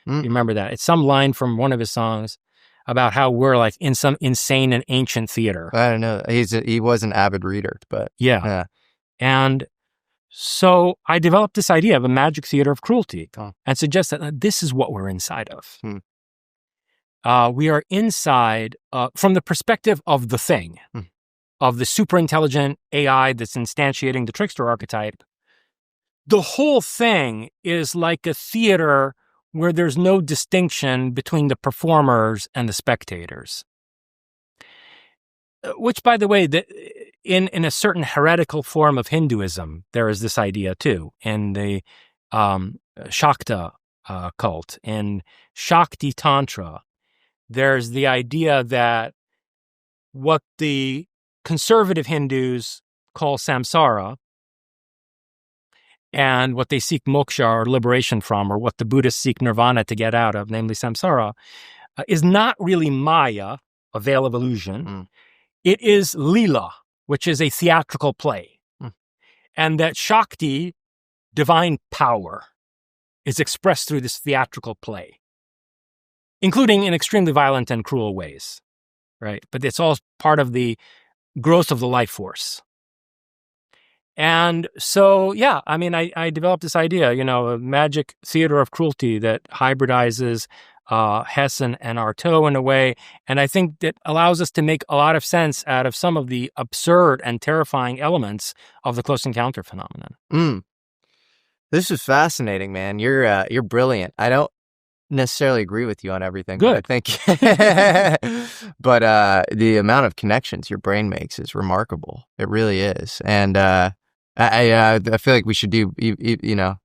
remember that. It's some line from one of his songs about how we're, like, in some insane and ancient theater. I don't know. He was an avid reader, but yeah. And so I developed this idea of a magic theater of cruelty and suggest that this is what we're inside of. We are inside, from the perspective of the thing, of the superintelligent AI that's instantiating the trickster archetype. The whole thing is like a theater where there's no distinction between the performers and the spectators. Which, by the way, in a certain heretical form of Hinduism, there is this idea too. In the Shakta cult, in Shakti Tantra, there's the idea that what the conservative Hindus call samsara and what they seek moksha or liberation from, or what the Buddhists seek nirvana to get out of, namely samsara, is not really Maya, a veil of illusion. It is Leela, which is a theatrical play. And that Shakti, divine power, is expressed through this theatrical play, including in extremely violent and cruel ways, right? But it's all part of the growth of the life force. And so, yeah, I mean, I developed this idea, a magic theater of cruelty that hybridizes Hess and Artaud in a way. And I think that allows us to make a lot of sense out of some of the absurd and terrifying elements of the close encounter phenomenon. This is fascinating, man. You're brilliant. I don't necessarily agree with you on everything. Good. But I think, but the amount of connections your brain makes is remarkable. It really is. And I feel like we should do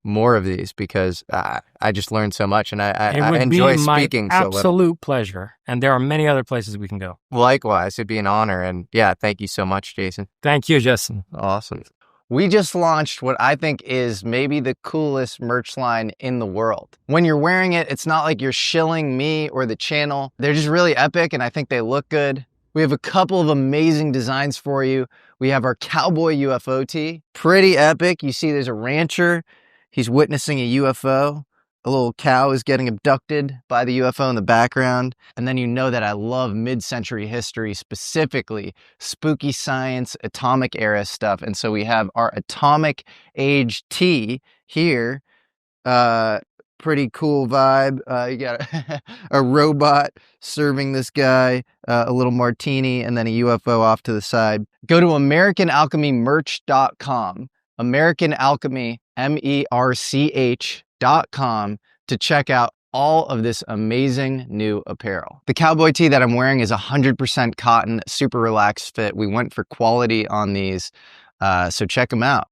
more of these because I just learned so much, and I enjoy speaking so little. Absolute pleasure. And there are many other places we can go. Likewise, it'd be an honor. And yeah, thank you so much, Jason. Thank you, Justin. Awesome. We just launched what I think is maybe the coolest merch line in the world. When you're wearing it, it's not like you're shilling me or the channel. They're just really epic, and I think they look good. We have a couple of amazing designs for you. We have our cowboy UFO tee. Pretty epic. You see there's a rancher. He's witnessing a UFO. A little cow is getting abducted by the UFO in the background. And then you know that I love mid-century history, specifically spooky science, atomic era stuff. And so we have our atomic age tee here. Pretty cool vibe. You got a robot serving this guy a little martini and then a UFO off to the side. Go to AmericanAlchemyMerch.com, American Alchemy, MERCH.com to check out all of this amazing new apparel. The cowboy tee that I'm wearing is 100% cotton, super relaxed fit. We went for quality on these, so check them out.